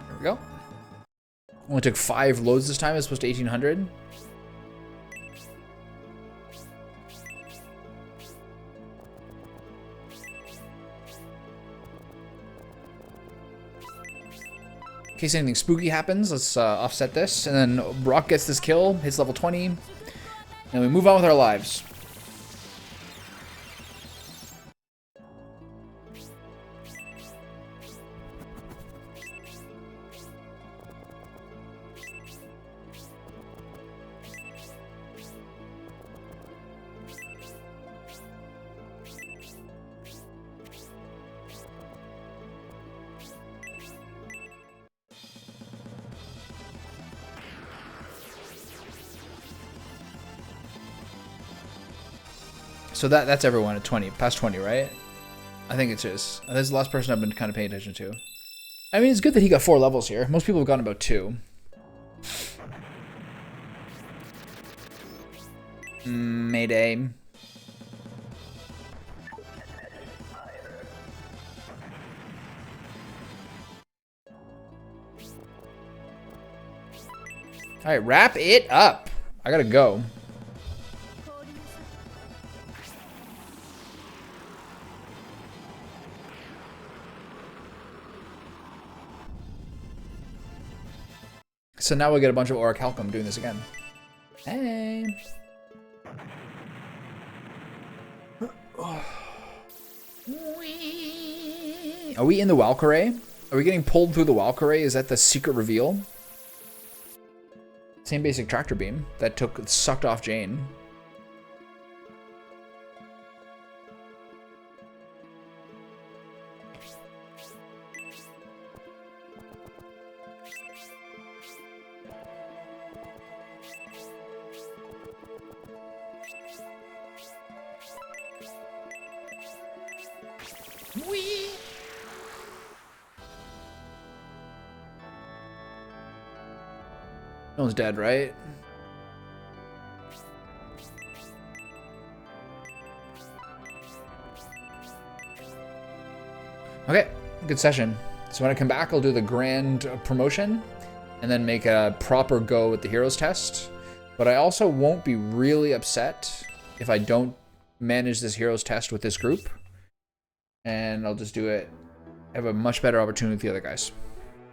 There we go. Only took 5 loads this time as opposed to 1800. In case anything spooky happens, let's offset this. And then Brock gets this kill, hits level 20. And we move on with our lives. So that's everyone at 20, past 20, right? I think it's just. This is the last person I've been kind of paying attention to. I mean, it's good that he got 4 levels here. Most people have gotten about 2. Mayday. Alright, wrap it up. I gotta go. So now we get a bunch of Orichalcum doing this again. Hey. Are we in the Valkyrie? Are we getting pulled through the Valkyrie? Is that the secret reveal? Same basic tractor beam that sucked off Jane. Whee! No one's dead, right? Okay, good session. So when I come back, I'll do the grand promotion, and then make a proper go at the heroes test. But I also won't be really upset if I don't manage this heroes test with this group. And I'll just do it. I have a much better opportunity with the other guys.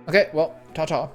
Okay, well, ta-ta.